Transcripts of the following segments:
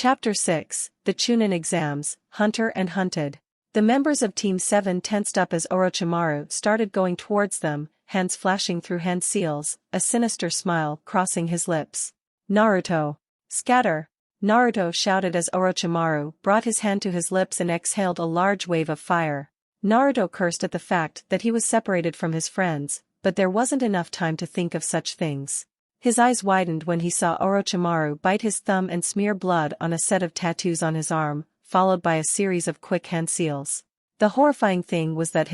Chapter 6, The Chunin Exams, Hunter and Hunted. The members of Team 7 tensed up as Orochimaru started going towards them, hands flashing through hand seals, a sinister smile crossing his lips. Naruto! Scatter! Naruto shouted as Orochimaru brought his hand to his lips and exhaled a large wave of fire. Naruto cursed at the fact that he was separated from his friends, but there wasn't enough time to think of such things. His eyes widened when he saw Orochimaru bite his thumb and smear blood on a set of tattoos on his arm, followed by a series of quick hand seals. The horrifying thing was that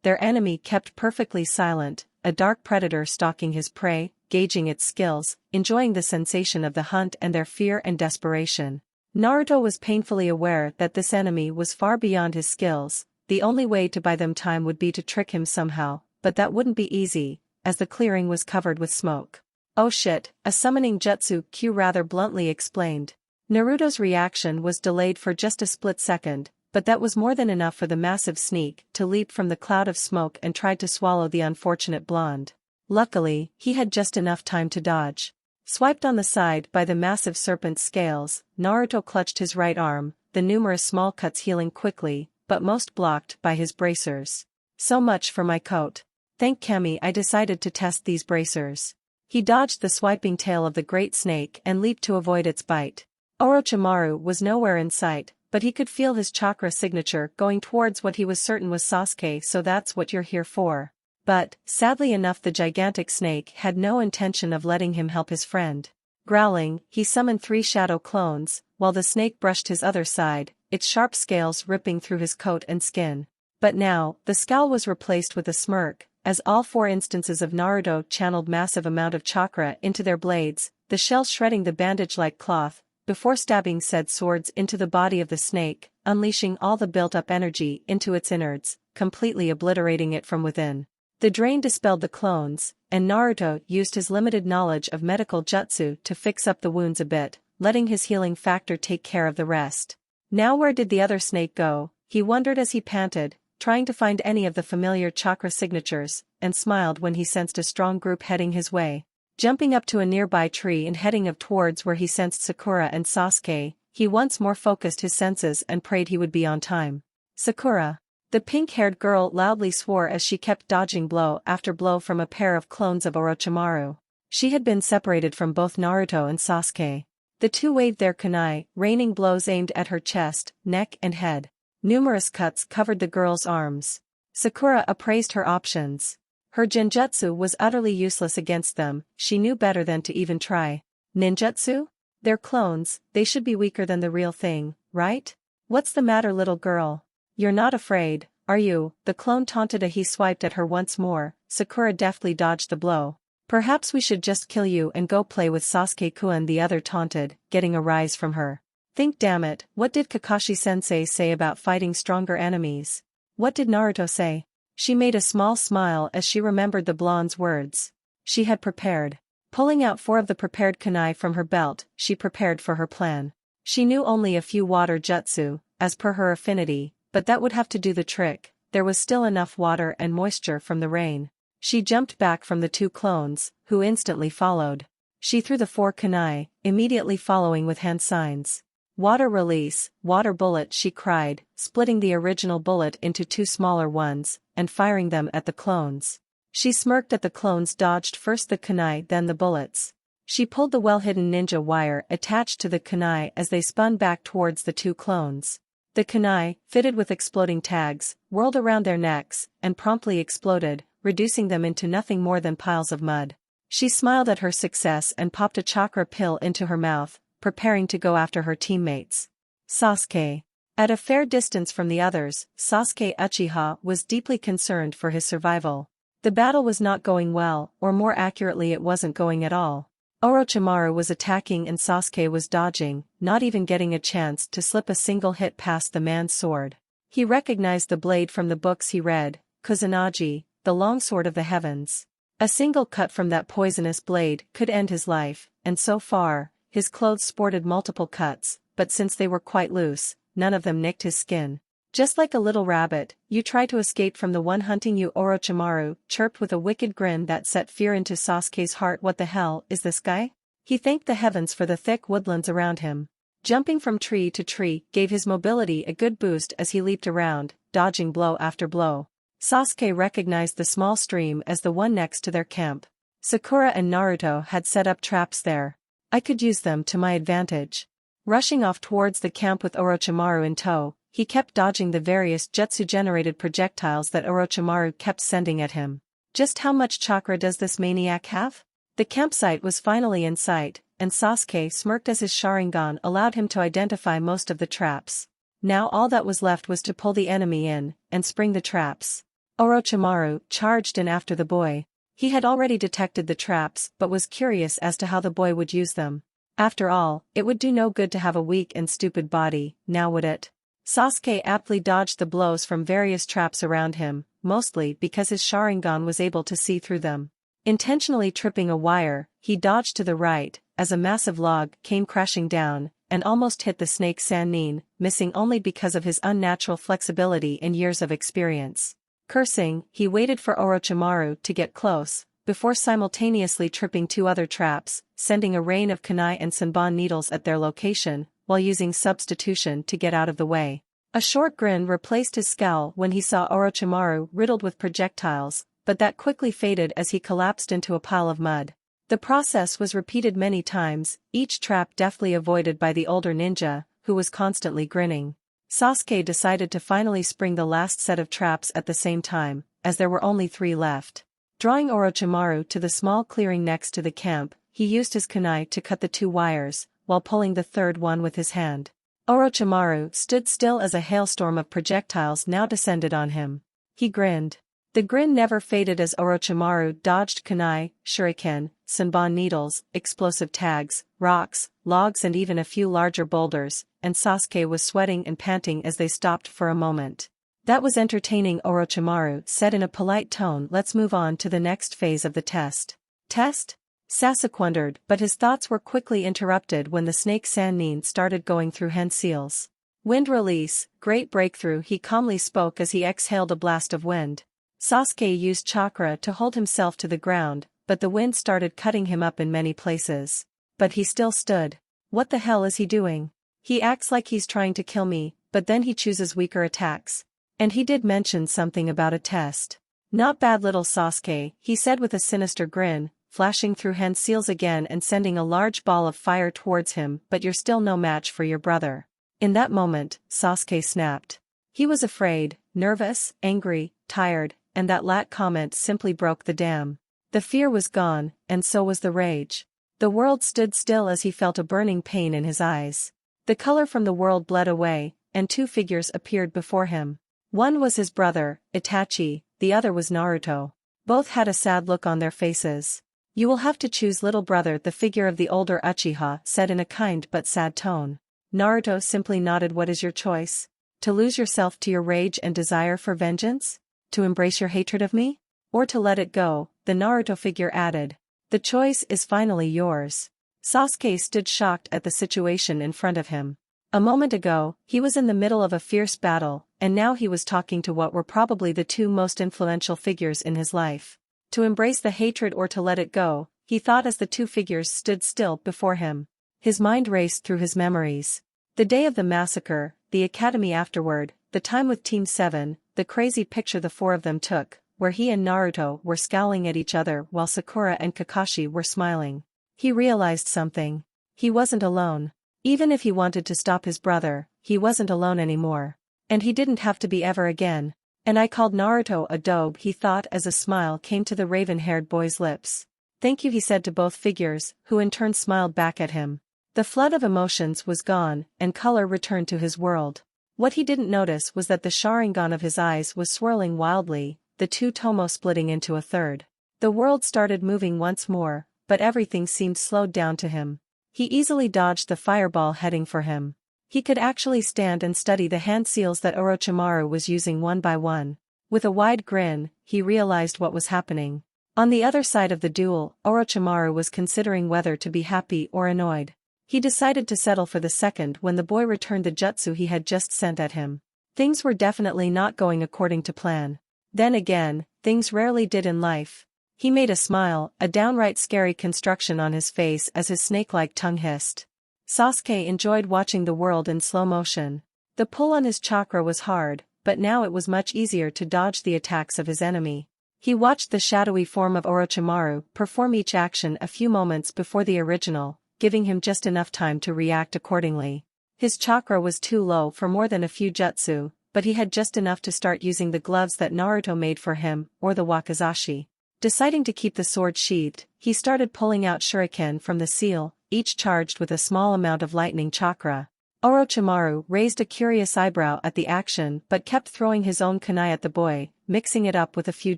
their enemy kept perfectly silent, a dark predator stalking his prey, gauging its skills, enjoying the sensation of the hunt and their fear and desperation. Naruto was painfully aware that this enemy was far beyond his skills. The only way to buy them time would be to trick him somehow, but that wouldn't be easy, as the clearing was covered with smoke. "Oh shit," a summoning jutsu Q rather bluntly explained. Naruto's reaction was delayed for just a split second, but that was more than enough for the massive sneak to leap from the cloud of smoke and try to swallow the unfortunate blonde. Luckily, he had just enough time to dodge. Swiped on the side by the massive serpent's scales, Naruto clutched his right arm, the numerous small cuts healing quickly, but most blocked by his bracers. "So much for my coat. Thank Kami I decided to test these bracers." He dodged the swiping tail of the great snake and leaped to avoid its bite. Orochimaru was nowhere in sight, but he could feel his chakra signature going towards what he was certain was Sasuke. "So that's what you're here for." But, sadly enough, the gigantic snake had no intention of letting him help his friend. Growling, he summoned 3 shadow clones, while the snake brushed his other side, its sharp scales ripping through his coat and skin. But now, the scowl was replaced with a smirk, as all 4 instances of Naruto channeled massive amount of chakra into their blades, the shell shredding the bandage-like cloth, before stabbing said swords into the body of the snake, unleashing all the built-up energy into its innards, completely obliterating it from within. The drain dispelled the clones, and Naruto used his limited knowledge of medical jutsu to fix up the wounds a bit, letting his healing factor take care of the rest. Now where did the other snake go, he wondered as he panted, trying to find any of the familiar chakra signatures, and smiled when he sensed a strong group heading his way. Jumping up to a nearby tree and heading up towards where he sensed Sakura and Sasuke, he once more focused his senses and prayed he would be on time. "Sakura!" The pink-haired girl loudly swore as she kept dodging blow after blow from a pair of clones of Orochimaru. She had been separated from both Naruto and Sasuke. The two waved their kunai, raining blows aimed at her chest, neck and head. Numerous cuts covered the girl's arms. Sakura appraised her options. Her genjutsu was utterly useless against them, she knew better than to even try. Ninjutsu? They're clones, they should be weaker than the real thing, right? "What's the matter, little girl? You're not afraid, are you?" the clone taunted as he swiped at her once more. Sakura deftly dodged the blow. "Perhaps we should just kill you and go play with Sasuke-kun," the other taunted, getting a rise from her. "Think, damn it, what did Kakashi-sensei say about fighting stronger enemies? What did Naruto say?" She made a small smile as she remembered the blonde's words. She had prepared. Pulling out 4 of the prepared kunai from her belt, she prepared for her plan. She knew only a few water jutsu, as per her affinity, but that would have to do the trick. There was still enough water and moisture from the rain. She jumped back from the 2 clones, who instantly followed. She threw the 4 kunai, immediately following with hand signs. "Water release, water bullet," she cried, splitting the original bullet into 2 smaller ones, and firing them at the clones. She smirked at the clones dodged first the kunai then the bullets. She pulled the well-hidden ninja wire attached to the kunai as they spun back towards the 2 clones. The kunai, fitted with exploding tags, whirled around their necks, and promptly exploded, reducing them into nothing more than piles of mud. She smiled at her success and popped a chakra pill into her mouth, preparing to go after her teammates. Sasuke. At a fair distance from the others, Sasuke Uchiha was deeply concerned for his survival. The battle was not going well, or more accurately it wasn't going at all. Orochimaru was attacking and Sasuke was dodging, not even getting a chance to slip a single hit past the man's sword. He recognized the blade from the books he read, Kusanagi, the longsword of the heavens. A single cut from that poisonous blade could end his life, and so far, his clothes sported multiple cuts, but since they were quite loose, none of them nicked his skin. "Just like a little rabbit, you try to escape from the one hunting you," Orochimaru chirped with a wicked grin that set fear into Sasuke's heart. What the hell is this guy? He thanked the heavens for the thick woodlands around him. Jumping from tree to tree gave his mobility a good boost as he leaped around, dodging blow after blow. Sasuke recognized the small stream as the one next to their camp. Sakura and Naruto had set up traps there. I could use them to my advantage. Rushing off towards the camp with Orochimaru in tow, he kept dodging the various jutsu-generated projectiles that Orochimaru kept sending at him. Just how much chakra does this maniac have? The campsite was finally in sight, and Sasuke smirked as his Sharingan allowed him to identify most of the traps. Now all that was left was to pull the enemy in, and spring the traps. Orochimaru charged in after the boy. He had already detected the traps but was curious as to how the boy would use them. After all, it would do no good to have a weak and stupid body, now would it? Sasuke aptly dodged the blows from various traps around him, mostly because his Sharingan was able to see through them. Intentionally tripping a wire, he dodged to the right, as a massive log came crashing down, and almost hit the snake Sannin, missing only because of his unnatural flexibility and years of experience. Cursing, he waited for Orochimaru to get close, before simultaneously tripping two other traps, sending a rain of kunai and senbon needles at their location, while using substitution to get out of the way. A short grin replaced his scowl when he saw Orochimaru riddled with projectiles, but that quickly faded as he collapsed into a pile of mud. The process was repeated many times, each trap deftly avoided by the older ninja, who was constantly grinning. Sasuke decided to finally spring the last set of traps at the same time, as there were only 3 left. Drawing Orochimaru to the small clearing next to the camp, he used his kunai to cut the 2 wires, while pulling the third one with his hand. Orochimaru stood still as a hailstorm of projectiles now descended on him. He grinned. The grin never faded as Orochimaru dodged kunai, shuriken, senbon needles, explosive tags, rocks, logs and even a few larger boulders, and Sasuke was sweating and panting as they stopped for a moment. That was entertaining, Orochimaru said in a polite tone. Let's move on to the next phase of the test. Test? Sasuke wondered, but his thoughts were quickly interrupted when the snake Sannin started going through hand seals. Wind release, great breakthrough, he calmly spoke as he exhaled a blast of wind. Sasuke used chakra to hold himself to the ground, but the wind started cutting him up in many places. But he still stood. What the hell is he doing? He acts like he's trying to kill me, but then he chooses weaker attacks. And he did mention something about a test. Not bad, little Sasuke, he said with a sinister grin, flashing through hand seals again and sending a large ball of fire towards him, but you're still no match for your brother. In that moment, Sasuke snapped. He was afraid, nervous, angry, tired, and that last comment simply broke the dam. The fear was gone, and so was the rage. The world stood still as he felt a burning pain in his eyes. The color from the world bled away, and 2 figures appeared before him. One was his brother, Itachi, the other was Naruto. Both had a sad look on their faces. You will have to choose, little brother, the figure of the older Uchiha said in a kind but sad tone. Naruto simply nodded. What is your choice? To lose yourself to your rage and desire for vengeance? To embrace your hatred of me? Or to let it go? The Naruto figure added. The choice is finally yours. Sasuke stood shocked at the situation in front of him. A moment ago, he was in the middle of a fierce battle, and now he was talking to what were probably the 2 most influential figures in his life. To embrace the hatred or to let it go, he thought as the 2 figures stood still before him. His mind raced through his memories. The day of the massacre, the academy afterward, the time with Team 7, the crazy picture the 4 of them took, where he and Naruto were scowling at each other while Sakura and Kakashi were smiling. He realized something. He wasn't alone. Even if he wanted to stop his brother, he wasn't alone anymore. And he didn't have to be ever again. And I called Naruto a dope, he thought as a smile came to the raven-haired boy's lips. Thank you, he said to both figures, who in turn smiled back at him. The flood of emotions was gone, and color returned to his world. What he didn't notice was that the Sharingan of his eyes was swirling wildly, the 2 tomo splitting into a third. The world started moving once more, but everything seemed slowed down to him. He easily dodged the fireball heading for him. He could actually stand and study the hand seals that Orochimaru was using one by one. With a wide grin, he realized what was happening. On the other side of the duel, Orochimaru was considering whether to be happy or annoyed. He decided to settle for the second when the boy returned the jutsu he had just sent at him. Things were definitely not going according to plan. Then again, things rarely did in life. He made a smile, a downright scary construction on his face as his snake-like tongue hissed. Sasuke enjoyed watching the world in slow motion. The pull on his chakra was hard, but now it was much easier to dodge the attacks of his enemy. He watched the shadowy form of Orochimaru perform each action a few moments before the original, giving him just enough time to react accordingly. His chakra was too low for more than a few jutsu, but he had just enough to start using the gloves that Naruto made for him, or the wakizashi. Deciding to keep the sword sheathed, he started pulling out shuriken from the seal, each charged with a small amount of lightning chakra. Orochimaru raised a curious eyebrow at the action but kept throwing his own kunai at the boy, mixing it up with a few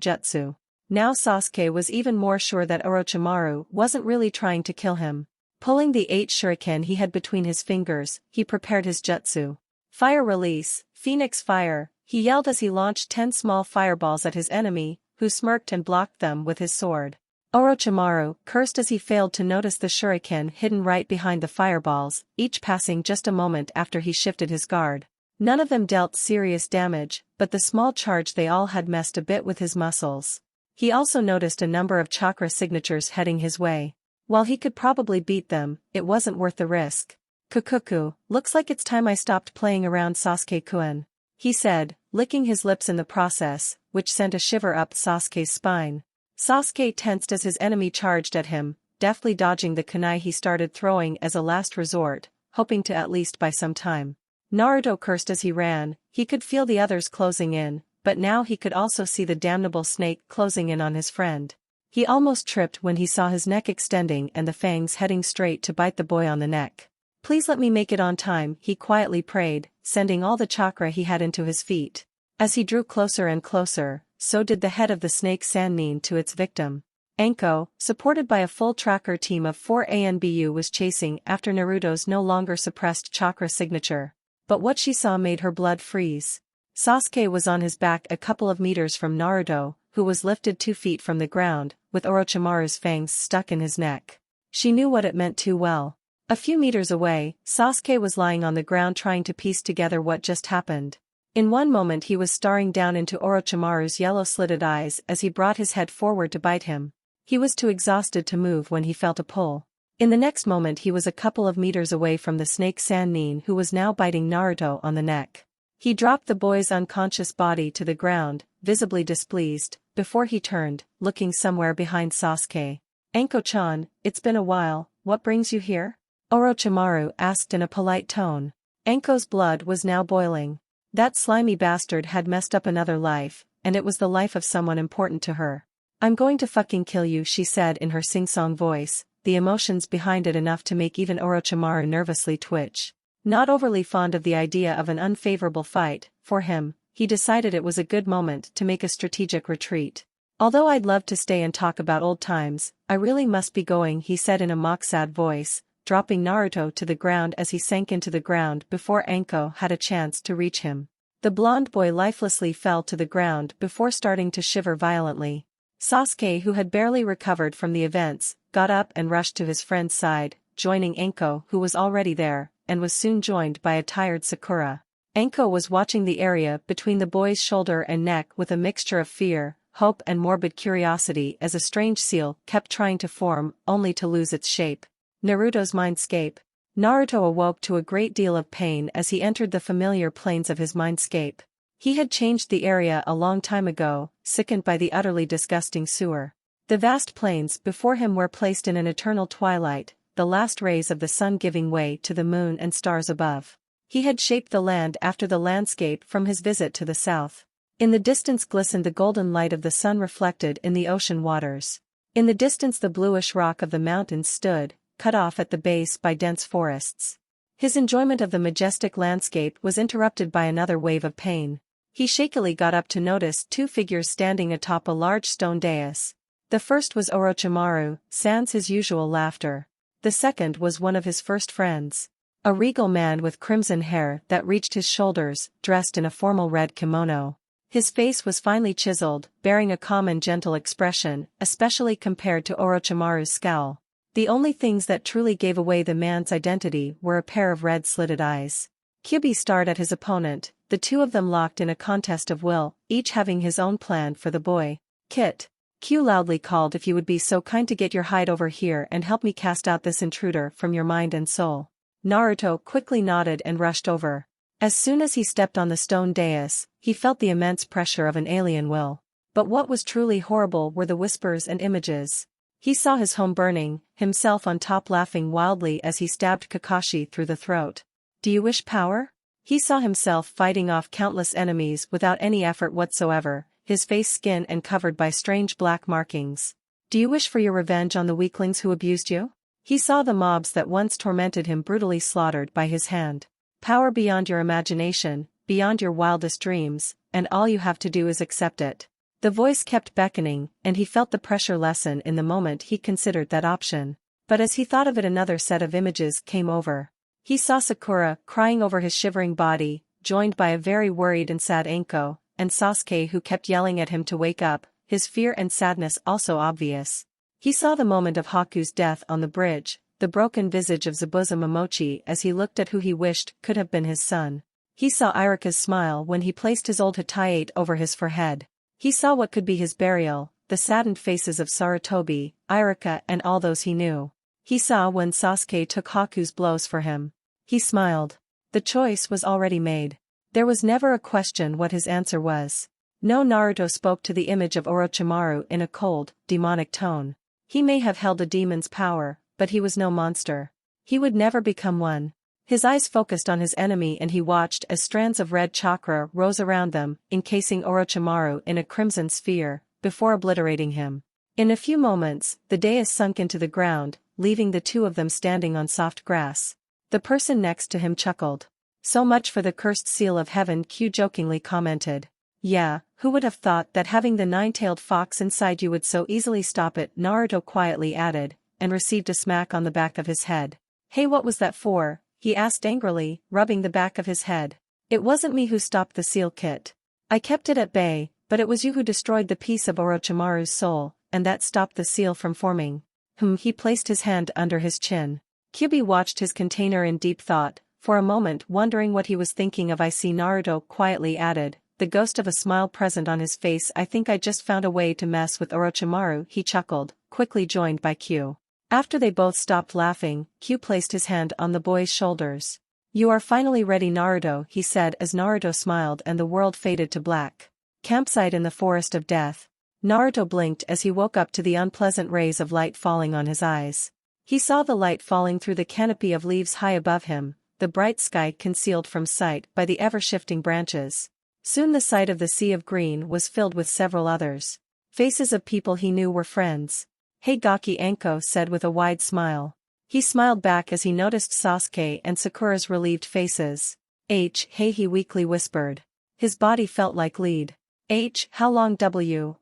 jutsu. Now Sasuke was even more sure that Orochimaru wasn't really trying to kill him. Pulling the 8 shuriken he had between his fingers, he prepared his jutsu. Fire release, Phoenix fire, he yelled as he launched 10 small fireballs at his enemy, who smirked and blocked them with his sword. Orochimaru cursed as he failed to notice the shuriken hidden right behind the fireballs, each passing just a moment after he shifted his guard. None of them dealt serious damage, but the small charge they all had messed a bit with his muscles. He also noticed a number of chakra signatures heading his way. While he could probably beat them, it wasn't worth the risk. "Kukuku, looks like it's time I stopped playing around Sasuke-kun," he said, licking his lips in the process, which sent a shiver up Sasuke's spine. Sasuke tensed as his enemy charged at him, deftly dodging the kunai he started throwing as a last resort, hoping to at least buy some time. Naruto cursed as he ran. He could feel the others closing in, but now he could also see the damnable snake closing in on his friend. He almost tripped when he saw his neck extending and the fangs heading straight to bite the boy on the neck. "Please let me make it on time," he quietly prayed, sending all the chakra he had into his feet. As he drew closer and closer, so did the head of the snake Sannin to its victim. Anko, supported by a full tracker team of 4 ANBU, was chasing after Naruto's no longer suppressed chakra signature. But what she saw made her blood freeze. Sasuke was on his back a couple of meters from Naruto, who was lifted 2 feet from the ground, with Orochimaru's fangs stuck in his neck. She knew what it meant too well. A few meters away, Sasuke was lying on the ground trying to piece together what just happened. In one moment he was staring down into Orochimaru's yellow-slitted eyes as he brought his head forward to bite him. He was too exhausted to move when he felt a pull. In the next moment he was a couple of meters away from the snake Sannin, who was now biting Naruto on the neck. He dropped the boy's unconscious body to the ground, visibly displeased, before he turned, looking somewhere behind Sasuke. "Anko-chan, it's been a while, what brings you here?" Orochimaru asked in a polite tone. Anko's blood was now boiling. That slimy bastard had messed up another life, and it was the life of someone important to her. "I'm going to fucking kill you," she said in her sing-song voice, the emotions behind it enough to make even Orochimaru nervously twitch. Not overly fond of the idea of an unfavorable fight, for him, he decided it was a good moment to make a strategic retreat. "Although I'd love to stay and talk about old times, I really must be going," he said in a mock-sad voice, dropping Naruto to the ground as he sank into the ground before Anko had a chance to reach him. The blonde boy lifelessly fell to the ground before starting to shiver violently. Sasuke, who had barely recovered from the events, got up and rushed to his friend's side, joining Anko, who was already there, and was soon joined by a tired Sakura. Anko was watching the area between the boy's shoulder and neck with a mixture of fear, hope and morbid curiosity as a strange seal kept trying to form, only to lose its shape. Naruto's mindscape. Naruto awoke to a great deal of pain as he entered the familiar planes of his mindscape. He had changed the area a long time ago, sickened by the utterly disgusting sewer. The vast plains before him were placed in an eternal twilight, the last rays of the sun giving way to the moon and stars above. He had shaped the land after the landscape from his visit to the south. In the distance glistened the golden light of the sun reflected in the ocean waters. In the distance the bluish rock of the mountains stood, cut off at the base by dense forests. His enjoyment of the majestic landscape was interrupted by another wave of pain. He shakily got up to notice 2 figures standing atop a large stone dais. The first was Orochimaru, sans his usual laughter. The second was one of his first friends. A regal man with crimson hair that reached his shoulders, dressed in a formal red kimono. His face was finely chiseled, bearing a calm and gentle expression, especially compared to Orochimaru's scowl. The only things that truly gave away the man's identity were a pair of red-slitted eyes. Kyubi stared at his opponent, the two of them locked in a contest of will, each having his own plan for the boy. "Kit," Q loudly called, "if you would be so kind to get your hide over here and help me cast out this intruder from your mind and soul." Naruto quickly nodded and rushed over. As soon as he stepped on the stone dais, he felt the immense pressure of an alien will. But what was truly horrible were the whispers and images. He saw his home burning, himself on top laughing wildly as he stabbed Kakashi through the throat. Do you wish power? He saw himself fighting off countless enemies without any effort whatsoever, his face skin and covered by strange black markings. Do you wish for your revenge on the weaklings who abused you? He saw the mobs that once tormented him brutally slaughtered by his hand. Power beyond your imagination, beyond your wildest dreams, and all you have to do is accept it. The voice kept beckoning, and he felt the pressure lessen in the moment he considered that option. But as he thought of it, another set of images came over. He saw Sakura crying over his shivering body, joined by a very worried and sad Anko, and Sasuke who kept yelling at him to wake up, his fear and sadness also obvious. He saw the moment of Haku's death on the bridge, the broken visage of Zabuza Momochi as he looked at who he wished could have been his son. He saw Iruka's smile when he placed his old Hataite over his forehead. He saw what could be his burial, the saddened faces of Sarutobi, Iruka and all those he knew. He saw when Sasuke took Haku's blows for him. He smiled. The choice was already made. There was never a question what his answer was. No, Naruto spoke to the image of Orochimaru in a cold, demonic tone. He may have held a demon's power, but he was no monster. He would never become one. His eyes focused on his enemy and he watched as strands of red chakra rose around them, encasing Orochimaru in a crimson sphere, before obliterating him. In a few moments, the dais sunk into the ground, leaving the two of them standing on soft grass. The person next to him chuckled. So much for the cursed seal of heaven, Q jokingly commented. Yeah, who would have thought that having the nine-tailed fox inside you would so easily stop it, Naruto quietly added, and received a smack on the back of his head. Hey, what was that for? He asked angrily, rubbing the back of his head. It wasn't me who stopped the seal kit. I kept it at bay, but it was you who destroyed the piece of Orochimaru's soul, and that stopped the seal from forming. He placed his hand under his chin. Kyuubi watched his container in deep thought, for a moment wondering what he was thinking of. I see, Naruto quietly added, the ghost of a smile present on his face. I think I just found a way to mess with Orochimaru, he chuckled, quickly joined by Q. After they both stopped laughing, Q placed his hand on the boy's shoulders. You are finally ready, Naruto, he said as Naruto smiled and the world faded to black. Campsite in the Forest of Death. Naruto blinked as he woke up to the unpleasant rays of light falling on his eyes. He saw the light falling through the canopy of leaves high above him, the bright sky concealed from sight by the ever-shifting branches. Soon the sight of the sea of green was filled with several others. Faces of people he knew were friends. Hey Gaki, Anko said with a wide smile. He smiled back as he noticed Sasuke and Sakura's relieved faces. Hey, he weakly whispered. His body felt like lead. How long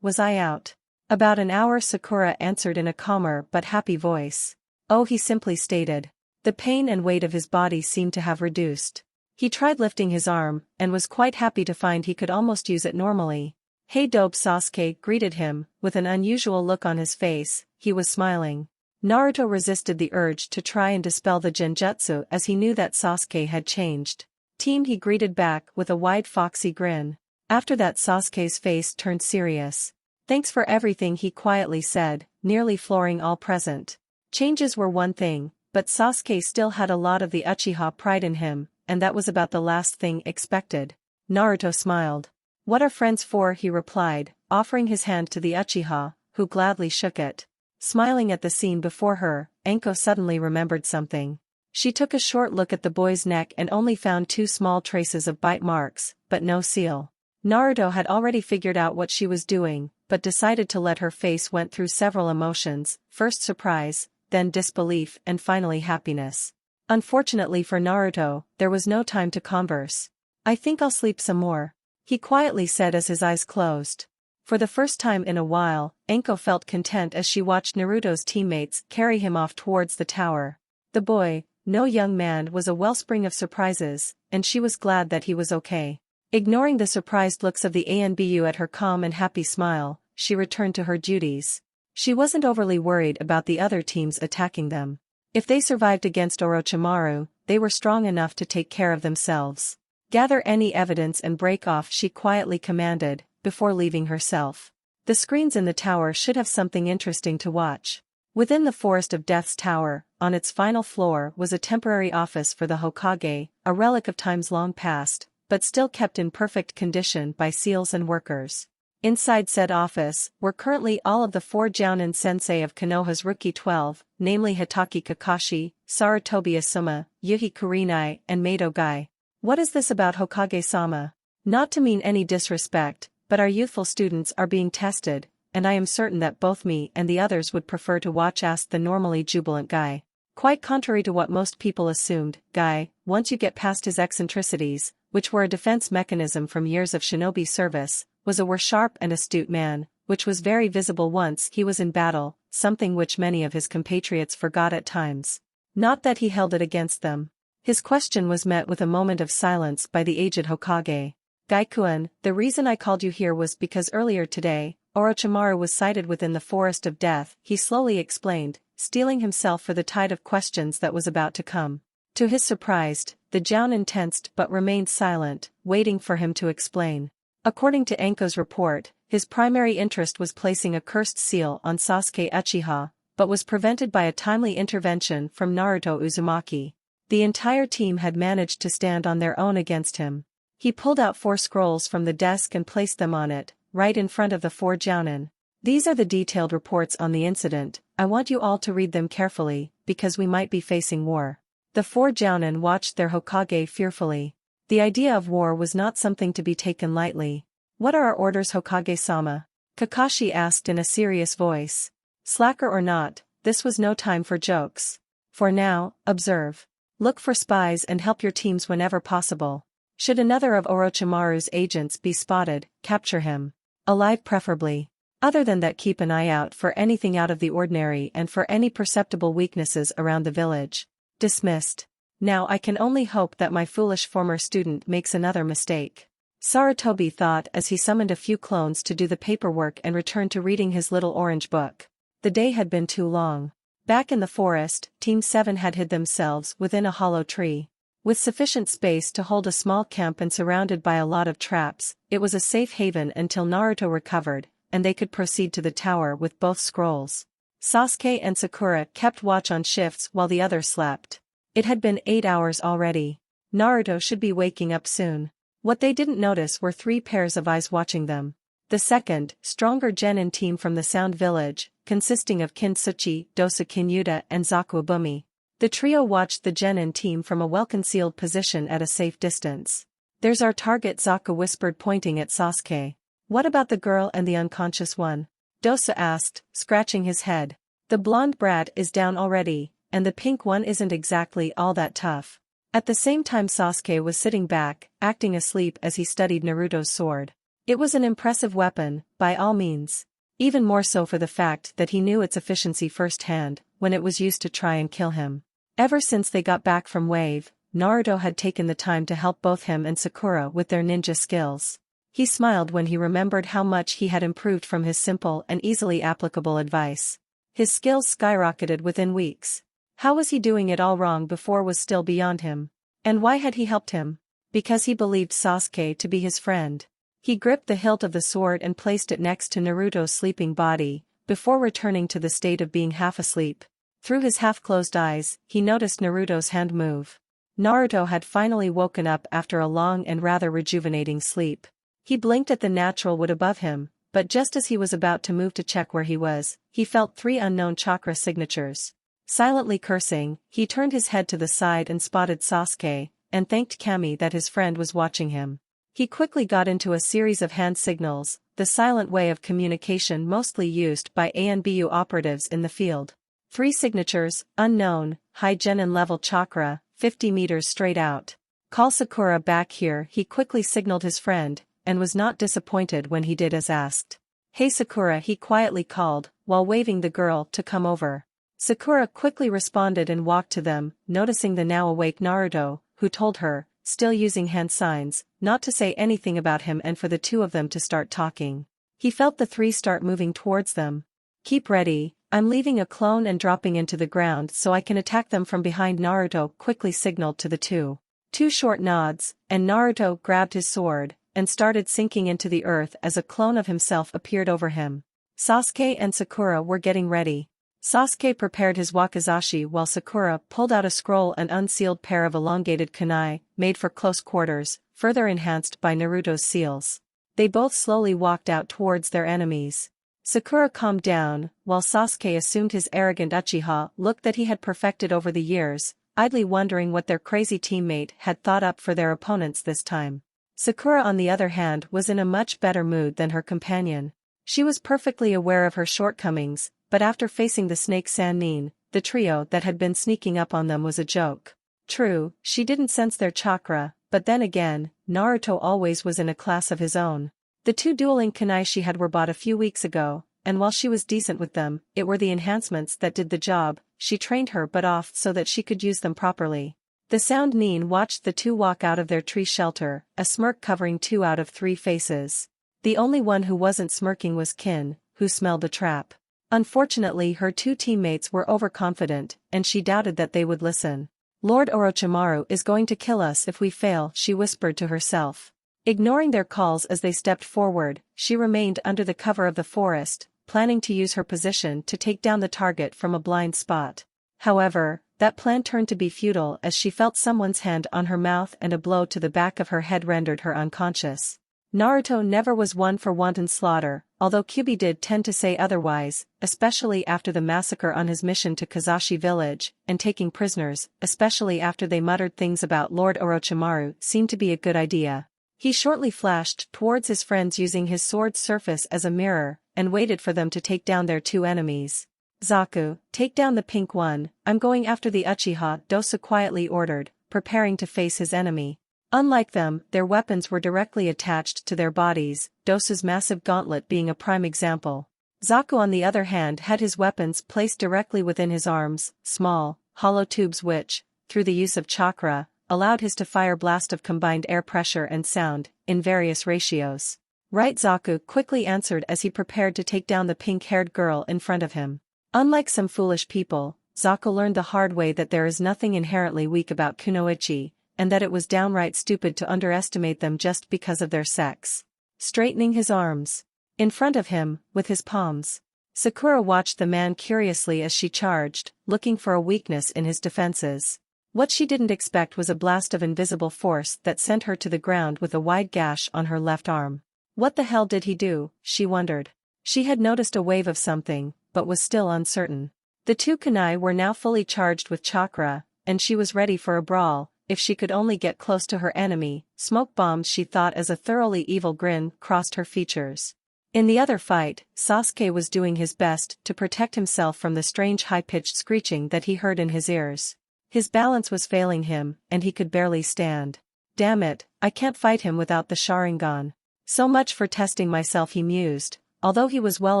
was I out? About an hour, Sakura answered in a calmer but happy voice. Oh, he simply stated. The pain and weight of his body seemed to have reduced. He tried lifting his arm, and was quite happy to find he could almost use it normally. Hey dope, Sasuke greeted him, with an unusual look on his face. He was smiling. Naruto resisted the urge to try and dispel the genjutsu as he knew that Sasuke had changed. Team, he greeted back with a wide foxy grin. After that, Sasuke's face turned serious. Thanks for everything, he quietly said, nearly flooring all present. Changes were one thing, but Sasuke still had a lot of the Uchiha pride in him, and that was about the last thing expected. Naruto smiled. What are friends for, he replied, offering his hand to the Uchiha, who gladly shook it. Smiling at the scene before her, Anko suddenly remembered something. She took a short look at the boy's neck and only found 2 small traces of bite marks, but no seal. Naruto had already figured out what she was doing, but decided to let her face went through several emotions, first surprise, then disbelief and finally happiness. Unfortunately for Naruto, there was no time to converse. I think I'll sleep some more, he quietly said as his eyes closed. For the first time in a while, Anko felt content as she watched Naruto's teammates carry him off towards the tower. The boy, no young man, was a wellspring of surprises, and she was glad that he was okay. Ignoring the surprised looks of the Anbu at her calm and happy smile, she returned to her duties. She wasn't overly worried about the other teams attacking them. If they survived against Orochimaru, they were strong enough to take care of themselves. Gather any evidence and break off, she quietly commanded, before leaving herself. The screens in the tower should have something interesting to watch. Within the Forest of Death's tower, on its final floor was a temporary office for the Hokage, a relic of times long past, but still kept in perfect condition by seals and workers. Inside said office were currently all of the 4 Jounin sensei of Konoha's Rookie 12, namely Hitaki Kakashi, Sarutobi Asuma, Yuhi Kurenai, and Mado Gai. What is this about Hokage-sama? Not to mean any disrespect, but our youthful students are being tested, and I am certain that both me and the others would prefer to watch, asked the normally jubilant Guy. Quite contrary to what most people assumed, Guy, once you get past his eccentricities, which were a defense mechanism from years of shinobi service, was a sharp and astute man, which was very visible once he was in battle, something which many of his compatriots forgot at times. Not that he held it against them. His question was met with a moment of silence by the aged Hokage. Gaikuan, the reason I called you here was because earlier today, Orochimaru was sighted within the Forest of Death, he slowly explained, steeling himself for the tide of questions that was about to come. To his surprise, the Jounin tensed but remained silent, waiting for him to explain. According to Anko's report, his primary interest was placing a cursed seal on Sasuke Uchiha, but was prevented by a timely intervention from Naruto Uzumaki. The entire team had managed to stand on their own against him. He pulled out 4 scrolls from the desk and placed them on it, right in front of the 4 Jounin. These are the detailed reports on the incident. I want you all to read them carefully, because we might be facing war. The 4 Jounin watched their Hokage fearfully. The idea of war was not something to be taken lightly. What are our orders, Hokage-sama? Kakashi asked in a serious voice. Slacker or not, this was no time for jokes. For now, observe. Look for spies and help your teams whenever possible. Should another of Orochimaru's agents be spotted, capture him. Alive preferably. Other than that, keep an eye out for anything out of the ordinary and for any perceptible weaknesses around the village. Dismissed. Now I can only hope that my foolish former student makes another mistake. Sarutobi thought as he summoned a few clones to do the paperwork and returned to reading his little orange book. The day had been too long. Back in the forest, Team 7 had hid themselves within a hollow tree. With sufficient space to hold a small camp and surrounded by a lot of traps, it was a safe haven until Naruto recovered, and they could proceed to the tower with both scrolls. Sasuke and Sakura kept watch on shifts while the others slept. It had been 8 hours already. Naruto should be waking up soon. What they didn't notice were 3 pairs of eyes watching them. The second, stronger genin team from the Sound Village, consisting of Kintsuchi, Dosa Kinyuta and Zaku Abumi. The trio watched the genin team from a well-concealed position at a safe distance. There's our target, Zaku whispered, pointing at Sasuke. What about the girl and the unconscious one? Dosa asked, scratching his head. The blonde brat is down already, and the pink one isn't exactly all that tough. At the same time Sasuke was sitting back, acting asleep as he studied Naruto's sword. It was an impressive weapon, by all means. Even more so for the fact that he knew its efficiency firsthand, when it was used to try and kill him. Ever since they got back from Wave, Naruto had taken the time to help both him and Sakura with their ninja skills. He smiled when he remembered how much he had improved from his simple and easily applicable advice. His skills skyrocketed within weeks. How was he doing it all wrong before was still beyond him. And why had he helped him? Because he believed Sasuke to be his friend. He gripped the hilt of the sword and placed it next to Naruto's sleeping body, before returning to the state of being half asleep. Through his half-closed eyes, he noticed Naruto's hand move. Naruto had finally woken up after a long and rather rejuvenating sleep. He blinked at the natural wood above him, but just as he was about to move to check where he was, he felt 3 unknown chakra signatures. Silently cursing, he turned his head to the side and spotted Sasuke, and thanked Kami that his friend was watching him. He quickly got into a series of hand signals, the silent way of communication mostly used by ANBU operatives in the field. 3 signatures, unknown, high genin level chakra, 50 meters straight out. Call Sakura back here, he quickly signaled his friend, and was not disappointed when he did as asked. Hey Sakura, he quietly called, while waving the girl to come over. Sakura quickly responded and walked to them, noticing the now awake Naruto, who told her, still using hand signs, not to say anything about him and for the 2 of them to start talking. He felt the 3 start moving towards them. Keep ready, I'm leaving a clone and dropping into the ground so I can attack them from behind, Naruto quickly signaled to the 2. 2 short nods, and Naruto grabbed his sword, and started sinking into the earth as a clone of himself appeared over him. Sasuke and Sakura were getting ready. Sasuke prepared his wakizashi while Sakura pulled out a scroll, an unsealed pair of elongated kunai, made for close quarters, further enhanced by Naruto's seals. They both slowly walked out towards their enemies. Sakura calmed down, while Sasuke assumed his arrogant Uchiha look that he had perfected over the years, idly wondering what their crazy teammate had thought up for their opponents this time. Sakura, on the other hand, was in a much better mood than her companion. She was perfectly aware of her shortcomings, but after facing the Snake Sannin, the trio that had been sneaking up on them was a joke. True, she didn't sense their chakra, but then again, Naruto always was in a class of his own. The two dueling kunai she had were bought a few weeks ago, and while she was decent with them, it were the enhancements that did the job. She trained her butt off so that she could use them properly. The Sound Nin watched the two walk out of their tree shelter, a smirk covering 2 out of 3 faces. The only one who wasn't smirking was Kin, who smelled a trap. Unfortunately, her 2 teammates were overconfident, and she doubted that they would listen. Lord Orochimaru is going to kill us if we fail, she whispered to herself. Ignoring their calls as they stepped forward, she remained under the cover of the forest, planning to use her position to take down the target from a blind spot. However, that plan turned to be futile as she felt someone's hand on her mouth and a blow to the back of her head rendered her unconscious. Naruto never was one for wanton slaughter, although Kyuubi did tend to say otherwise, especially after the massacre on his mission to Kazashi village, and taking prisoners, especially after they muttered things about Lord Orochimaru, seemed to be a good idea. He shortly flashed towards his friends using his sword's surface as a mirror, and waited for them to take down their 2 enemies. Zaku, take down the pink one, I'm going after the Uchiha, Dosa quietly ordered, preparing to face his enemy. Unlike them, their weapons were directly attached to their bodies, Dosa's massive gauntlet being a prime example. Zaku, on the other hand, had his weapons placed directly within his arms, small, hollow tubes which, through the use of chakra, allowed his to fire blast of combined air pressure and sound, in various ratios. Right, Zaku quickly answered as he prepared to take down the pink-haired girl in front of him. Unlike some foolish people, Zaku learned the hard way that there is nothing inherently weak about kunoichi, and that it was downright stupid to underestimate them just because of their sex. Straightening his arms in front of him, with his palms, Sakura watched the man curiously as she charged, looking for a weakness in his defenses. What she didn't expect was a blast of invisible force that sent her to the ground with a wide gash on her left arm. What the hell did he do, she wondered. She had noticed a wave of something, but was still uncertain. The 2 kunai were now fully charged with chakra, and she was ready for a brawl, if she could only get close to her enemy. Smoke bombs, she thought as a thoroughly evil grin crossed her features. In the other fight, Sasuke was doing his best to protect himself from the strange high-pitched screeching that he heard in his ears. His balance was failing him, and he could barely stand. Damn it, I can't fight him without the Sharingan. So much for testing myself, he mused, although he was well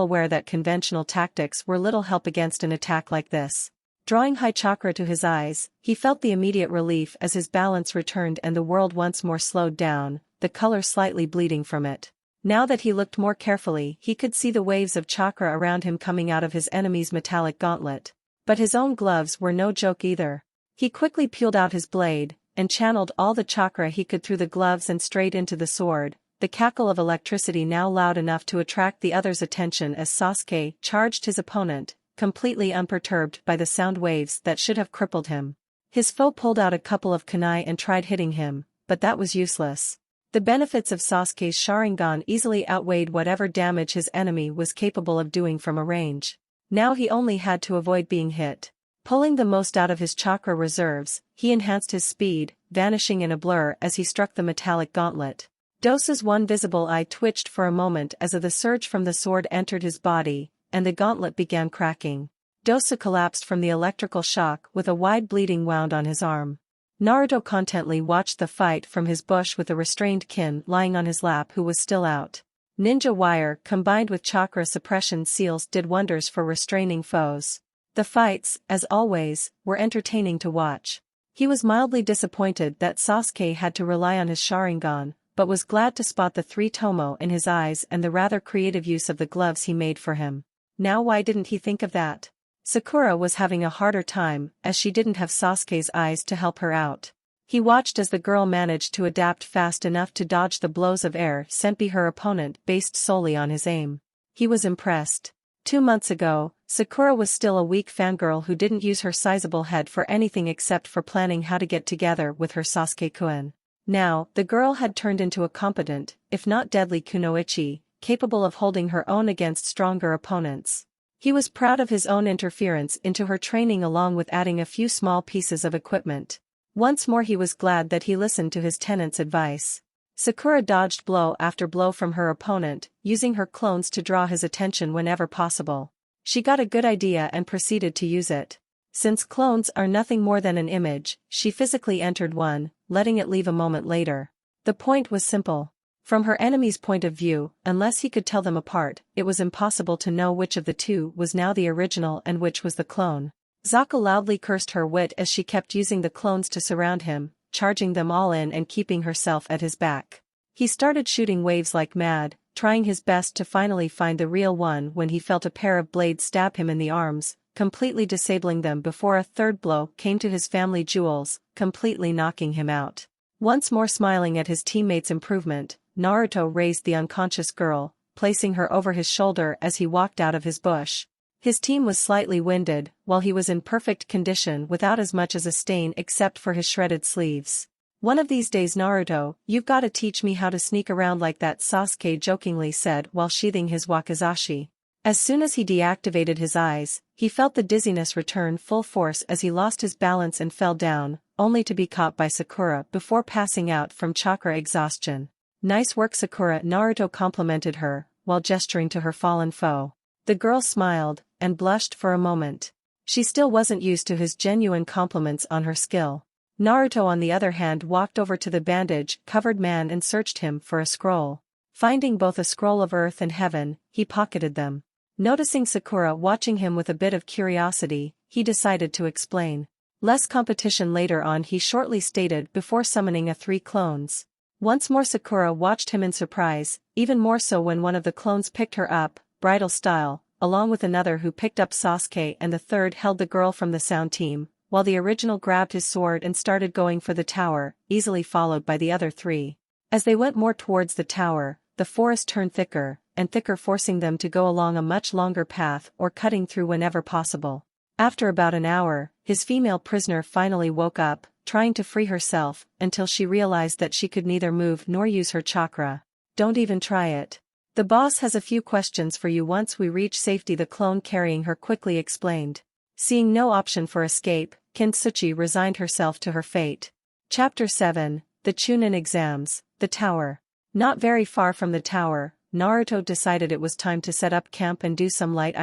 aware that conventional tactics were little help against an attack like this. Drawing high chakra to his eyes, he felt the immediate relief as his balance returned and the world once more slowed down, the color slightly bleeding from it. Now that he looked more carefully, he could see the waves of chakra around him coming out of his enemy's metallic gauntlet. But his own gloves were no joke either. He quickly peeled out his blade, and channeled all the chakra he could through the gloves and straight into the sword, the cackle of electricity now loud enough to attract the other's attention as Sasuke charged his opponent, completely unperturbed by the sound waves that should have crippled him. His foe pulled out a couple of kunai and tried hitting him, but that was useless. The benefits of Sasuke's Sharingan easily outweighed whatever damage his enemy was capable of doing from a range. Now he only had to avoid being hit. Pulling the most out of his chakra reserves, he enhanced his speed, vanishing in a blur as he struck the metallic gauntlet. Dosa's one visible eye twitched for a moment as the surge from the sword entered his body, and the gauntlet began cracking. Dosa collapsed from the electrical shock with a wide bleeding wound on his arm. Naruto contently watched the fight from his bush with a restrained Kin lying on his lap who was still out. Ninja wire combined with chakra suppression seals did wonders for restraining foes. The fights, as always, were entertaining to watch. He was mildly disappointed that Sasuke had to rely on his Sharingan, but was glad to spot the 3 tomo in his eyes and the rather creative use of the gloves he made for him. Now why didn't he think of that? Sakura was having a harder time as she didn't have Sasuke's eyes to help her out. He watched as the girl managed to adapt fast enough to dodge the blows of air sent by her opponent based solely on his aim. He was impressed. 2 months ago, Sakura was still a weak fangirl who didn't use her sizable head for anything except for planning how to get together with her Sasuke-kun. Now, the girl had turned into a competent, if not deadly kunoichi, capable of holding her own against stronger opponents. He was proud of his own interference into her training along with adding a few small pieces of equipment. Once more he was glad that he listened to his tenant's advice. Sakura dodged blow after blow from her opponent, using her clones to draw his attention whenever possible. She got a good idea and proceeded to use it. Since clones are nothing more than an image, she physically entered one, letting it leave a moment later. The point was simple. From her enemy's point of view, unless he could tell them apart, it was impossible to know which of the two was now the original and which was the clone. Zaka loudly cursed her wit as she kept using the clones to surround him, charging them all in and keeping herself at his back. He started shooting waves like mad, trying his best to finally find the real one when he felt a pair of blades stab him in the arms, completely disabling them before a third blow came to his family jewels, completely knocking him out. Once more smiling at his teammates' improvement, Naruto raised the unconscious girl, placing her over his shoulder as he walked out of his bush. His team was slightly winded, while he was in perfect condition without as much as a stain except for his shredded sleeves. "One of these days, Naruto, you've gotta teach me how to sneak around like that," Sasuke jokingly said while sheathing his wakizashi. As soon as he deactivated his eyes, he felt the dizziness return full force as he lost his balance and fell down, only to be caught by Sakura before passing out from chakra exhaustion. "Nice work, Sakura," Naruto complimented her, while gesturing to her fallen foe. The girl smiled, and blushed for a moment. She still wasn't used to his genuine compliments on her skill. Naruto on the other hand walked over to the bandage-covered man and searched him for a scroll. Finding both a scroll of earth and heaven, he pocketed them. Noticing Sakura watching him with a bit of curiosity, he decided to explain. "Less competition later on," he shortly stated before summoning 3 clones. Once more Sakura watched him in surprise, even more so when one of the clones picked her up, bridal style, along with another who picked up Sasuke and the third held the girl from the sound team, while the original grabbed his sword and started going for the tower, easily followed by the other 3. As they went more towards the tower, the forest turned thicker and thicker, forcing them to go along a much longer path or cutting through whenever possible. After about an hour, his female prisoner finally woke up, trying to free herself, until she realized that she could neither move nor use her chakra. "Don't even try it. The boss has a few questions for you once we reach safety," the clone carrying her quickly explained. Seeing no option for escape, Kintsuchi resigned herself to her fate. Chapter 7, The Chunin Exams, The Tower. Not very far from the tower, Naruto decided it was time to set up camp and do some light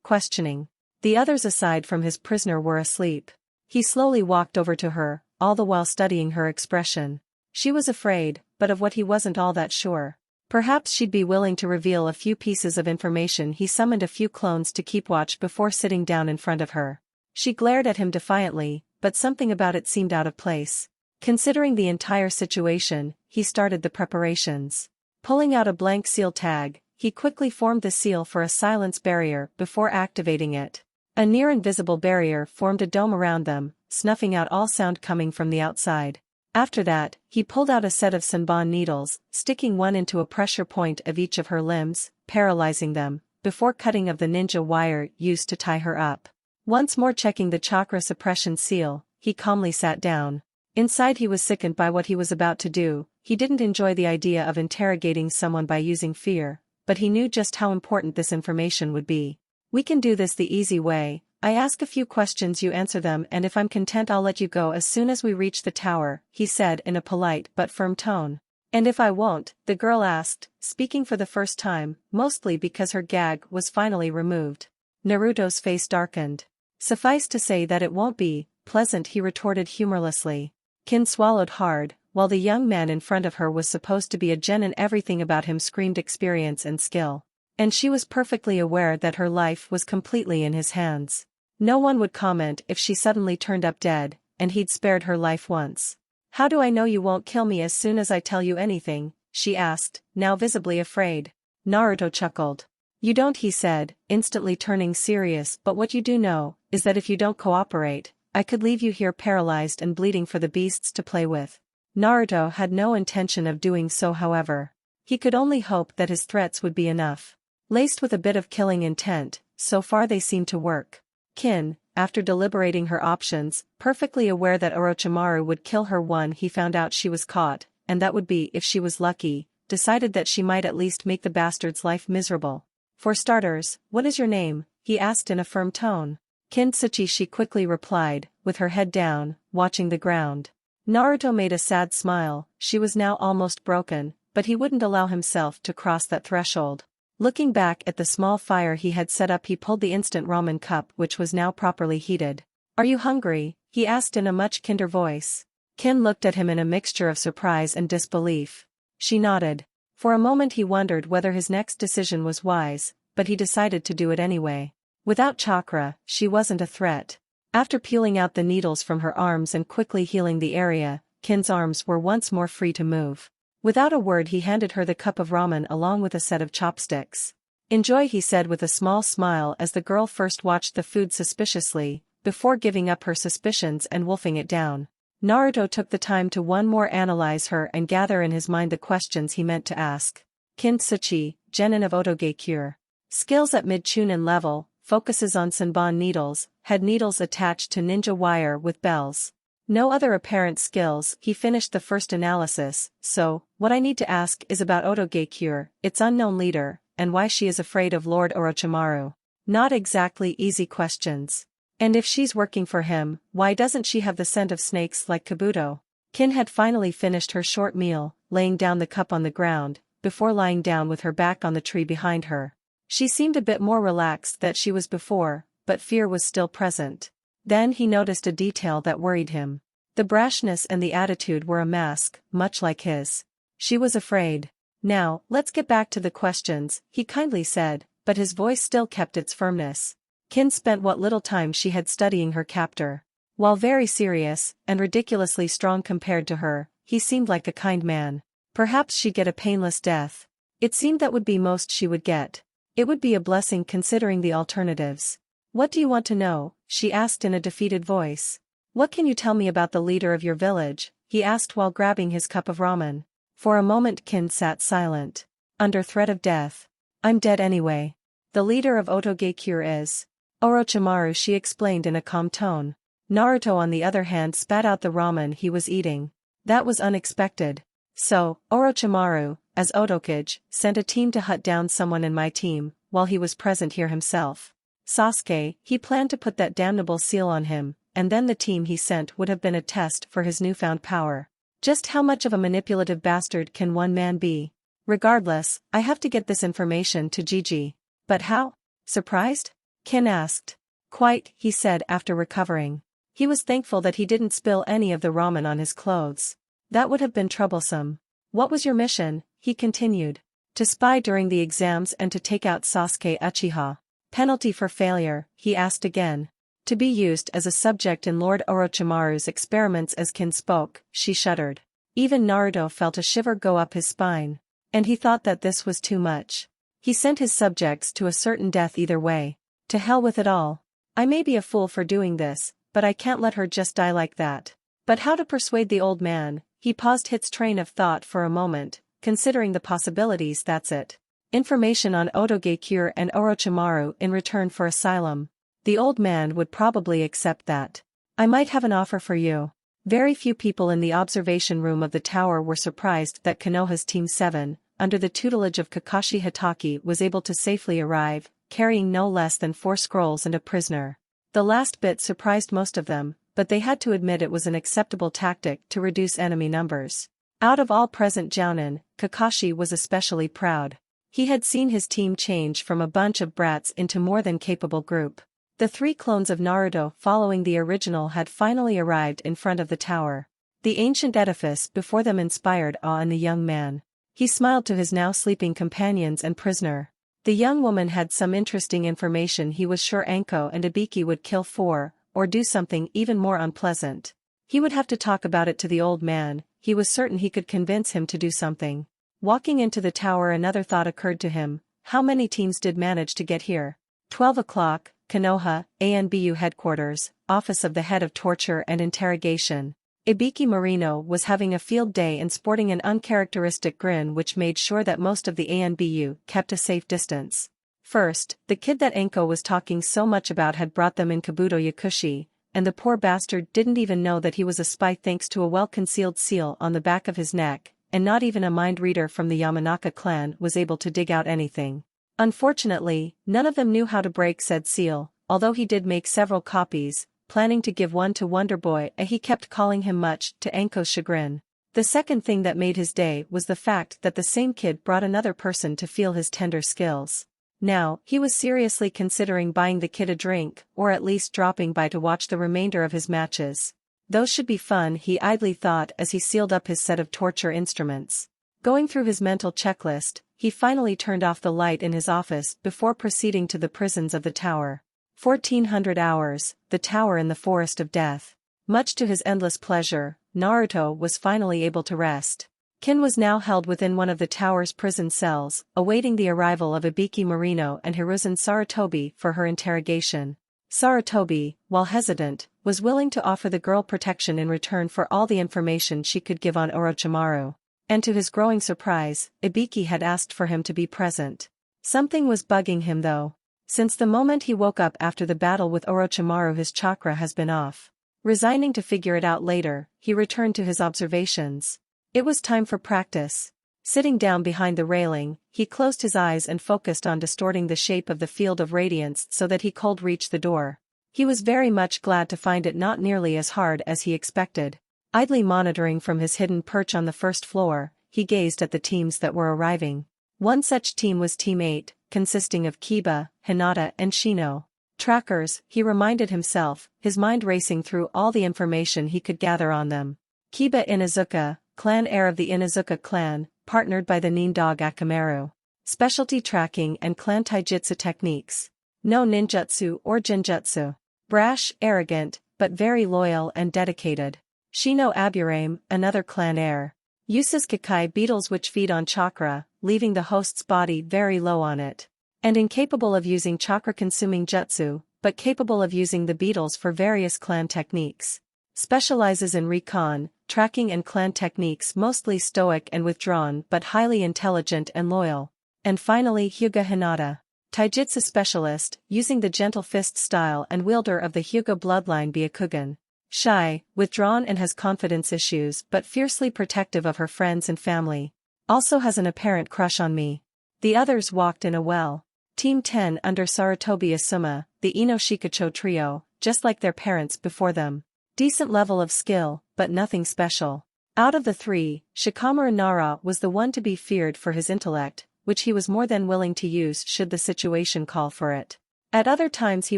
questioning. The others aside from his prisoner were asleep. He slowly walked over to her, all the while studying her expression. She was afraid, but of what he wasn't all that sure. Perhaps she'd be willing to reveal a few pieces of information. He summoned a few clones to keep watch before sitting down in front of her. She glared at him defiantly, but something about it seemed out of place. Considering the entire situation, he started the preparations. Pulling out a blank seal tag, he quickly formed the seal for a silence barrier before activating it. A near-invisible barrier formed a dome around them, snuffing out all sound coming from the outside. After that, he pulled out a set of Senbon needles, sticking one into a pressure point of each of her limbs, paralyzing them, before cutting of the ninja wire used to tie her up. Once more checking the chakra suppression seal, he calmly sat down. Inside he was sickened by what he was about to do. He didn't enjoy the idea of interrogating someone by using fear, but he knew just how important this information would be. "We can do this the easy way. I ask a few questions, you answer them, and if I'm content I'll let you go as soon as we reach the tower," he said in a polite but firm tone. "And if I won't?" the girl asked, speaking for the first time, mostly because her gag was finally removed. Naruto's face darkened. "Suffice to say that it won't be pleasant," he retorted humorlessly. Kin swallowed hard, while the young man in front of her was supposed to be a genin. Everything about him screamed experience and skill. And she was perfectly aware that her life was completely in his hands. No one would comment if she suddenly turned up dead, and he'd spared her life once. "How do I know you won't kill me as soon as I tell you anything?" she asked, now visibly afraid. Naruto chuckled. "You don't," he said, instantly turning serious, "but what you do know is that if you don't cooperate, I could leave you here paralyzed and bleeding for the beasts to play with." Naruto had no intention of doing so, however. He could only hope that his threats would be enough. laced with a bit of killing intent. So far they seem to work. Kin, after deliberating her options, perfectly aware that Orochimaru would kill her when he found out she was caught, and that would be if she was lucky, decided that she might at least make the bastard's life miserable. For starters, what is your name? He asked in a firm tone. Kintsuchi, she quickly replied, with her head down, watching the ground. Naruto made a sad smile. She was now almost broken, but he wouldn't allow himself to cross that threshold. Looking back at the small fire he had set up, he pulled the instant ramen cup which was now properly heated. Are you hungry? He asked in a much kinder voice. Kin looked at him in a mixture of surprise and disbelief. She nodded. For a moment he wondered whether his next decision was wise, but he decided to do it anyway. Without chakra, she wasn't a threat. After peeling out the needles from her arms and quickly healing the area, Kin's arms were once more free to move. Without a word he handed her the cup of ramen along with a set of chopsticks. Enjoy, he said with a small smile as the girl first watched the food suspiciously, before giving up her suspicions and wolfing it down. Naruto took the time to one more analyze her and gather in his mind the questions he meant to ask. Kintsuchi, genin of Otoge-cure. Skills at mid-chunin level, focuses on Senbon needles, had needles attached to ninja wire with bells. No other apparent skills. He finished the first analysis. So, what I need to ask is about Otoge-cure, its unknown leader, and why she is afraid of Lord Orochimaru. Not exactly easy questions. And if she's working for him, why doesn't she have the scent of snakes like Kabuto? Kin had finally finished her short meal, laying down the cup on the ground, before lying down with her back on the tree behind her. She seemed a bit more relaxed than she was before, but fear was still present. Then he noticed a detail that worried him. The brashness and the attitude were a mask, much like his. She was afraid. Now, let's get back to the questions, he kindly said, but his voice still kept its firmness. Kin spent what little time she had studying her captor. While very serious, and ridiculously strong compared to her, he seemed like a kind man. Perhaps she'd get a painless death. It seemed that would be most she would get. It would be a blessing considering the alternatives. What do you want to know? She asked in a defeated voice. What can you tell me about the leader of your village? He asked while grabbing his cup of ramen. For a moment Kin sat silent. Under threat of death. I'm dead anyway. The leader of Otoge-cure is Orochimaru, she explained in a calm tone. Naruto on the other hand spat out the ramen he was eating. That was unexpected. So, Orochimaru, as Otokage, sent a team to hunt down someone in my team, while he was present here himself. Sasuke, he planned to put that damnable seal on him, and then the team he sent would have been a test for his newfound power. Just how much of a manipulative bastard can one man be? Regardless, I have to get this information to Gigi. But how? Surprised? Kin asked. Quite, he said after recovering. He was thankful that he didn't spill any of the ramen on his clothes. That would have been troublesome. What was your mission? He continued. To spy during the exams and to take out Sasuke Uchiha. Penalty for failure, he asked again. To be used as a subject in Lord Orochimaru's experiments. As Kin spoke, she shuddered. Even Naruto felt a shiver go up his spine. And he thought that this was too much. He sent his subjects to a certain death either way. To hell with it all. I may be a fool for doing this, but I can't let her just die like that. But how to persuade the old man? He paused his train of thought for a moment, considering the possibilities. That's it. Information on Otoge-cure and Orochimaru in return for asylum. The old man would probably accept that. I might have an offer for you. Very few people in the observation room of the tower were surprised that Konoha's Team 7, under the tutelage of Kakashi Hatake, was able to safely arrive, carrying no less than 4 scrolls and a prisoner. The last bit surprised most of them, but they had to admit it was an acceptable tactic to reduce enemy numbers. Out of all present jounin, Kakashi was especially proud. He had seen his team change from a bunch of brats into more than capable group. The 3 clones of Naruto following the original had finally arrived in front of the tower. The ancient edifice before them inspired awe in the young man. He smiled to his now sleeping companions and prisoner. The young woman had some interesting information. He was sure Anko and Ibiki would kill for, or do something even more unpleasant. He would have to talk about it to the old man. He was certain he could convince him to do something. Walking into the tower, another thought occurred to him. How many teams did manage to get here? 12 o'clock, Konoha, ANBU headquarters, office of the head of torture and interrogation. Ibiki Marino was having a field day and sporting an uncharacteristic grin which made sure that most of the ANBU kept a safe distance. First, the kid that Anko was talking so much about had brought them in Kabuto Yakushi, and the poor bastard didn't even know that he was a spy thanks to a well-concealed seal on the back of his neck, and not even a mind reader from the Yamanaka clan was able to dig out anything. Unfortunately, none of them knew how to break said seal, although he did make several copies, planning to give one to Wonder Boy, and he kept calling him much to Anko's chagrin. The second thing that made his day was the fact that the same kid brought another person to feel his tender skills. Now, he was seriously considering buying the kid a drink, or at least dropping by to watch the remainder of his matches. Those should be fun, he idly thought as he sealed up his set of torture instruments. Going through his mental checklist, he finally turned off the light in his office before proceeding to the prisons of the tower. 1400 hours, the tower in the forest of death. Much to his endless pleasure, Naruto was finally able to rest. Kin was now held within one of the tower's prison cells, awaiting the arrival of Ibiki Marino and Hiruzen Sarutobi for her interrogation. Sarutobi, while hesitant, was willing to offer the girl protection in return for all the information she could give on Orochimaru. And to his growing surprise, Ibiki had asked for him to be present. Something was bugging him though. Since the moment he woke up after the battle with Orochimaru, his chakra has been off. Resigning to figure it out later, he returned to his observations. It was time for practice. Sitting down behind the railing, he closed his eyes and focused on distorting the shape of the field of radiance so that he could reach the door. He was very much glad to find it not nearly as hard as he expected. Idly monitoring from his hidden perch on the first floor, he gazed at the teams that were arriving. One such team was Team 8, consisting of Kiba, Hinata and Shino. Trackers, he reminded himself, his mind racing through all the information he could gather on them. Kiba Inuzuka, clan heir of the Inuzuka clan, partnered by the Nin dog Akamaru. Specialty tracking and clan taijutsu techniques. No ninjutsu or jinjutsu. Brash, arrogant, but very loyal and dedicated. Shino Aburame, another clan heir. Uses Kakai beetles which feed on chakra, leaving the host's body very low on it. And incapable of using chakra-consuming jutsu, but capable of using the beetles for various clan techniques. Specializes in recon, tracking and clan techniques, mostly stoic and withdrawn but highly intelligent and loyal. And finally Hyuga Hinata. Taijutsu specialist, using the gentle fist style and wielder of the Hyuga bloodline Byakugan. Shy, withdrawn and has confidence issues but fiercely protective of her friends and family. Also has an apparent crush on me. The others walked in a well. Team 10 under Sarutobi Asuma, the Ino Shikacho trio, just like their parents before them. Decent level of skill, but nothing special. Out of the three, Shikamaru Nara was the one to be feared for his intellect, which he was more than willing to use should the situation call for it. At other times he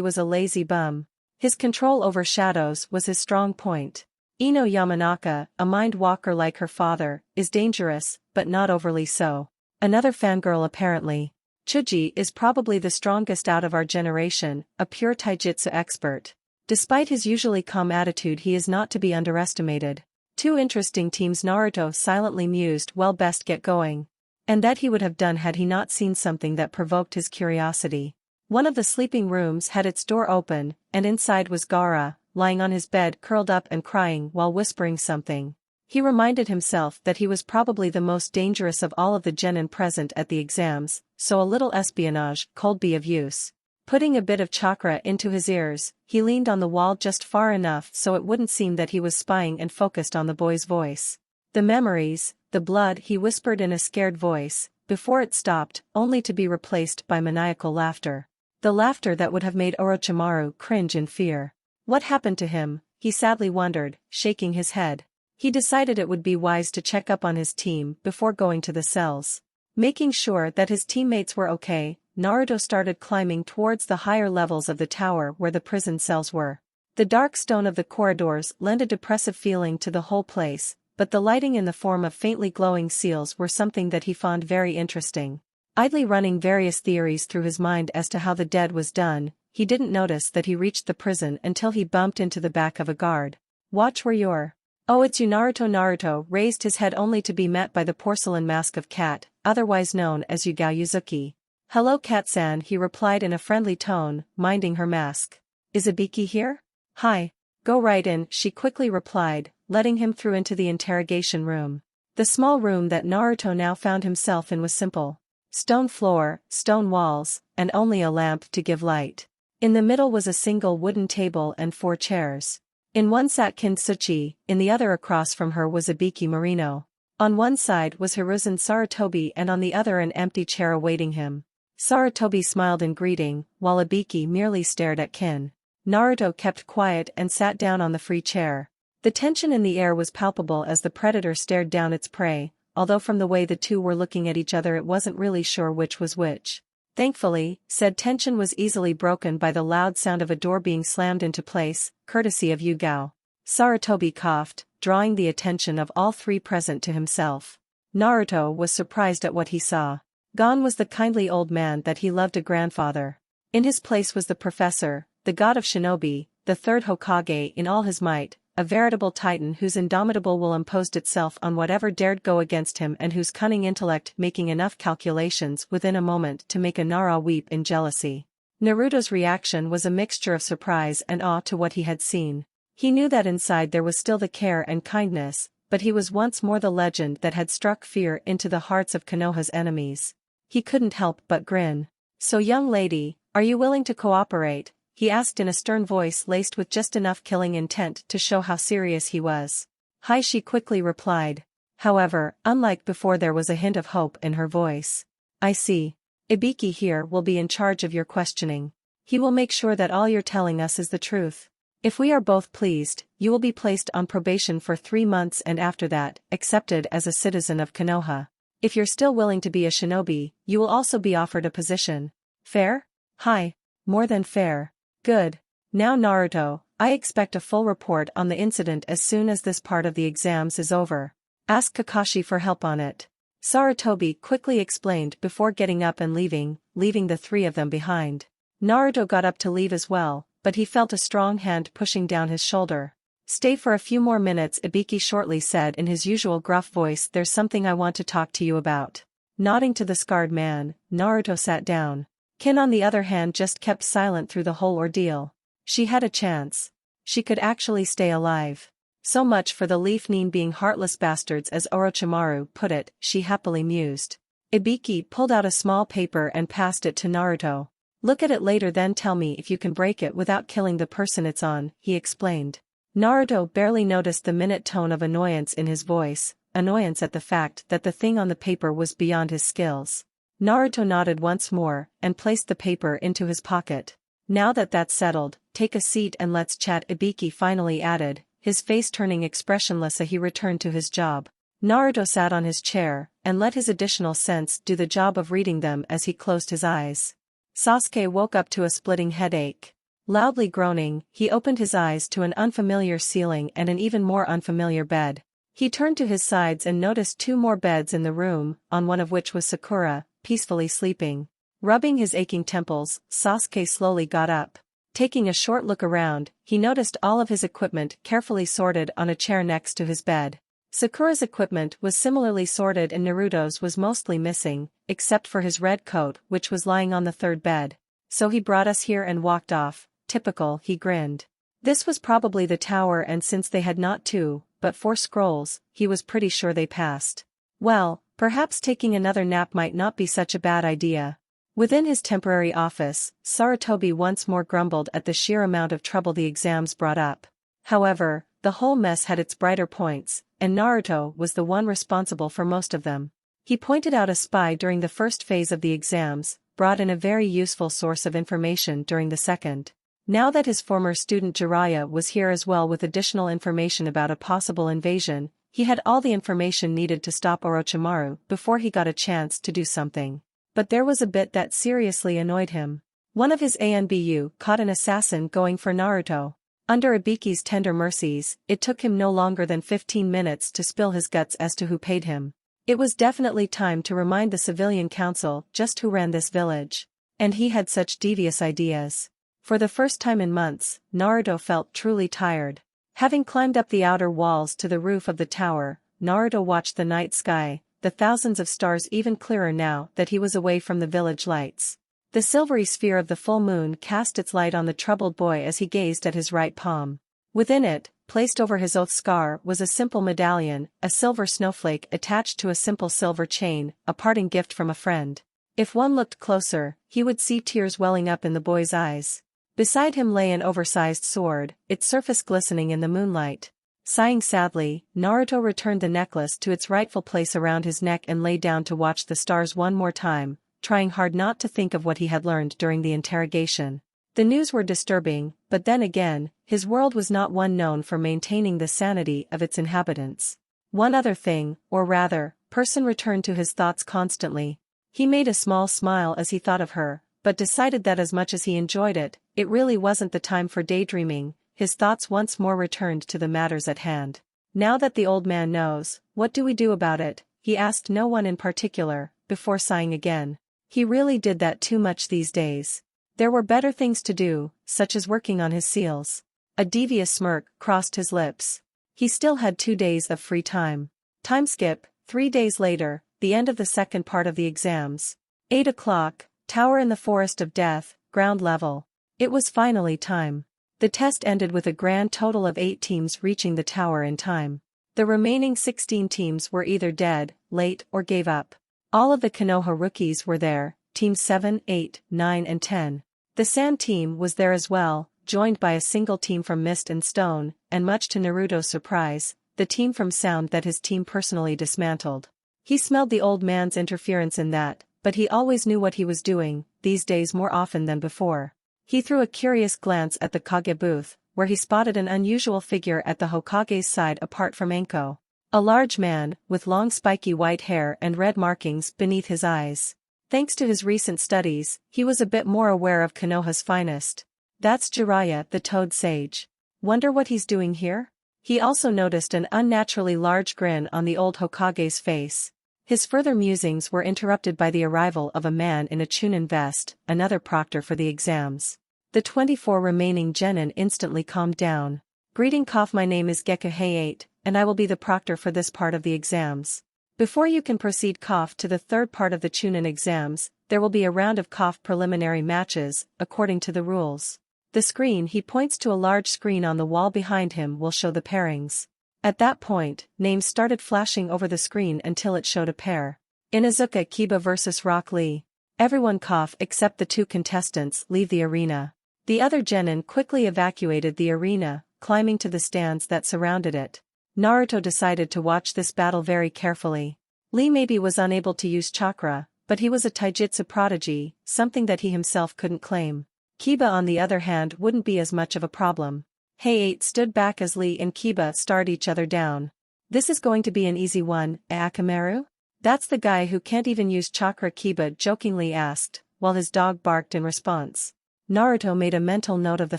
was a lazy bum. His control over shadows was his strong point. Ino Yamanaka, a mind walker like her father, is dangerous, but not overly so. Another fangirl apparently. Chuji is probably the strongest out of our generation, a pure taijutsu expert. Despite his usually calm attitude, he is not to be underestimated. Two interesting teams. Naruto silently mused, well, best get going. And that he would have done had he not seen something that provoked his curiosity. One of the sleeping rooms had its door open, and inside was Gaara, lying on his bed curled up and crying while whispering something. He reminded himself that he was probably the most dangerous of all of the genin present at the exams, so a little espionage could be of use. Putting a bit of chakra into his ears, he leaned on the wall just far enough so it wouldn't seem that he was spying and focused on the boy's voice. The memories, the blood, he whispered in a scared voice, before it stopped, only to be replaced by maniacal laughter. The laughter that would have made Orochimaru cringe in fear. What happened to him, he sadly wondered, shaking his head. He decided it would be wise to check up on his team before going to the cells. Making sure that his teammates were okay, Naruto started climbing towards the higher levels of the tower where the prison cells were. The dark stone of the corridors lent a depressive feeling to the whole place, but the lighting in the form of faintly glowing seals were something that he found very interesting. Idly running various theories through his mind as to how the deed was done, he didn't notice that he reached the prison until he bumped into the back of a guard. "Watch where you're." "Oh, it's you, Naruto." Naruto raised his head only to be met by the porcelain mask of Cat, otherwise known as Yugao Yuzuki. "Hello, Cat-san," he replied in a friendly tone, minding her mask. "Is Ibiki here?" "Hi. Go right in," she quickly replied, letting him through into the interrogation room. The small room that Naruto now found himself in was simple. Stone floor, stone walls, and only a lamp to give light. In the middle was a single wooden table and 4 chairs. In one sat Kintsuchi, in the other across from her was Ibiki Marino. On one side was Hiruzen Sarutobi and on the other an empty chair awaiting him. Sarutobi smiled in greeting, while Ibiki merely stared at Kin. Naruto kept quiet and sat down on the free chair. The tension in the air was palpable as the predator stared down its prey, although from the way the two were looking at each other it wasn't really sure which was which. Thankfully, said tension was easily broken by the loud sound of a door being slammed into place, courtesy of Yugao. Sarutobi coughed, drawing the attention of all 3 present to himself. Naruto was surprised at what he saw. Gone was the kindly old man that he loved, a grandfather. In his place was the professor, the god of shinobi, the 3rd Hokage in all his might, a veritable titan whose indomitable will imposed itself on whatever dared go against him and whose cunning intellect making enough calculations within a moment to make a Nara weep in jealousy. Naruto's reaction was a mixture of surprise and awe to what he had seen. He knew that inside there was still the care and kindness, but he was once more the legend that had struck fear into the hearts of Konoha's enemies. He couldn't help but grin. "So young lady, are you willing to cooperate?" he asked in a stern voice laced with just enough killing intent to show how serious he was. "Hi," she quickly replied. However, unlike before, there was a hint of hope in her voice. "I see. Ibiki here will be in charge of your questioning. He will make sure that all you're telling us is the truth. If we are both pleased, you will be placed on probation for 3 months and after that, accepted as a citizen of Konoha. If you're still willing to be a shinobi, you will also be offered a position. Fair?" "Hi. More than fair." "Good. Now Naruto, I expect a full report on the incident as soon as this part of the exams is over. Ask Kakashi for help on it," Sarutobi quickly explained before getting up and leaving the 3 of them behind. Naruto got up to leave as well, but he felt a strong hand pushing down his shoulder. "Stay for a few more minutes," Ibiki shortly said in his usual gruff voice. "There's something I want to talk to you about." Nodding to the scarred man, Naruto sat down. Kin on the other hand just kept silent through the whole ordeal. She had a chance. She could actually stay alive. So much for the Leaf-Nin being heartless bastards, as Orochimaru put it, she happily mused. Ibiki pulled out a small paper and passed it to Naruto. "Look at it later, then tell me if you can break it without killing the person it's on," he explained. Naruto barely noticed the minute tone of annoyance in his voice, annoyance at the fact that the thing on the paper was beyond his skills. Naruto nodded once more, and placed the paper into his pocket. "Now that that's settled, take a seat and let's chat," Ibiki finally added, his face turning expressionless as he returned to his job. Naruto sat on his chair, and let his additional sense do the job of reading them as he closed his eyes. Sasuke woke up to a splitting headache. Loudly groaning, he opened his eyes to an unfamiliar ceiling and an even more unfamiliar bed. He turned to his sides and noticed 2 more beds in the room, on one of which was Sakura, peacefully sleeping. Rubbing his aching temples, Sasuke slowly got up. Taking a short look around, he noticed all of his equipment carefully sorted on a chair next to his bed. Sakura's equipment was similarly sorted and Naruto's was mostly missing, except for his red coat which was lying on the 3rd bed. "So he brought us here and walked off, typical," he grinned. This was probably the tower, and since they had not 2, but 4 scrolls, he was pretty sure they passed. Well, perhaps taking another nap might not be such a bad idea. Within his temporary office, Sarutobi once more grumbled at the sheer amount of trouble the exams brought up. However, the whole mess had its brighter points, and Naruto was the one responsible for most of them. He pointed out a spy during the first phase of the exams, brought in a very useful source of information during the second. Now that his former student Jiraiya was here as well with additional information about a possible invasion, he had all the information needed to stop Orochimaru before he got a chance to do something. But there was a bit that seriously annoyed him. One of his ANBU caught an assassin going for Naruto. Under Ibiki's tender mercies, it took him no longer than 15 minutes to spill his guts as to who paid him. It was definitely time to remind the civilian council just who ran this village. And he had such devious ideas. For the first time in months, Naruto felt truly tired. Having climbed up the outer walls to the roof of the tower, Naruto watched the night sky, the thousands of stars even clearer now that he was away from the village lights. The silvery sphere of the full moon cast its light on the troubled boy as he gazed at his right palm. Within it, placed over his oath scar, was a simple medallion, a silver snowflake attached to a simple silver chain, a parting gift from a friend. If one looked closer, he would see tears welling up in the boy's eyes. Beside him lay an oversized sword, its surface glistening in the moonlight. Sighing sadly, Naruto returned the necklace to its rightful place around his neck and lay down to watch the stars one more time, trying hard not to think of what he had learned during the interrogation. The news were disturbing, but then again, his world was not one known for maintaining the sanity of its inhabitants. One other thing, or rather, person returned to his thoughts constantly. He made a small smile as he thought of her, but decided that as much as he enjoyed it, it really wasn't the time for daydreaming. His thoughts once more returned to the matters at hand. Now that the old man knows, what do we do about it? He asked no one in particular, before sighing again. He really did that too much these days. There were better things to do, such as working on his seals. A devious smirk crossed his lips. He still had 2 days of free time. Time skip, 3 days later, the end of the second part of the exams. 8 o'clock, tower in the Forest of Death, ground level. It was finally time. The test ended with a grand total of 8 teams reaching the tower in time. The remaining 16 teams were either dead, late, or gave up. All of the Konoha rookies were there, teams 7, 8, 9 and 10. The Sand team was there as well, joined by a single team from Mist and Stone, and much to Naruto's surprise, the team from Sound that his team personally dismantled. He smelled the old man's interference in that, but he always knew what he was doing, these days more often than before. He threw a curious glance at the Kage booth, where he spotted an unusual figure at the Hokage's side apart from Anko. A large man, with long spiky white hair and red markings beneath his eyes. Thanks to his recent studies, he was a bit more aware of Konoha's finest. That's Jiraiya, the Toad Sage. Wonder what he's doing here? He also noticed an unnaturally large grin on the old Hokage's face. His further musings were interrupted by the arrival of a man in a Chunin vest, another proctor for the exams. The 24 remaining genin instantly calmed down. Greeting Kof, my name is Geku Hayate, and I will be the proctor for this part of the exams. Before you can proceed Kof to the third part of the Chunin exams, there will be a round of Kof preliminary matches, according to the rules. The screen, he points to a large screen on the wall behind him, will show the pairings. At that point, names started flashing over the screen until it showed a pair. Inuzuka Kiba vs Rock Lee. Everyone Kof except the 2 contestants leave the arena. The other genin quickly evacuated the arena, climbing to the stands that surrounded it. Naruto decided to watch this battle very carefully. Lee maybe was unable to use chakra, but he was a taijutsu prodigy, something that he himself couldn't claim. Kiba on the other hand wouldn't be as much of a problem. Hayate stood back as Lee and Kiba stared each other down. This is going to be an easy one, Akamaru? That's the guy who can't even use chakra, Kiba jokingly asked, while his dog barked in response. Naruto made a mental note of the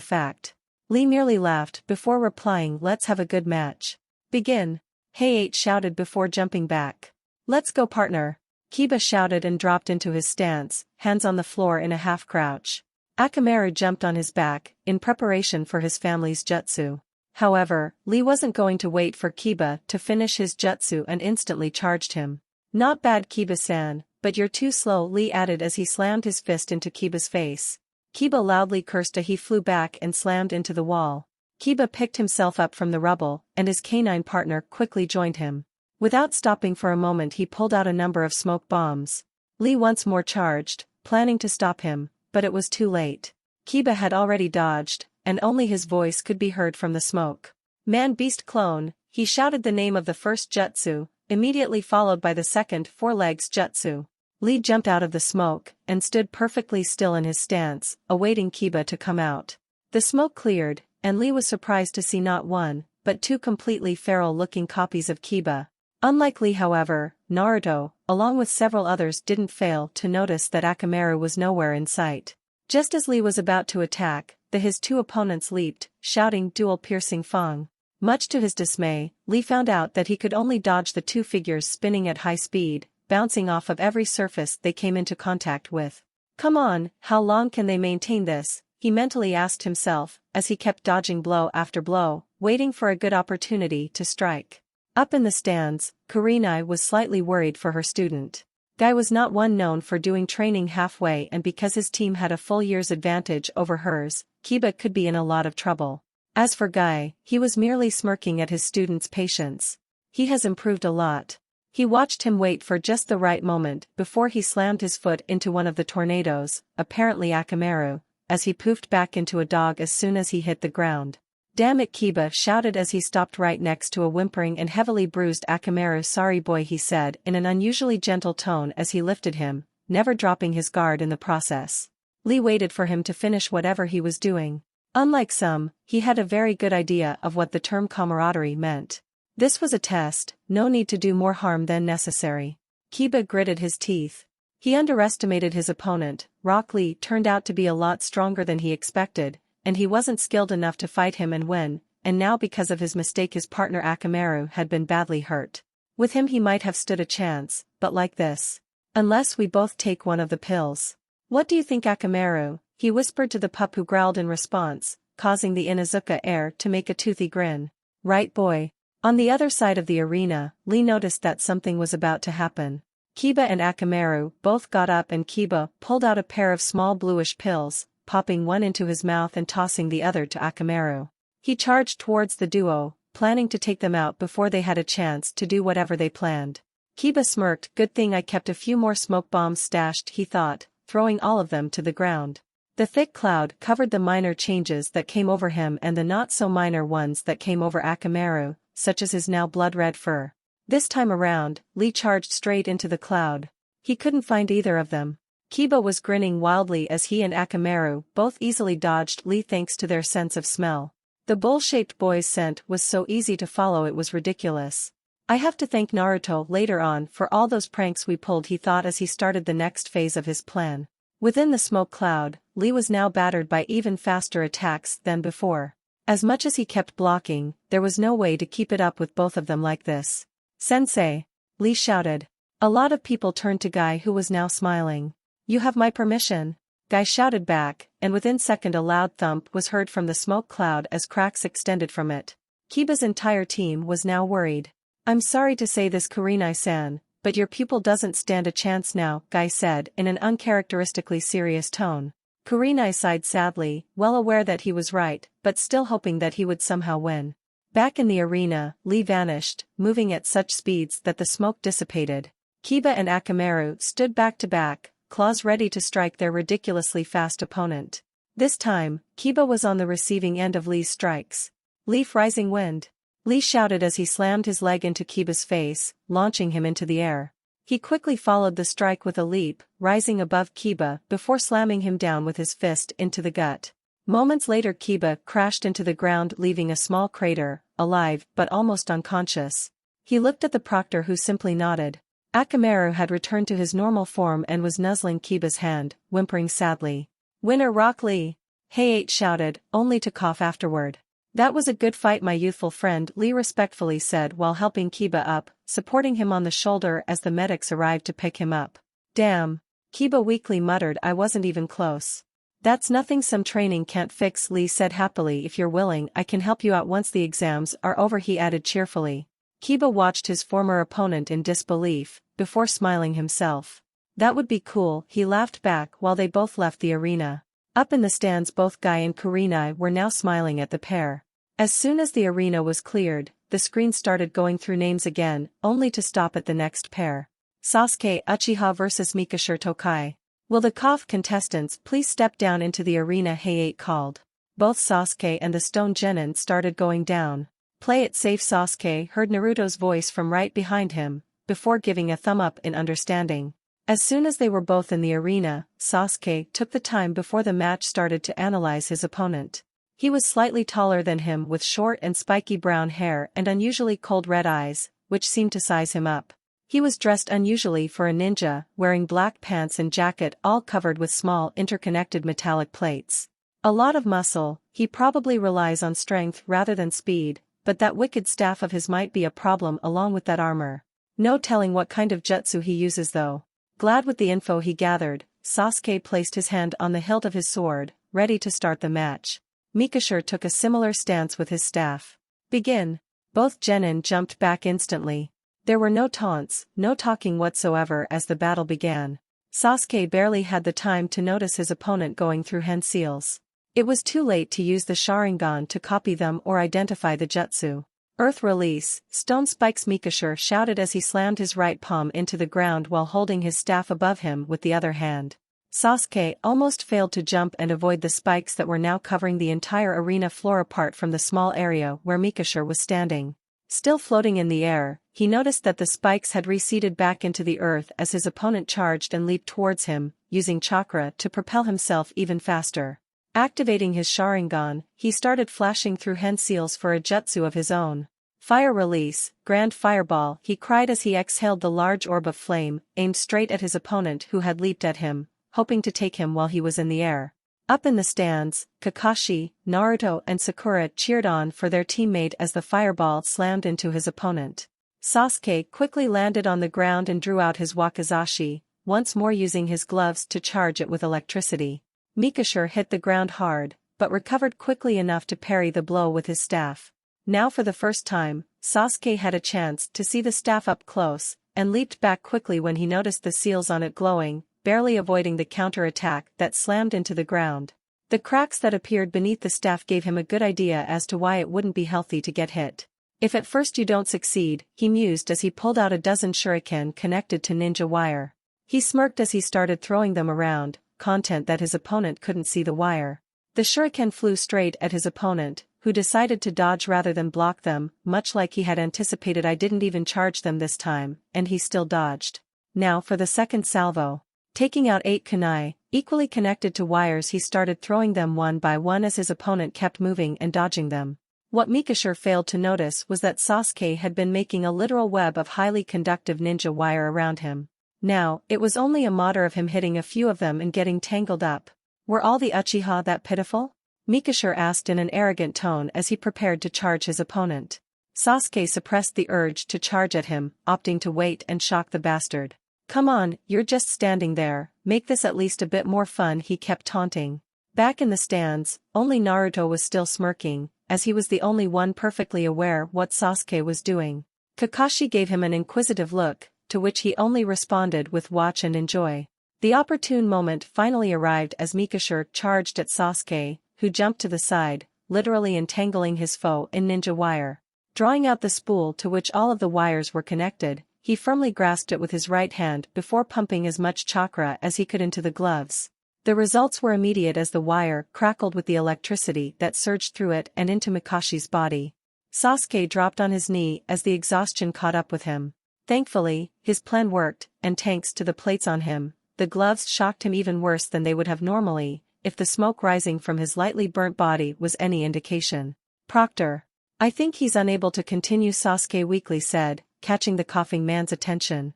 fact. Lee merely laughed before replying, let's have a good match. Begin. Hayate shouted before jumping back. Let's go, partner. Kiba shouted and dropped into his stance, hands on the floor in a half crouch. Akamaru jumped on his back, in preparation for his family's jutsu. However, Lee wasn't going to wait for Kiba to finish his jutsu and instantly charged him. Not bad, Kiba-san, but you're too slow, Lee added as he slammed his fist into Kiba's face. Kiba loudly cursed as he flew back and slammed into the wall. Kiba picked himself up from the rubble, and his canine partner quickly joined him. Without stopping for a moment, he pulled out a number of smoke bombs. Lee once more charged, planning to stop him, but it was too late. Kiba had already dodged, and only his voice could be heard from the smoke. Man-beast clone, he shouted the name of the first jutsu, immediately followed by the second 4 legs jutsu. Lee jumped out of the smoke, and stood perfectly still in his stance, awaiting Kiba to come out. The smoke cleared, and Lee was surprised to see not 1, but 2 completely feral-looking copies of Kiba. Unlike Lee, however, Naruto, along with several others, didn't fail to notice that Akamaru was nowhere in sight. Just as Lee was about to attack, his 2 opponents leaped, shouting dual piercing fang. Much to his dismay, Lee found out that he could only dodge the 2 figures spinning at high speed, bouncing off of every surface they came into contact with. Come on, how long can they maintain this? He mentally asked himself, as he kept dodging blow after blow, waiting for a good opportunity to strike. Up in the stands, Kurenai was slightly worried for her student. Guy was not one known for doing training halfway, and because his team had a full year's advantage over hers, Kiba could be in a lot of trouble. As for Guy, he was merely smirking at his student's patience. He has improved a lot. He watched him wait for just the right moment before he slammed his foot into one of the tornadoes, apparently Akamaru, as he poofed back into a dog as soon as he hit the ground. "Damn it," Kiba shouted as he stopped right next to a whimpering and heavily bruised Akamaru. "Sorry boy," he said in an unusually gentle tone as he lifted him, never dropping his guard in the process. Lee waited for him to finish whatever he was doing. Unlike some, he had a very good idea of what the term camaraderie meant. This was a test, no need to do more harm than necessary. Kiba gritted his teeth. He underestimated his opponent. Rock Lee turned out to be a lot stronger than he expected, and he wasn't skilled enough to fight him and win, and now because of his mistake his partner Akamaru had been badly hurt. With him he might have stood a chance, but like this. Unless we both take one of the pills. What do you think, Akamaru? He whispered to the pup who growled in response, causing the Inuzuka heir to make a toothy grin. Right boy. On the other side of the arena, Lee noticed that something was about to happen. Kiba and Akamaru both got up and Kiba pulled out a pair of small bluish pills, popping one into his mouth and tossing the other to Akamaru. He charged towards the duo, planning to take them out before they had a chance to do whatever they planned. Kiba smirked. Good thing I kept a few more smoke bombs stashed, he thought, throwing all of them to the ground. The thick cloud covered the minor changes that came over him and the not-so-minor ones that came over Akamaru, such as his now blood-red fur. This time around, Lee charged straight into the cloud. He couldn't find either of them. Kiba was grinning wildly as he and Akamaru both easily dodged Lee thanks to their sense of smell. The bull-shaped boy's scent was so easy to follow it was ridiculous. I have to thank Naruto later on for all those pranks we pulled, he thought as he started the next phase of his plan. Within the smoke cloud, Lee was now battered by even faster attacks than before. As much as he kept blocking, there was no way to keep it up with both of them like this. Sensei! Lee shouted. A lot of people turned to Guy who was now smiling. You have my permission? Guy shouted back, and within second a loud thump was heard from the smoke cloud as cracks extended from it. Kiba's entire team was now worried. I'm sorry to say this, Kurenai-san, but your pupil doesn't stand a chance now, Guy said in an uncharacteristically serious tone. Kurenai sighed sadly, well aware that he was right, but still hoping that he would somehow win. Back in the arena, Lee vanished, moving at such speeds that the smoke dissipated. Kiba and Akamaru stood back to back, claws ready to strike their ridiculously fast opponent. This time, Kiba was on the receiving end of Lee's strikes. Leaf rising wind. Lee shouted as he slammed his leg into Kiba's face, launching him into the air. He quickly followed the strike with a leap, rising above Kiba before slamming him down with his fist into the gut. Moments later Kiba crashed into the ground leaving a small crater, alive but almost unconscious. He looked at the proctor who simply nodded. Akamaru had returned to his normal form and was nuzzling Kiba's hand, whimpering sadly. Winner Rock Lee! Hey-8 shouted, only to cough afterward. That was a good fight, my youthful friend, Lee respectfully said while helping Kiba up, supporting him on the shoulder as the medics arrived to pick him up. Damn. Kiba weakly muttered, I wasn't even close. That's nothing some training can't fix, Lee said happily. If you're willing, I can help you out once the exams are over, he added cheerfully. Kiba watched his former opponent in disbelief, before smiling himself. That would be cool, he laughed back while they both left the arena. Up in the stands both Guy and Kurenai were now smiling at the pair. As soon as the arena was cleared, the screen started going through names again, only to stop at the next pair. Sasuke Uchiha vs Mikashir Tokai. Will the KOF contestants please step down into the arena, Hey-8 called. Both Sasuke and the Stone Genin started going down. Play it safe, Sasuke heard Naruto's voice from right behind him, before giving a thumb up in understanding. As soon as they were both in the arena, Sasuke took the time before the match started to analyze his opponent. He was slightly taller than him with short and spiky brown hair and unusually cold red eyes, which seemed to size him up. He was dressed unusually for a ninja, wearing black pants and jacket all covered with small interconnected metallic plates. A lot of muscle, he probably relies on strength rather than speed, but that wicked staff of his might be a problem along with that armor. No telling what kind of jutsu he uses though. Glad with the info he gathered, Sasuke placed his hand on the hilt of his sword, ready to start the match. Mikashir took a similar stance with his staff. Begin. Both genin jumped back instantly. There were no taunts, no talking whatsoever as the battle began. Sasuke barely had the time to notice his opponent going through hand seals. It was too late to use the Sharingan to copy them or identify the jutsu. Earth release, stone spikes, Mikashir shouted as he slammed his right palm into the ground while holding his staff above him with the other hand. Sasuke almost failed to jump and avoid the spikes that were now covering the entire arena floor apart from the small area where Mikashir was standing. Still floating in the air, he noticed that the spikes had receded back into the earth as his opponent charged and leaped towards him, using chakra to propel himself even faster. Activating his Sharingan, he started flashing through hand seals for a jutsu of his own. Fire release, grand fireball, he cried as he exhaled the large orb of flame, aimed straight at his opponent who had leaped at him, hoping to take him while he was in the air. Up in the stands, Kakashi, Naruto and Sakura cheered on for their teammate as the fireball slammed into his opponent. Sasuke quickly landed on the ground and drew out his wakizashi, once more using his gloves to charge it with electricity. Mikashir hit the ground hard, but recovered quickly enough to parry the blow with his staff. Now for the first time, Sasuke had a chance to see the staff up close, and leaped back quickly when he noticed the seals on it glowing, barely avoiding the counter-attack that slammed into the ground. The cracks that appeared beneath the staff gave him a good idea as to why it wouldn't be healthy to get hit. If at first you don't succeed, he mused as he pulled out a dozen shuriken connected to ninja wire. He smirked as he started throwing them around, content that his opponent couldn't see the wire. The shuriken flew straight at his opponent, who decided to dodge rather than block them, much like he had anticipated. I didn't even charge them this time, and he still dodged. Now for the second salvo. Taking out 8 kunai, equally connected to wires, he started throwing them one by one as his opponent kept moving and dodging them. What Mikashir failed to notice was that Sasuke had been making a literal web of highly conductive ninja wire around him. Now, it was only a matter of him hitting a few of them and getting tangled up. Were all the Uchiha that pitiful? Mikashir asked in an arrogant tone as he prepared to charge his opponent. Sasuke suppressed the urge to charge at him, opting to wait and shock the bastard. Come on, you're just standing there, make this at least a bit more fun, he kept taunting. Back in the stands, only Naruto was still smirking, as he was the only one perfectly aware what Sasuke was doing. Kakashi gave him an inquisitive look, to which he only responded with watch and enjoy. The opportune moment finally arrived as Mikashir charged at Sasuke, who jumped to the side, literally entangling his foe in ninja wire. Drawing out the spool to which all of the wires were connected, he firmly grasped it with his right hand before pumping as much chakra as he could into the gloves. The results were immediate as the wire crackled with the electricity that surged through it and into Mikashi's body. Sasuke dropped on his knee as the exhaustion caught up with him. Thankfully, his plan worked, and thanks to the plates on him, the gloves shocked him even worse than they would have normally, if the smoke rising from his lightly burnt body was any indication. Proctor. I think he's unable to continue, Sasuke weakly said, catching the coughing man's attention.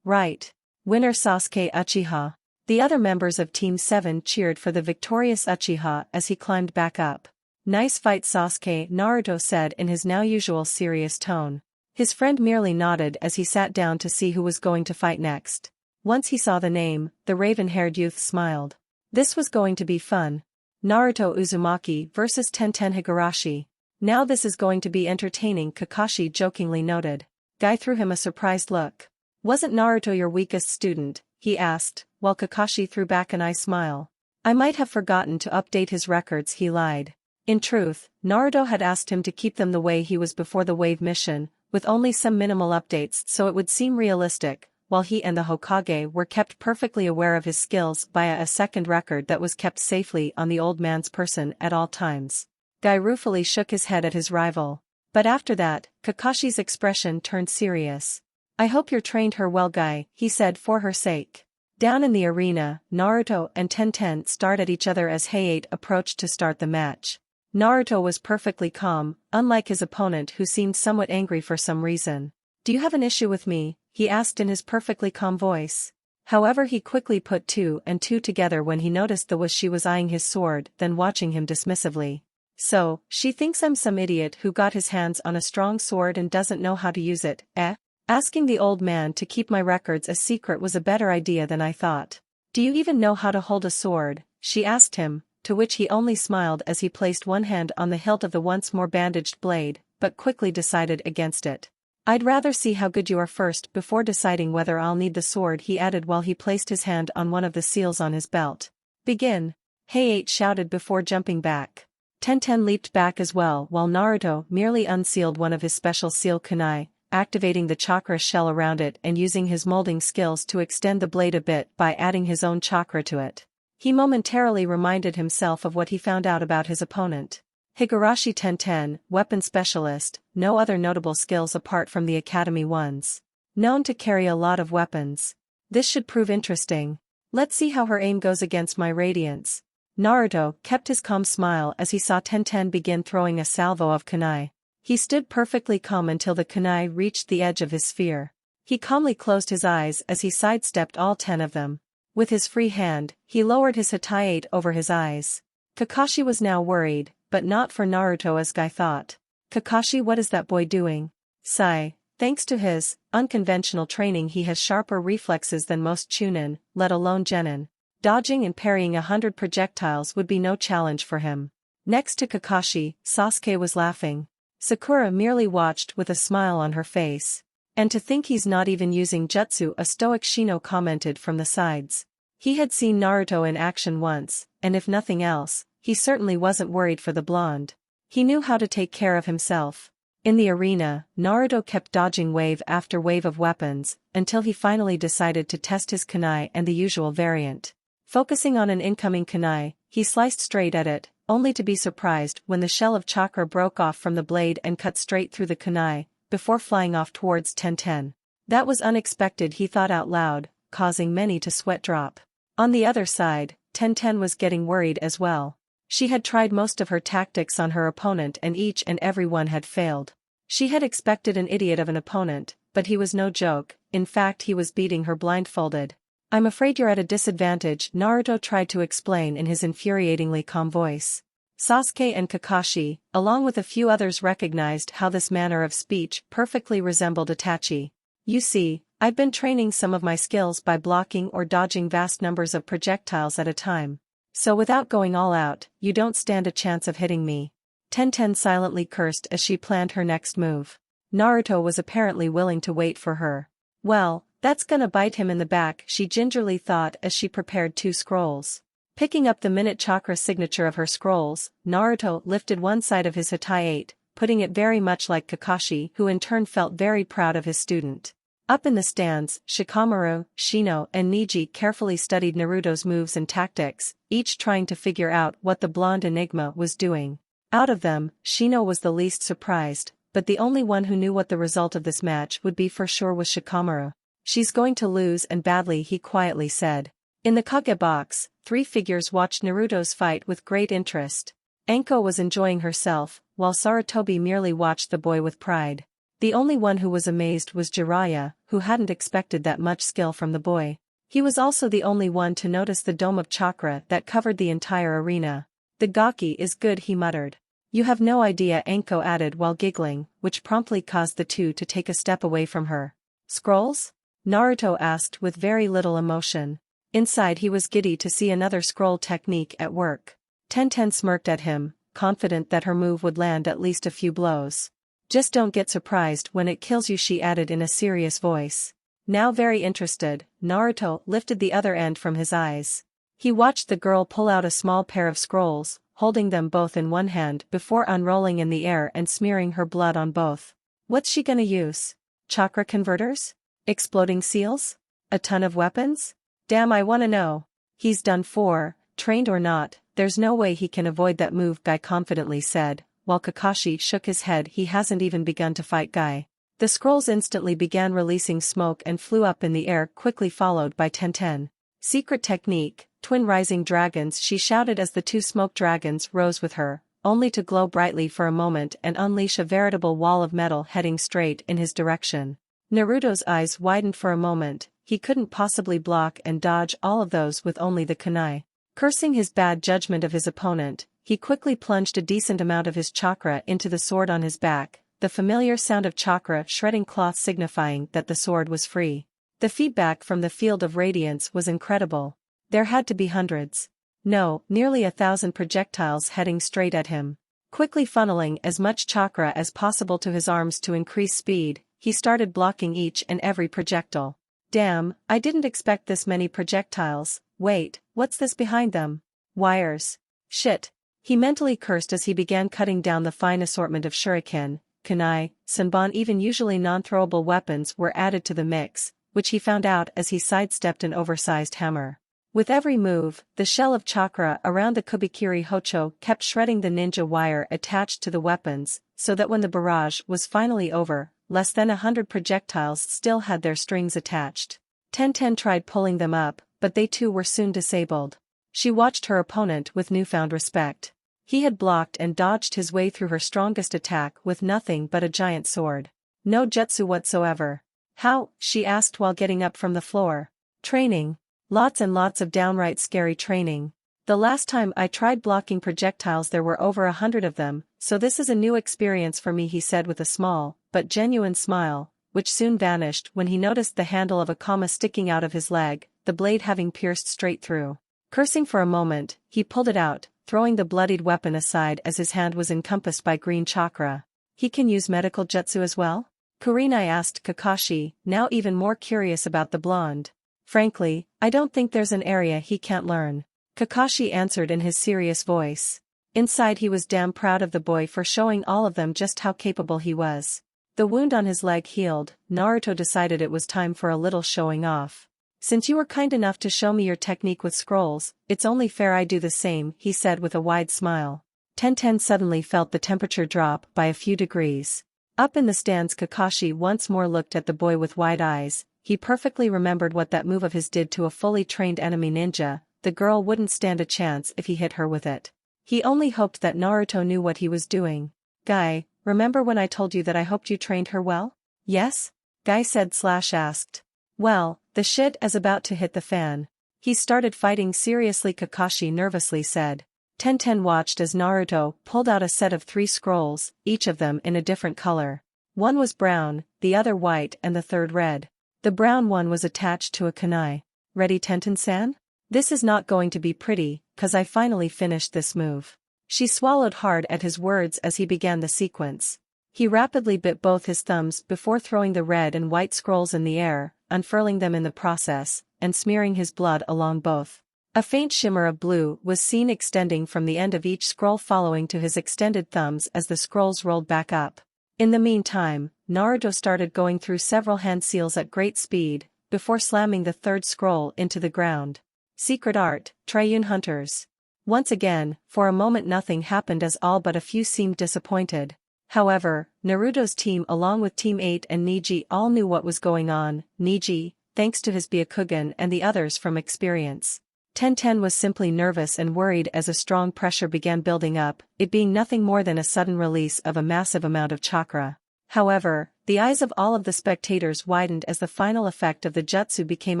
Right. Winner Sasuke Uchiha. The other members of Team 7 cheered for the victorious Uchiha as he climbed back up. Nice fight, Sasuke, Naruto said in his now usual serious tone. His friend merely nodded as he sat down to see who was going to fight next. Once he saw the name, the raven-haired youth smiled. This was going to be fun. Naruto Uzumaki versus Tenten Higurashi. Now this is going to be entertaining, Kakashi jokingly noted. Guy threw him a surprised look. Wasn't Naruto your weakest student? He asked, while Kakashi threw back an eye smile. I might have forgotten to update his records, he lied. In truth, Naruto had asked him to keep them the way he was before the wave mission, with only some minimal updates so it would seem realistic, while he and the Hokage were kept perfectly aware of his skills via a second record that was kept safely on the old man's person at all times. Guy ruefully shook his head at his rival. But after that, Kakashi's expression turned serious. I hope you're trained her well, Guy, he said, for her sake. Down in the arena, Naruto and Tenten stared at each other as Hayate approached to start the match. Naruto was perfectly calm, unlike his opponent who seemed somewhat angry for some reason. Do you have an issue with me? He asked in his perfectly calm voice. However, he quickly put 2 and 2 together when he noticed she was eyeing his sword, then watching him dismissively. So, she thinks I'm some idiot who got his hands on a strong sword and doesn't know how to use it, eh? Asking the old man to keep my records a secret was a better idea than I thought. Do you even know how to hold a sword? She asked him, to which he only smiled as he placed one hand on the hilt of the once more bandaged blade, but quickly decided against it. I'd rather see how good you are first before deciding whether I'll need the sword, he added while he placed his hand on one of the seals on his belt. Begin. Hayate shouted before jumping back. Tenten leaped back as well while Naruto merely unsealed one of his special seal kunai, activating the chakra shell around it and using his molding skills to extend the blade a bit by adding his own chakra to it. He momentarily reminded himself of what he found out about his opponent. Higurashi Tenten, weapon specialist, no other notable skills apart from the academy ones. Known to carry a lot of weapons. This should prove interesting. Let's see how her aim goes against my radiance. Naruto kept his calm smile as he saw Tenten begin throwing a salvo of kunai. He stood perfectly calm until the kunai reached the edge of his sphere. He calmly closed his eyes as he sidestepped all 10 of them. With his free hand, he lowered his hatayate over his eyes. Kakashi was now worried, but not for Naruto as Guy thought. Kakashi, what is that boy doing? Sigh. Thanks to his unconventional training, he has sharper reflexes than most Chunin, let alone genin. Dodging and parrying 100 projectiles would be no challenge for him. Next to Kakashi, Sasuke was laughing. Sakura merely watched with a smile on her face. And to think he's not even using jutsu, a stoic Shino commented from the sides. He had seen Naruto in action once, and if nothing else, he certainly wasn't worried for the blonde. He knew how to take care of himself. In the arena, Naruto kept dodging wave after wave of weapons, until he finally decided to test his kunai and the usual variant. Focusing on an incoming kunai, he sliced straight at it, only to be surprised when the shell of chakra broke off from the blade and cut straight through the kunai, before flying off towards Tenten. That was unexpected, he thought out loud, causing many to sweat drop. On the other side, Tenten was getting worried as well. She had tried most of her tactics on her opponent and each and every one had failed. She had expected an idiot of an opponent, but he was no joke, in fact he was beating her blindfolded. I'm afraid you're at a disadvantage, Naruto tried to explain in his infuriatingly calm voice. Sasuke and Kakashi, along with a few others, recognized how this manner of speech perfectly resembled Itachi. You see, I've been training some of my skills by blocking or dodging vast numbers of projectiles at a time. So without going all out, you don't stand a chance of hitting me. Tenten silently cursed as she planned her next move. Naruto was apparently willing to wait for her. Well, that's gonna bite him in the back, she gingerly thought as she prepared 2 scrolls. Picking up the minute chakra signature of her scrolls, Naruto lifted one side of his hatayate, putting it very much like Kakashi, who in turn felt very proud of his student. Up in the stands, Shikamaru, Shino and Neji carefully studied Naruto's moves and tactics, each trying to figure out what the blonde enigma was doing. Out of them, Shino was the least surprised, but the only one who knew what the result of this match would be for sure was Shikamaru. She's going to lose and badly, he quietly said. In the Kage box, 3 figures watched Naruto's fight with great interest. Anko was enjoying herself, while Sarutobi merely watched the boy with pride. The only one who was amazed was Jiraiya, who hadn't expected that much skill from the boy. He was also the only one to notice the dome of chakra that covered the entire arena. The gaki is good, he muttered. You have no idea, Anko added while giggling, which promptly caused the two to take a step away from her. Scrolls? Naruto asked with very little emotion. Inside he was giddy to see another scroll technique at work. Tenten smirked at him, confident that her move would land at least a few blows. Just don't get surprised when it kills you, she added in a serious voice. Now very interested, Naruto lifted the other end from his eyes. He watched the girl pull out a small pair of scrolls, holding them both in one hand before unrolling in the air and smearing her blood on both. What's she gonna use? Chakra converters? Exploding seals? A ton of weapons? Damn, I wanna know. He's done for, trained or not, there's no way he can avoid that move, Guy confidently said, while Kakashi shook his head. He hasn't even begun to fight Guy. The scrolls instantly began releasing smoke and flew up in the air, quickly followed by Tenten. Secret technique, twin rising dragons, she shouted as the 2 smoke dragons rose with her, only to glow brightly for a moment and unleash a veritable wall of metal heading straight in his direction. Naruto's eyes widened for a moment. He couldn't possibly block and dodge all of those with only the kunai. Cursing his bad judgment of his opponent, he quickly plunged a decent amount of his chakra into the sword on his back, the familiar sound of chakra shredding cloth signifying that the sword was free. The feedback from the field of radiance was incredible. There had to be hundreds. No, nearly 1,000 projectiles heading straight at him. Quickly funneling as much chakra as possible to his arms to increase speed, he started blocking each and every projectile. Damn, I didn't expect this many projectiles. Wait, what's this behind them? Wires. Shit. He mentally cursed as he began cutting down the fine assortment of shuriken, kunai, senbon, even usually non-throwable weapons were added to the mix, which he found out as he sidestepped an oversized hammer. With every move, the shell of chakra around the kubikiri hocho kept shredding the ninja wire attached to the weapons, so that when the barrage was finally over, less than 100 projectiles still had their strings attached. Tenten tried pulling them up, but they too were soon disabled. She watched her opponent with newfound respect. He had blocked and dodged his way through her strongest attack with nothing but a giant sword. No jutsu whatsoever. How? She asked while getting up from the floor. Training. Lots and lots of downright scary training. The last time I tried blocking projectiles there were over 100 of them, so this is a new experience for me, he said with a small, but genuine smile, which soon vanished when he noticed the handle of a kama sticking out of his leg, the blade having pierced straight through. Cursing for a moment, he pulled it out, throwing the bloodied weapon aside as his hand was encompassed by green chakra. He can use medical jutsu as well? Kurenai asked Kakashi, now even more curious about the blonde. Frankly, I don't think there's an area he can't learn. Kakashi answered in his serious voice. Inside he was damn proud of the boy for showing all of them just how capable he was. The wound on his leg healed, Naruto decided it was time for a little showing off. Since you were kind enough to show me your technique with scrolls, it's only fair I do the same, he said with a wide smile. Tenten suddenly felt the temperature drop by a few degrees. Up in the stands, Kakashi once more looked at the boy with wide eyes. He perfectly remembered what that move of his did to a fully trained enemy ninja. The girl wouldn't stand a chance if he hit her with it. He only hoped that Naruto knew what he was doing. Guy, remember when I told you that I hoped you trained her well? Yes? Guy said/asked. Well, the shit is about to hit the fan. He started fighting seriously, Kakashi nervously said. Tenten watched as Naruto pulled out a set of 3 scrolls, each of them in a different color. One was brown, the other white and the third red. The brown one was attached to a kunai. Ready, Tenten-san? This is not going to be pretty, 'cause I finally finished this move. She swallowed hard at his words as he began the sequence. He rapidly bit both his thumbs before throwing the red and white scrolls in the air, unfurling them in the process, and smearing his blood along both. A faint shimmer of blue was seen extending from the end of each scroll following to his extended thumbs as the scrolls rolled back up. In the meantime, Naruto started going through several hand seals at great speed, before slamming the third scroll into the ground. Secret Art, Triune Hunters. Once again, for a moment nothing happened as all but a few seemed disappointed. However, Naruto's team along with Team 8 and Niji all knew what was going on. Niji, thanks to his Byakugan, and the others from experience. Tenten was simply nervous and worried as a strong pressure began building up, it being nothing more than a sudden release of a massive amount of chakra. However, the eyes of all of the spectators widened as the final effect of the jutsu became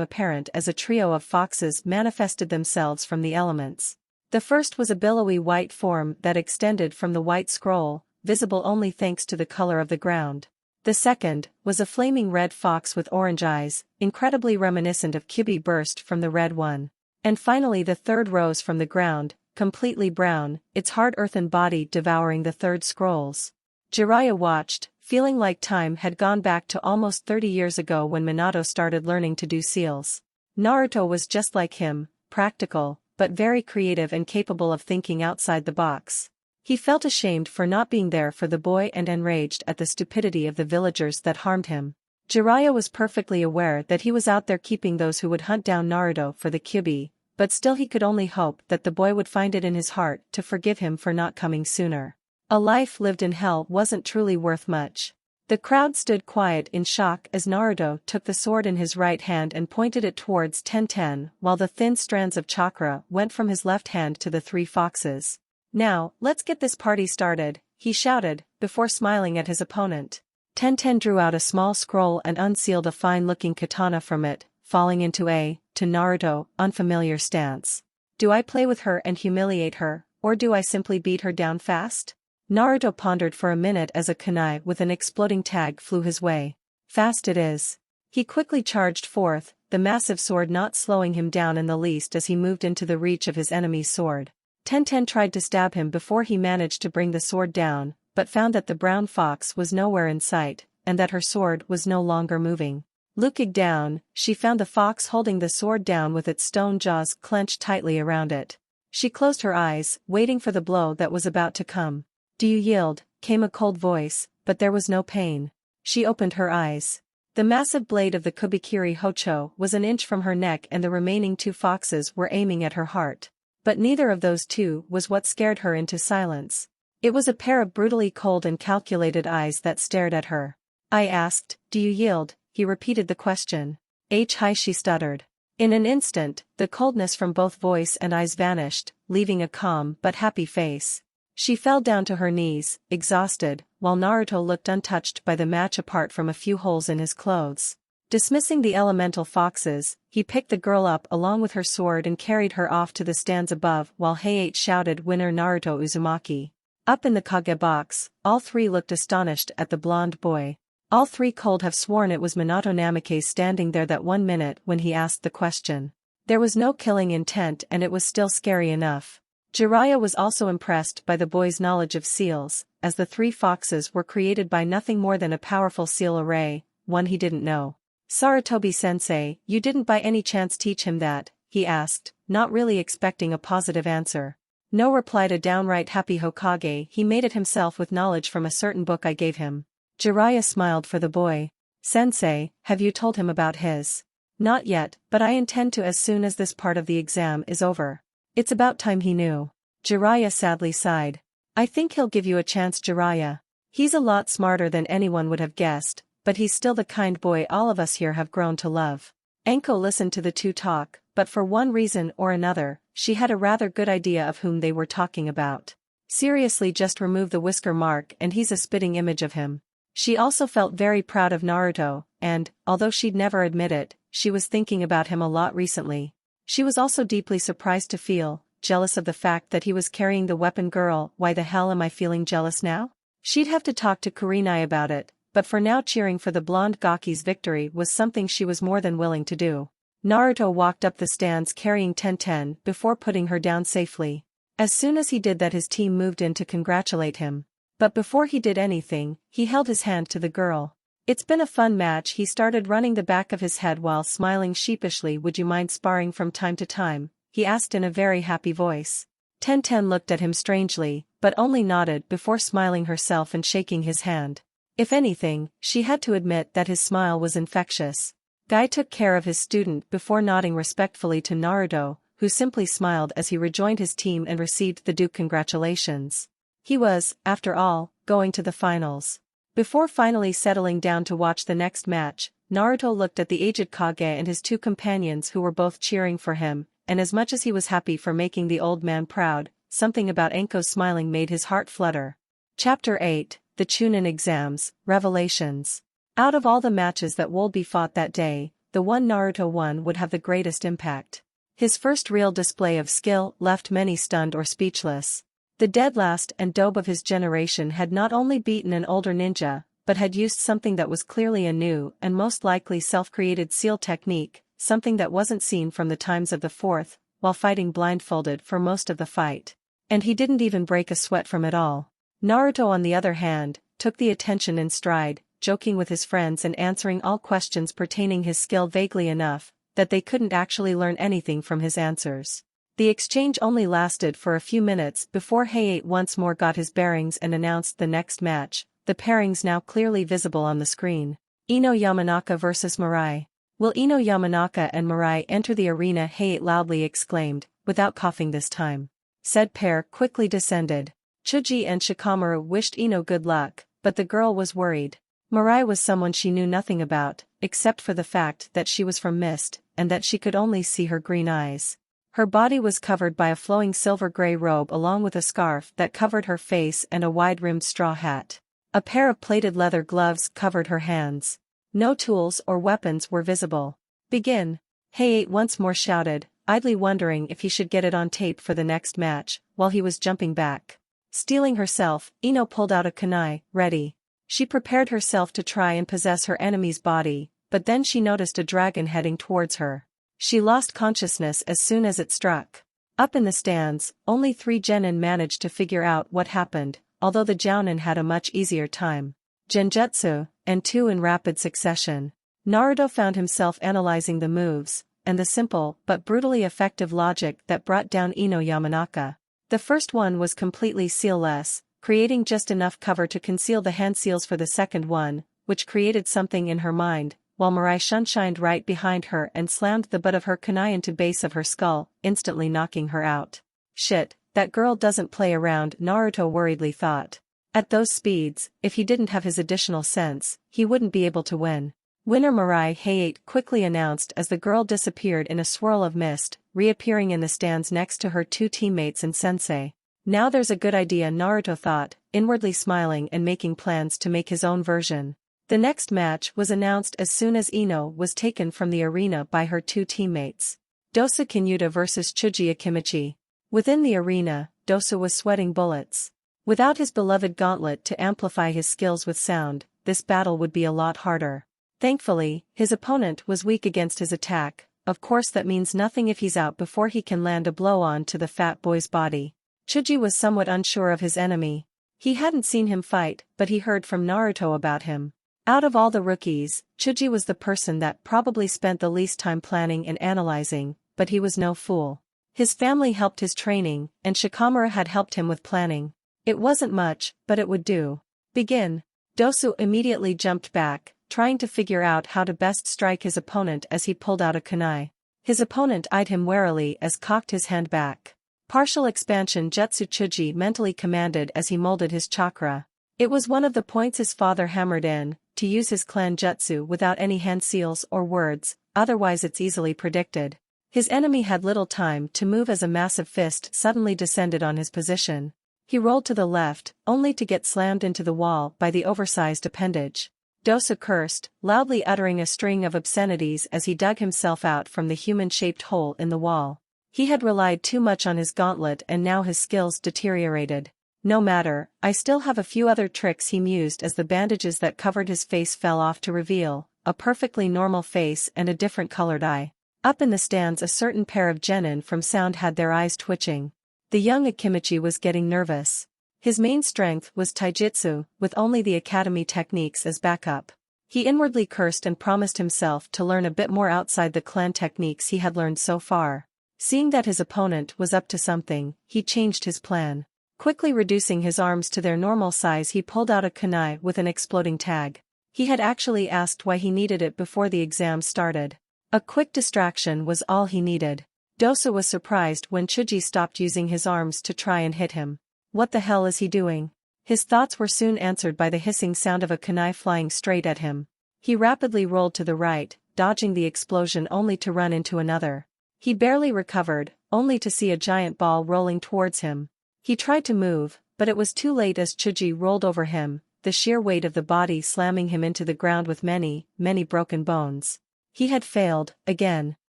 apparent as a trio of foxes manifested themselves from the elements. The first was a billowy white form that extended from the white scroll, visible only thanks to the color of the ground. The second was a flaming red fox with orange eyes, incredibly reminiscent of Kyuubi burst from the red one. And finally the third rose from the ground, completely brown, its hard earthen body devouring the third scrolls. Jiraiya watched, feeling like time had gone back to almost 30 years ago when Minato started learning to do seals. Naruto was just like him, practical, but very creative and capable of thinking outside the box. He felt ashamed for not being there for the boy and enraged at the stupidity of the villagers that harmed him. Jiraiya was perfectly aware that he was out there keeping those who would hunt down Naruto for the Kyuubi, but still he could only hope that the boy would find it in his heart to forgive him for not coming sooner. A life lived in hell wasn't truly worth much. The crowd stood quiet in shock as Naruto took the sword in his right hand and pointed it towards Tenten, while the thin strands of chakra went from his left hand to the 3 foxes. Now, let's get this party started, he shouted, before smiling at his opponent. Tenten drew out a small scroll and unsealed a fine-looking katana from it, falling into a, to Naruto, unfamiliar stance. Do I play with her and humiliate her, or do I simply beat her down fast? Naruto pondered for a minute as a kunai with an exploding tag flew his way. Fast it is. He quickly charged forth, the massive sword not slowing him down in the least as he moved into the reach of his enemy's sword. Tenten tried to stab him before he managed to bring the sword down, but found that the brown fox was nowhere in sight, and that her sword was no longer moving. Looking down, she found the fox holding the sword down with its stone jaws clenched tightly around it. She closed her eyes, waiting for the blow that was about to come. "Do you yield?" came a cold voice, but there was no pain. She opened her eyes. The massive blade of the Kubikiri Hocho was an inch from her neck and the remaining two foxes were aiming at her heart. But neither of those two was what scared her into silence. It was a pair of brutally cold and calculated eyes that stared at her. "I asked, do you yield?" He repeated the question. "Hi," she stuttered. In an instant, the coldness from both voice and eyes vanished, leaving a calm but happy face. She fell down to her knees, exhausted, while Naruto looked untouched by the match apart from a few holes in his clothes. Dismissing the elemental foxes, he picked the girl up along with her sword and carried her off to the stands above while Heiei shouted winner Naruto Uzumaki. Up in the Kage box, all three looked astonished at the blonde boy. All three could have sworn it was Minato Namikaze standing there that 1 minute when he asked the question. There was no killing intent and it was still scary enough. Jiraiya was also impressed by the boy's knowledge of seals, as the 3 foxes were created by nothing more than a powerful seal array, one he didn't know. "Sarutobi-sensei, you didn't by any chance teach him that?" he asked, not really expecting a positive answer. "No," replied a downright happy Hokage, "he made it himself with knowledge from a certain book I gave him." Jiraiya smiled for the boy. "Sensei, have you told him about his?" "Not yet, but I intend to as soon as this part of the exam is over." "It's about time he knew." Jiraiya sadly sighed. "I think he'll give you a chance, Jiraiya. He's a lot smarter than anyone would have guessed, but he's still the kind boy all of us here have grown to love." Anko listened to the two talk, but for one reason or another, she had a rather good idea of whom they were talking about. "Seriously, just remove the whisker mark and he's a spitting image of him." She also felt very proud of Naruto, and, although she'd never admit it, she was thinking about him a lot recently. She was also deeply surprised to feel jealous of the fact that he was carrying the weapon. Girl, why the hell am I feeling jealous now? She'd have to talk to Kurenai about it, but for now cheering for the blonde Gaki's victory was something she was more than willing to do. Naruto walked up the stands carrying Tenten before putting her down safely. As soon as he did that, his team moved in to congratulate him. But before he did anything, he held his hand to the girl. "It's been a fun match," he started, running the back of his head while smiling sheepishly. "Would you mind sparring from time to time?" he asked in a very happy voice. Tenten looked at him strangely, but only nodded before smiling herself and shaking his hand. If anything, she had to admit that his smile was infectious. Guy took care of his student before nodding respectfully to Naruto, who simply smiled as he rejoined his team and received the due congratulations. He was, after all, going to the finals. Before finally settling down to watch the next match, Naruto looked at the aged Kage and his 2 companions who were both cheering for him, and as much as he was happy for making the old man proud, something about Anko's smiling made his heart flutter. Chapter 8, The Chunin Exams, Revelations. Out of all the matches that would be fought that day, the one Naruto won would have the greatest impact. His first real display of skill left many stunned or speechless. The dead last and dope of his generation had not only beaten an older ninja, but had used something that was clearly a new and most likely self-created seal technique, something that wasn't seen from the times of the 4th, while fighting blindfolded for most of the fight. And he didn't even break a sweat from it all. Naruto, on the other hand, took the attention in stride, joking with his friends and answering all questions pertaining his skill vaguely enough that they couldn't actually learn anything from his answers. The exchange only lasted for a few minutes before Heiei once more got his bearings and announced the next match, the pairings now clearly visible on the screen. Ino Yamanaka vs Mirai. "Will Ino Yamanaka and Mirai enter the arena?" Heiei loudly exclaimed, without coughing this time. Said pair quickly descended. Chuji and Shikamaru wished Ino good luck, but the girl was worried. Mirai was someone she knew nothing about, except for the fact that she was from Mist, and that she could only see her green eyes. Her body was covered by a flowing silver-gray robe along with a scarf that covered her face and a wide-rimmed straw hat. A pair of plated leather gloves covered her hands. No tools or weapons were visible. "Begin!" Heiei once more shouted, idly wondering if he should get it on tape for the next match, while he was jumping back. Steeling herself, Ino pulled out a kunai, ready. She prepared herself to try and possess her enemy's body, but then she noticed a dragon heading towards her. She lost consciousness as soon as it struck. Up in the stands, only 3 genin managed to figure out what happened, although the jounin had a much easier time. Genjutsu, and 2 in rapid succession. Naruto found himself analyzing the moves, and the simple but brutally effective logic that brought down Ino Yamanaka. The first one was completely sealless, creating just enough cover to conceal the hand seals for the second one, which created something in her mind, while Mirai shunshined right behind her and slammed the butt of her kunai into base of her skull, instantly knocking her out. Shit, that girl doesn't play around, Naruto worriedly thought. At those speeds, if he didn't have his additional sense, he wouldn't be able to win. Winner Mirai Hayate quickly announced as the girl disappeared in a swirl of mist, reappearing in the stands next to her two teammates and sensei. Now there's a good idea, Naruto thought, inwardly smiling and making plans to make his own version. The next match was announced as soon as Ino was taken from the arena by her two teammates. Dosa Kinyuta vs Chuji Akimichi. Within the arena, Dosa was sweating bullets. Without his beloved gauntlet to amplify his skills with sound, this battle would be a lot harder. Thankfully, his opponent was weak against his attack. Of course that means nothing if he's out before he can land a blow on to the fat boy's body. Chuji was somewhat unsure of his enemy. He hadn't seen him fight, but he heard from Naruto about him. Out of all the rookies, Chuji was the person that probably spent the least time planning and analyzing, but he was no fool. His family helped his training, and Shikamaru had helped him with planning. It wasn't much, but it would do. Begin. Dosu immediately jumped back, trying to figure out how to best strike his opponent as he pulled out a kunai. His opponent eyed him warily as cocked his hand back. Partial expansion jutsu, Chuji mentally commanded as he molded his chakra. It was one of the points his father hammered in, to use his clan jutsu without any hand seals or words, otherwise it's easily predicted. His enemy had little time to move as a massive fist suddenly descended on his position. He rolled to the left, only to get slammed into the wall by the oversized appendage. Dosa cursed, loudly uttering a string of obscenities as he dug himself out from the human-shaped hole in the wall. He had relied too much on his gauntlet and now his skills deteriorated. No matter, I still have a few other tricks, he mused as the bandages that covered his face fell off to reveal a perfectly normal face and a different colored eye. Up in the stands, a certain pair of genin from sound had their eyes twitching. The young Akimichi was getting nervous. His main strength was taijutsu, with only the academy techniques as backup. He inwardly cursed and promised himself to learn a bit more outside the clan techniques he had learned so far. Seeing that his opponent was up to something, he changed his plan. Quickly reducing his arms to their normal size, he pulled out a kunai with an exploding tag. He had actually asked why he needed it before the exam started. A quick distraction was all he needed. Dosa was surprised when Chuji stopped using his arms to try and hit him. What the hell is he doing? His thoughts were soon answered by the hissing sound of a kunai flying straight at him. He rapidly rolled to the right, dodging the explosion only to run into another. He barely recovered, only to see a giant ball rolling towards him. He tried to move, but it was too late as Chuji rolled over him, the sheer weight of the body slamming him into the ground with many, many broken bones. He had failed, again.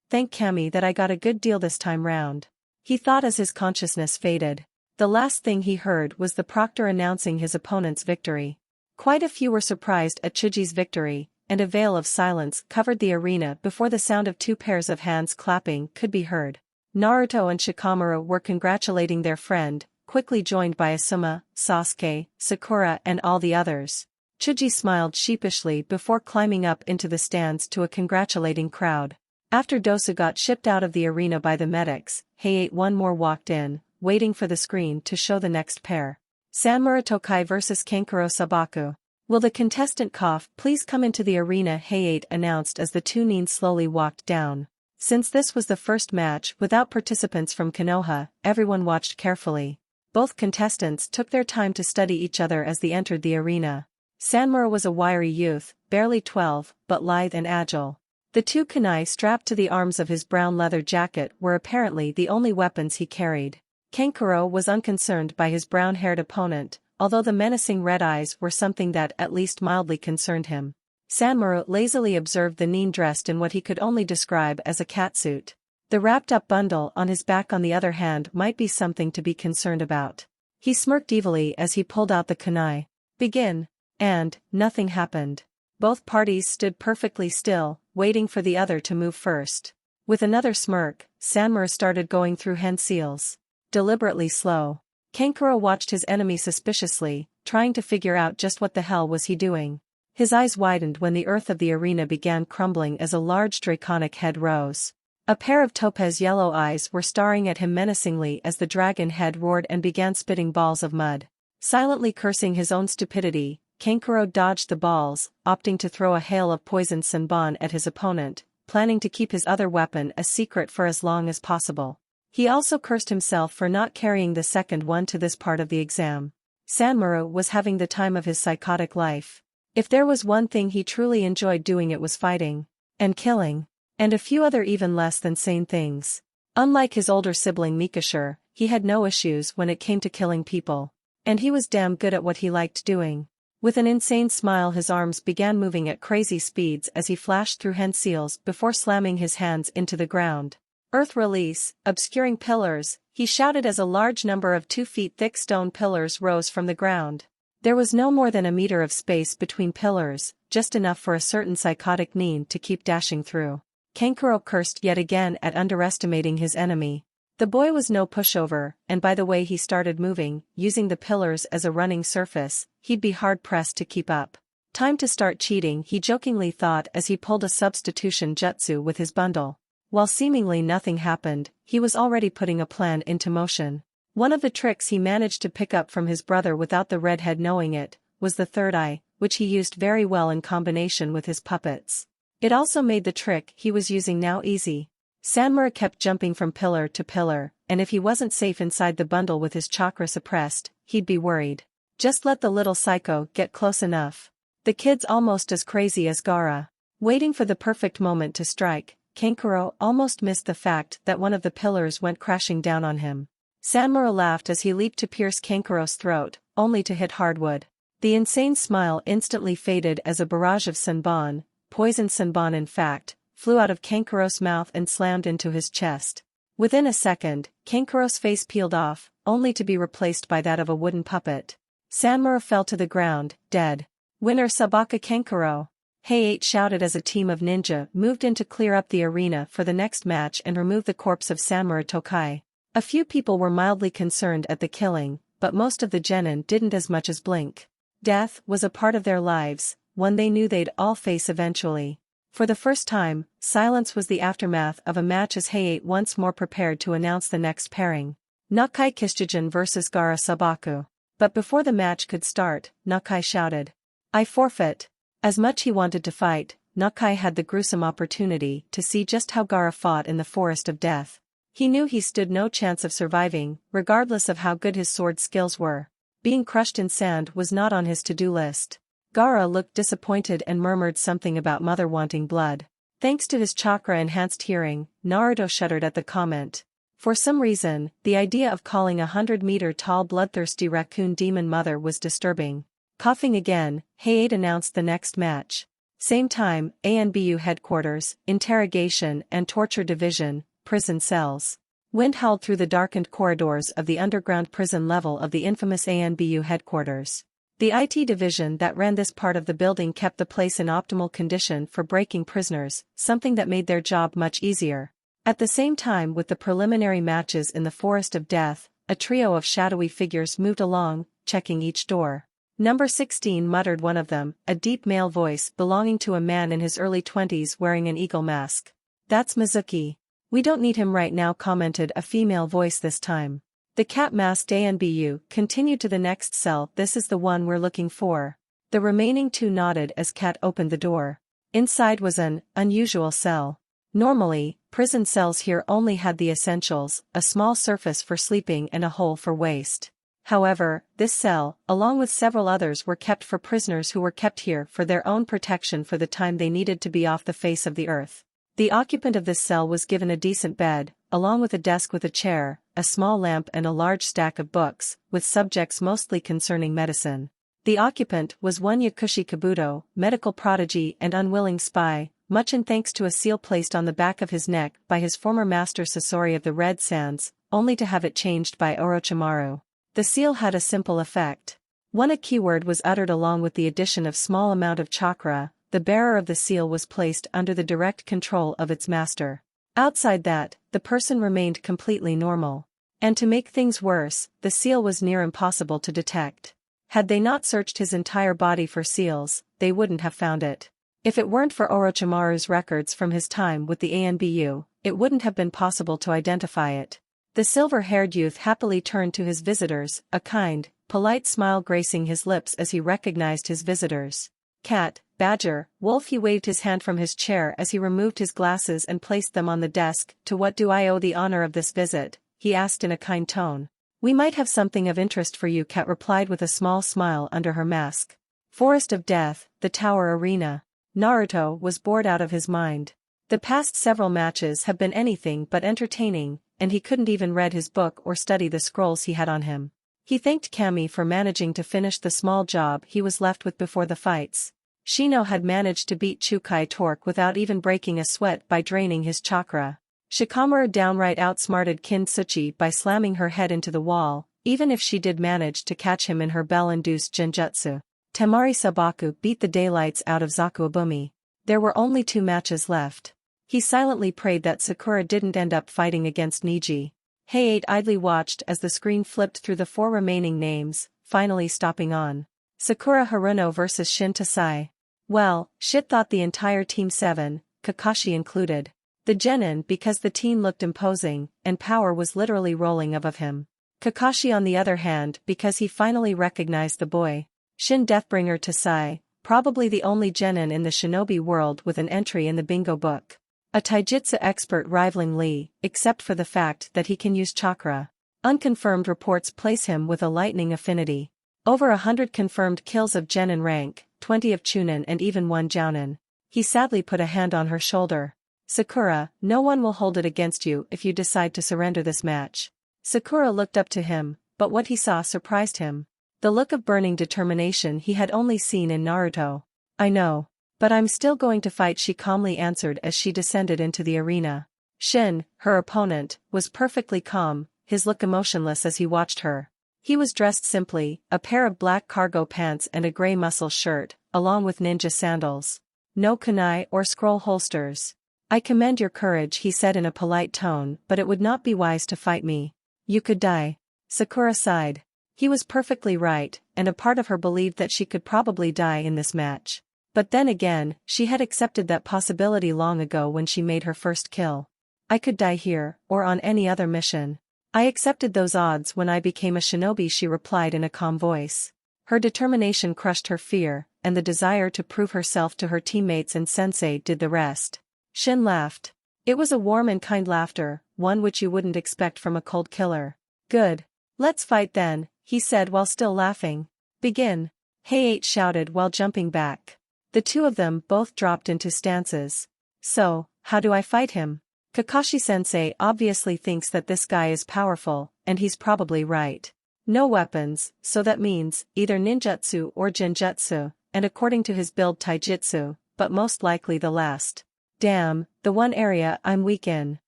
Thank Kami that I got a good deal this time round. He thought as his consciousness faded. The last thing he heard was the proctor announcing his opponent's victory. Quite a few were surprised at Chuji's victory, and a veil of silence covered the arena before the sound of two pairs of hands clapping could be heard. Naruto and Shikamaru were congratulating their friend, quickly joined by Asuma, Sasuke, Sakura and all the others. Chuji smiled sheepishly before climbing up into the stands to a congratulating crowd. After Dosa got shipped out of the arena by the medics, Hayate one more walked in, waiting for the screen to show the next pair. Sanmura Tokai vs Kankuro Sabaku. Will the contestant cough please come into the arena, Hayate announced as the two nin slowly walked down. Since this was the first match without participants from Konoha, everyone watched carefully. Both contestants took their time to study each other as they entered the arena. Sanmura was a wiry youth, barely 12, but lithe and agile. The two kunai strapped to the arms of his brown leather jacket were apparently the only weapons he carried. Kankuro was unconcerned by his brown-haired opponent, although the menacing red eyes were something that at least mildly concerned him. Sanmura lazily observed the nin dressed in what he could only describe as a catsuit. The wrapped-up bundle on his back on the other hand might be something to be concerned about. He smirked evilly as he pulled out the kunai. Begin. And, nothing happened. Both parties stood perfectly still, waiting for the other to move first. With another smirk, Sanmura started going through hand seals. Deliberately slow. Kankuro watched his enemy suspiciously, trying to figure out just what the hell was he doing. His eyes widened when the earth of the arena began crumbling as a large draconic head rose. A pair of topaz yellow eyes were staring at him menacingly as the dragon head roared and began spitting balls of mud. Silently cursing his own stupidity, Kankuro dodged the balls, opting to throw a hail of poisoned senbon at his opponent, planning to keep his other weapon a secret for as long as possible. He also cursed himself for not carrying the second one to this part of the exam. Sanmuro was having the time of his psychotic life. If there was one thing he truly enjoyed doing, it was fighting. And killing. And a few other even less than sane things. Unlike his older sibling Mikashir, he had no issues when it came to killing people. And he was damn good at what he liked doing. With an insane smile, his arms began moving at crazy speeds as he flashed through hand seals before slamming his hands into the ground. Earth release, obscuring pillars, he shouted as a large number of 2 feet thick stone pillars rose from the ground. There was no more than a meter of space between pillars, just enough for a certain psychotic Nin to keep dashing through. Kankuro cursed yet again at underestimating his enemy. The boy was no pushover, and by the way he started moving, using the pillars as a running surface, he'd be hard-pressed to keep up. Time to start cheating, he jokingly thought as he pulled a substitution jutsu with his bundle. While seemingly nothing happened, he was already putting a plan into motion. One of the tricks he managed to pick up from his brother without the redhead knowing it, was the third eye, which he used very well in combination with his puppets. It also made the trick he was using now easy. Sanmura kept jumping from pillar to pillar, and if he wasn't safe inside the bundle with his chakra suppressed, he'd be worried. Just let the little psycho get close enough. The kid's almost as crazy as Gaara. Waiting for the perfect moment to strike, Kankuro almost missed the fact that one of the pillars went crashing down on him. Sanmura laughed as he leaped to pierce Kankuro's throat, only to hit hardwood. The insane smile instantly faded as a barrage of senbon, poisoned senbon in fact, flew out of Kankuro's mouth and slammed into his chest. Within a second, Kankuro's face peeled off, only to be replaced by that of a wooden puppet. Sanmura fell to the ground, dead. Winner Sabaka Kankuro! Hey-8 shouted as a team of ninja moved in to clear up the arena for the next match and remove the corpse of Sanmura Tokai. A few people were mildly concerned at the killing, but most of the genin didn't as much as blink. Death was a part of their lives, one they knew they'd all face eventually. For the first time, silence was the aftermath of a match as Hey-8 once more prepared to announce the next pairing. Nakai Kishijin vs Gaara Sabaku. But before the match could start, Nakai shouted, "I forfeit." As much he wanted to fight, Nakai had the gruesome opportunity to see just how Gaara fought in the forest of death. He knew he stood no chance of surviving, regardless of how good his sword skills were. Being crushed in sand was not on his to-do list. Gaara looked disappointed and murmured something about mother wanting blood. Thanks to his chakra-enhanced hearing, Naruto shuddered at the comment. For some reason, the idea of calling a 100-meter-tall bloodthirsty raccoon demon mother was disturbing. Coughing again, Hey-8 announced the next match. Same time, ANBU headquarters, interrogation and torture division, prison cells. Wind howled through the darkened corridors of the underground prison level of the infamous ANBU headquarters. The IT division that ran this part of the building kept the place in optimal condition for breaking prisoners, something that made their job much easier. At the same time with the preliminary matches in the Forest of Death, a trio of shadowy figures moved along, checking each door. Number 16 muttered one of them, a deep male voice belonging to a man in his early 20s wearing an eagle mask. "That's Mizuki. We don't need him right now," commented a female voice this time. The cat-masked ANBU continued to the next cell. "This is the one we're looking for." The remaining two nodded as Cat opened the door. Inside was an unusual cell. Normally, prison cells here only had the essentials, a small surface for sleeping and a hole for waste. However, this cell, along with several others, were kept for prisoners who were kept here for their own protection for the time they needed to be off the face of the earth. The occupant of this cell was given a decent bed, along with a desk with a chair, a small lamp and a large stack of books, with subjects mostly concerning medicine. The occupant was one Yakushi Kabuto, medical prodigy and unwilling spy, much in thanks to a seal placed on the back of his neck by his former master Sasori of the Red Sands, only to have it changed by Orochimaru. The seal had a simple effect. When a keyword was uttered along with the addition of small amount of chakra, the bearer of the seal was placed under the direct control of its master. Outside that, the person remained completely normal. And to make things worse, the seal was near impossible to detect. Had they not searched his entire body for seals, they wouldn't have found it. If it weren't for Orochimaru's records from his time with the ANBU, it wouldn't have been possible to identify it. The silver-haired youth happily turned to his visitors, a kind, polite smile gracing his lips as he recognized his visitors. Cat, badger, wolf. He waved his hand from his chair as he removed his glasses and placed them on the desk. To what do I owe the honor of this visit? He asked in a kind tone. We might have something of interest for you, Cat replied with a small smile under her mask. Forest of Death, the Tower Arena. Naruto was bored out of his mind. The past several matches have been anything but entertaining, and he couldn't even read his book or study the scrolls he had on him. He thanked Kami for managing to finish the small job he was left with before the fights. Shino had managed to beat Chukai Torque without even breaking a sweat by draining his chakra. Shikamaru downright outsmarted Kintsuchi by slamming her head into the wall, even if she did manage to catch him in her bell-induced genjutsu. Temari Sabaku beat the daylights out of Zakuabumi. There were only 2 matches left. He silently prayed that Sakura didn't end up fighting against Niji. Heiei idly watched as the screen flipped through the 4 remaining names, finally stopping on Sakura Haruno vs Shin Tasai. Well, shit, thought the entire Team 7, Kakashi included. The genin, because the team looked imposing, and power was literally rolling of him. Kakashi on the other hand because he finally recognized the boy. Shin Deathbringer Tasai, probably the only genin in the shinobi world with an entry in the bingo book. A taijutsu expert rivaling Lee, except for the fact that he can use chakra. Unconfirmed reports place him with a lightning affinity. Over 100 confirmed kills of genin rank, 20 of chunin and even 1 jounin. He sadly put a hand on her shoulder. Sakura, no one will hold it against you if you decide to surrender this match. Sakura looked up to him, but what he saw surprised him. The look of burning determination he had only seen in Naruto. I know. But I'm still going to fight, she calmly answered as she descended into the arena. Shin, her opponent, was perfectly calm, his look emotionless as he watched her. He was dressed simply, a pair of black cargo pants and a gray muscle shirt, along with ninja sandals. No kunai or scroll holsters. I commend your courage, he said in a polite tone, but it would not be wise to fight me. You could die. Sakura sighed. He was perfectly right, and a part of her believed that she could probably die in this match. But then again, she had accepted that possibility long ago when she made her first kill. I could die here, or on any other mission. I accepted those odds when I became a shinobi, she replied in a calm voice. Her determination crushed her fear, and the desire to prove herself to her teammates and sensei did the rest. Shin laughed. It was a warm and kind laughter, one which you wouldn't expect from a cold killer. Good. Let's fight then, he said while still laughing. Begin. Heiei shouted while jumping back. The 2 of them both dropped into stances. So, how do I fight him? Kakashi-sensei obviously thinks that this guy is powerful, and he's probably right. No weapons, so that means either ninjutsu or genjutsu, and according to his build taijutsu, but most likely the last. Damn, the one area I'm weak in.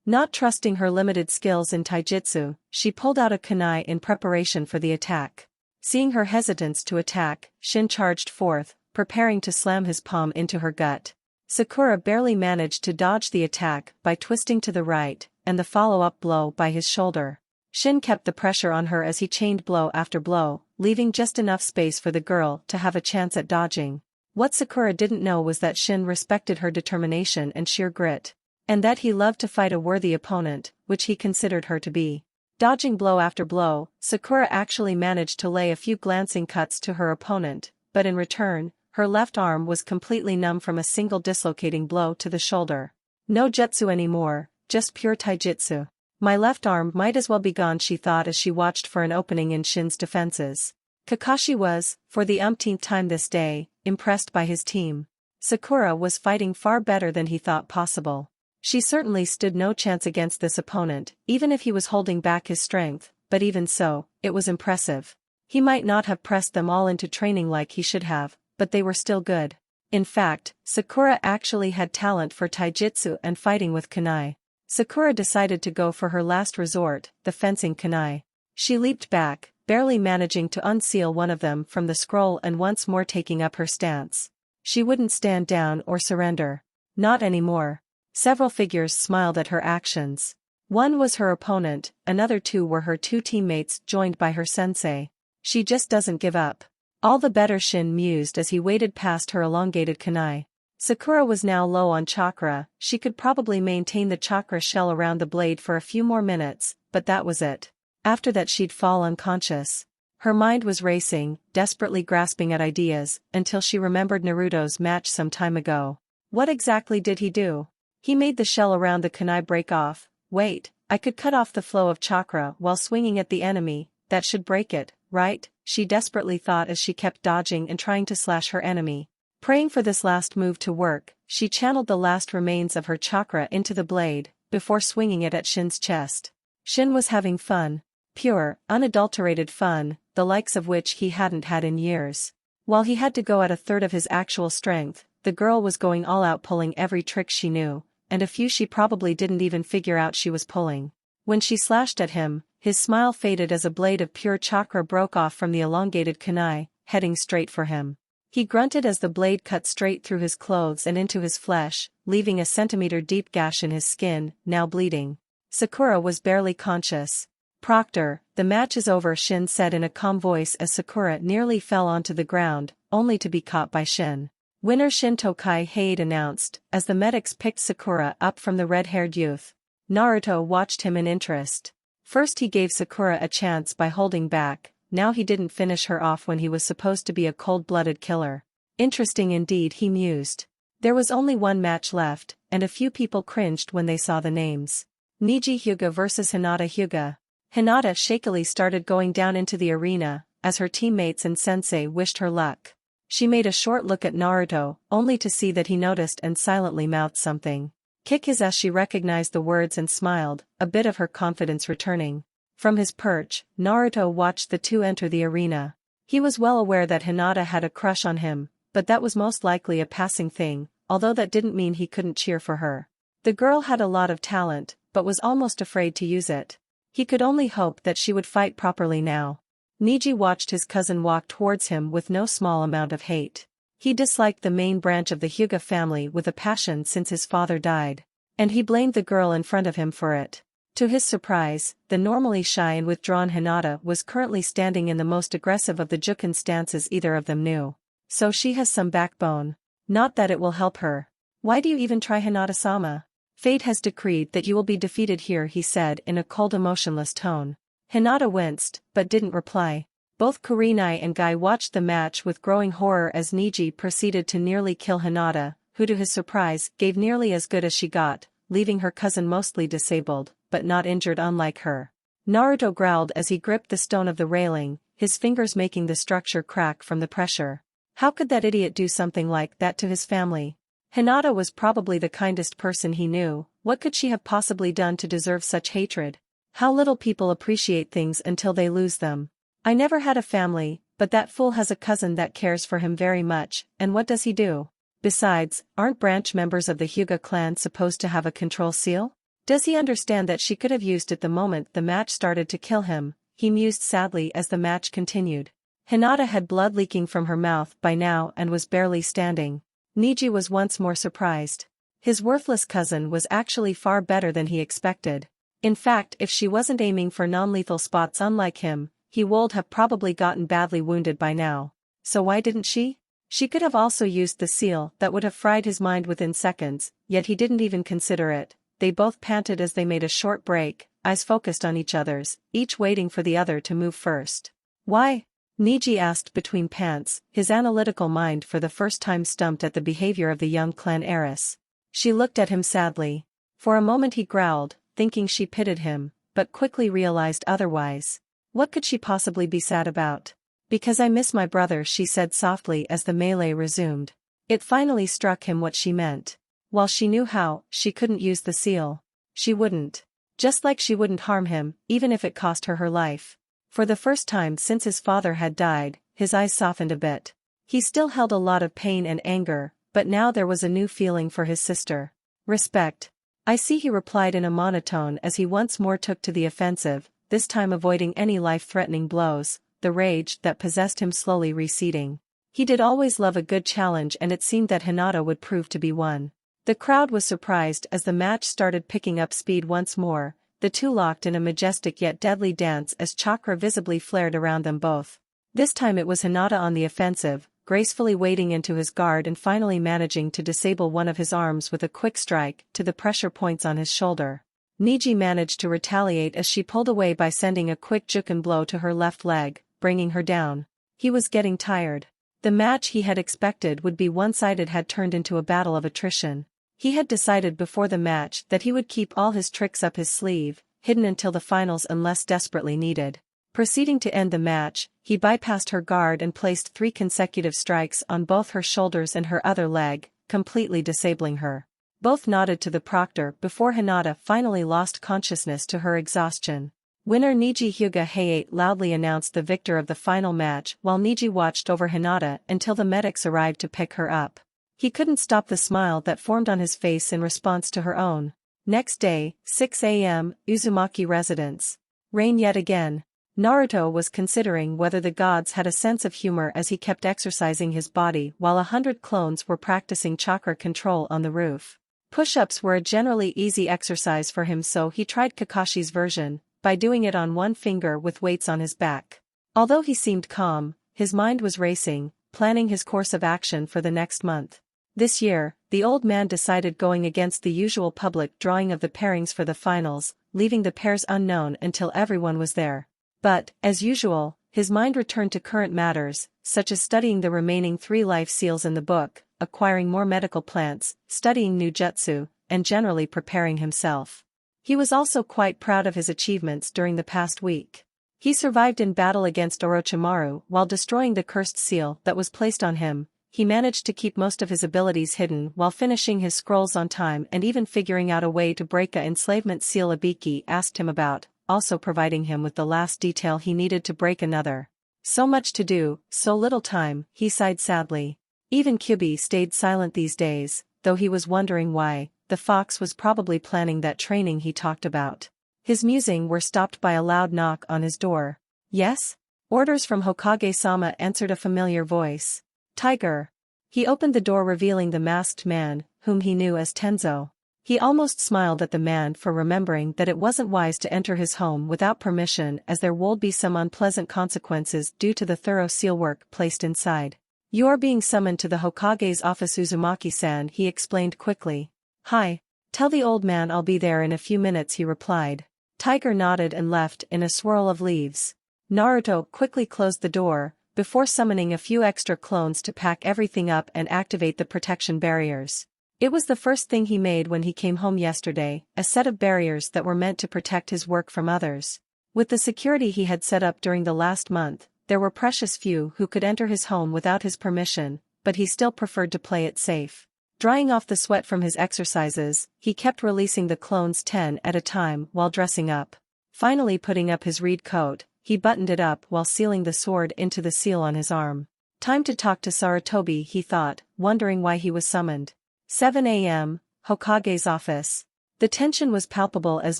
Not trusting her limited skills in taijutsu, she pulled out a kunai in preparation for the attack. Seeing her hesitance to attack, Shin charged forth, preparing to slam his palm into her gut. Sakura barely managed to dodge the attack by twisting to the right, and the follow-up blow by his shoulder. Shin kept the pressure on her as he chained blow after blow, leaving just enough space for the girl to have a chance at dodging. What Sakura didn't know was that Shin respected her determination and sheer grit. And that he loved to fight a worthy opponent, which he considered her to be. Dodging blow after blow, Sakura actually managed to lay a few glancing cuts to her opponent, but in return, her left arm was completely numb from a single dislocating blow to the shoulder. No jutsu anymore, just pure taijutsu. My left arm might as well be gone, she thought as she watched for an opening in Shin's defenses. Kakashi was, for the umpteenth time this day, impressed by his team. Sakura was fighting far better than he thought possible. She certainly stood no chance against this opponent, even if he was holding back his strength, but even so, it was impressive. He might not have pressed them all into training like he should have, but they were still good. In fact, Sakura actually had talent for taijutsu and fighting with kunai. Sakura decided to go for her last resort, the fencing kunai. She leaped back, barely managing to unseal one of them from the scroll and once more taking up her stance. She wouldn't stand down or surrender. Not anymore. Several figures smiled at her actions. One was her opponent, another 2 were her 2 teammates joined by her sensei. She just doesn't give up. All the better, Shin mused as he waded past her elongated kunai. Sakura was now low on chakra. She could probably maintain the chakra shell around the blade for a few more minutes, but that was it. After that she'd fall unconscious. Her mind was racing, desperately grasping at ideas, until she remembered Naruto's match some time ago. What exactly did he do? He made the shell around the kunai break off. Wait, I could cut off the flow of chakra while swinging at the enemy, that should break it, right? She desperately thought as she kept dodging and trying to slash her enemy. Praying for this last move to work, she channeled the last remains of her chakra into the blade, before swinging it at Shin's chest. Shin was having fun. Pure, unadulterated fun, the likes of which he hadn't had in years. While he had to go at a third of his actual strength, the girl was going all out pulling every trick she knew, and a few she probably didn't even figure out she was pulling. When she slashed at him, his smile faded as a blade of pure chakra broke off from the elongated kunai, heading straight for him. He grunted as the blade cut straight through his clothes and into his flesh, leaving a centimeter-deep gash in his skin, now bleeding. Sakura was barely conscious. "Proctor, the match is over," Shin said in a calm voice as Sakura nearly fell onto the ground, only to be caught by Shin. "Winner Shin Tokai Hade announced, as the medics picked Sakura up from the red-haired youth. Naruto watched him in interest. First he gave Sakura a chance by holding back, now he didn't finish her off when he was supposed to be a cold-blooded killer. Interesting indeed, he mused. There was only one match left, and a few people cringed when they saw the names. Niji Hyuga vs Hinata Hyuga. Hinata shakily started going down into the arena, as her teammates and sensei wished her luck. She made a short look at Naruto, only to see that he noticed and silently mouthed something. "Kick his ass," she recognized the words and smiled, a bit of her confidence returning. From his perch, Naruto watched the two enter the arena. He was well aware that Hinata had a crush on him, but that was most likely a passing thing, although that didn't mean he couldn't cheer for her. The girl had a lot of talent, but was almost afraid to use it. He could only hope that she would fight properly now. Niji watched his cousin walk towards him with no small amount of hate. He disliked the main branch of the Hyuga family with a passion since his father died. And he blamed the girl in front of him for it. To his surprise, the normally shy and withdrawn Hinata was currently standing in the most aggressive of the Juken stances either of them knew. So she has some backbone. Not that it will help her. "Why do you even try, Hinata-sama? Fate has decreed that you will be defeated here," he said in a cold, emotionless tone. Hinata winced, but didn't reply. Both Kurenai and Guy watched the match with growing horror as Niji proceeded to nearly kill Hinata, who to his surprise gave nearly as good as she got, leaving her cousin mostly disabled, but not injured unlike her. Naruto growled as he gripped the stone of the railing, his fingers making the structure crack from the pressure. How could that idiot do something like that to his family? Hinata was probably the kindest person he knew. What could she have possibly done to deserve such hatred? How little people appreciate things until they lose them. "I never had a family, but that fool has a cousin that cares for him very much, and what does he do? Besides, aren't branch members of the Hyuga clan supposed to have a control seal? Does he understand that she could have used it the moment the match started to kill him?" He mused sadly as the match continued. Hinata had blood leaking from her mouth by now and was barely standing. Niji was once more surprised. His worthless cousin was actually far better than he expected. In fact, if she wasn't aiming for non-lethal spots unlike him, he would have probably gotten badly wounded by now. So why didn't she? She could have also used the seal that would have fried his mind within seconds, yet he didn't even consider it. They both panted as they made a short break, eyes focused on each other's, each waiting for the other to move first. "Why?" Niji asked between pants, his analytical mind for the first time stumped at the behavior of the young clan heiress. She looked at him sadly. For a moment he growled, thinking she pitied him, but quickly realized otherwise. What could she possibly be sad about? "Because I miss my brother," she said softly as the melee resumed. It finally struck him what she meant. While she knew how, she couldn't use the seal. She wouldn't. Just like she wouldn't harm him, even if it cost her her life. For the first time since his father had died, his eyes softened a bit. He still held a lot of pain and anger, but now there was a new feeling for his sister. Respect. "I see," he replied in a monotone as he once more took to the offensive, this time avoiding any life-threatening blows, the rage that possessed him slowly receding. He did always love a good challenge, and it seemed that Hinata would prove to be one. The crowd was surprised as the match started picking up speed once more, the two locked in a majestic yet deadly dance as chakra visibly flared around them both. This time it was Hinata on the offensive, gracefully wading into his guard and finally managing to disable one of his arms with a quick strike to the pressure points on his shoulder. Niji managed to retaliate as she pulled away by sending a quick juken blow to her left leg, bringing her down. He was getting tired. The match he had expected would be one-sided had turned into a battle of attrition. He had decided before the match that he would keep all his tricks up his sleeve, hidden until the finals unless desperately needed. Proceeding to end the match, he bypassed her guard and placed 3 consecutive strikes on both her shoulders and her other leg, completely disabling her. Both nodded to the proctor before Hinata finally lost consciousness to her exhaustion. Winner Niji Hyuga Hayate loudly announced the victor of the final match while Niji watched over Hinata until the medics arrived to pick her up. He couldn't stop the smile that formed on his face in response to her own. Next day, 6 a.m., Uzumaki residence. Rain yet again. Naruto was considering whether the gods had a sense of humor as he kept exercising his body while 100 clones were practicing chakra control on the roof. Push-ups were a generally easy exercise for him, so he tried Kakashi's version, by doing it on one finger with weights on his back. Although he seemed calm, his mind was racing, planning his course of action for the next month. This year, the old man decided going against the usual public drawing of the pairings for the finals, leaving the pairs unknown until everyone was there. But, as usual, his mind returned to current matters, such as studying the remaining 3 life seals in the book, acquiring more medical plants, studying new jutsu, and generally preparing himself. He was also quite proud of his achievements during the past week. He survived in battle against Orochimaru while destroying the cursed seal that was placed on him. He managed to keep most of his abilities hidden while finishing his scrolls on time and even figuring out a way to break a enslavement seal Ibiki asked him about, also providing him with the last detail he needed to break another. So much to do, so little time, he sighed sadly. Even Kyubi stayed silent these days, though he was wondering why. The fox was probably planning that training he talked about. His musings were stopped by a loud knock on his door. Yes? Orders from Hokage-sama, answered a familiar voice. Tiger. He opened the door revealing the masked man, whom he knew as Tenzo. He almost smiled at the man for remembering that it wasn't wise to enter his home without permission as there would be some unpleasant consequences due to the thorough sealwork placed inside. You are being summoned to the Hokage's office, Uzumaki-san, he explained quickly. Hi. Tell the old man I'll be there in a few minutes, he replied. Tiger nodded and left in a swirl of leaves. Naruto quickly closed the door, before summoning a few extra clones to pack everything up and activate the protection barriers. It was the first thing he made when he came home yesterday, a set of barriers that were meant to protect his work from others. With the security he had set up during the last month, there were precious few who could enter his home without his permission, but he still preferred to play it safe. Drying off the sweat from his exercises, he kept releasing the clones 10 at a time while dressing up. Finally putting up his reed coat, he buttoned it up while sealing the sword into the seal on his arm. Time to talk to Sarutobi, he thought, wondering why he was summoned. 7 a.m., Hokage's office. The tension was palpable as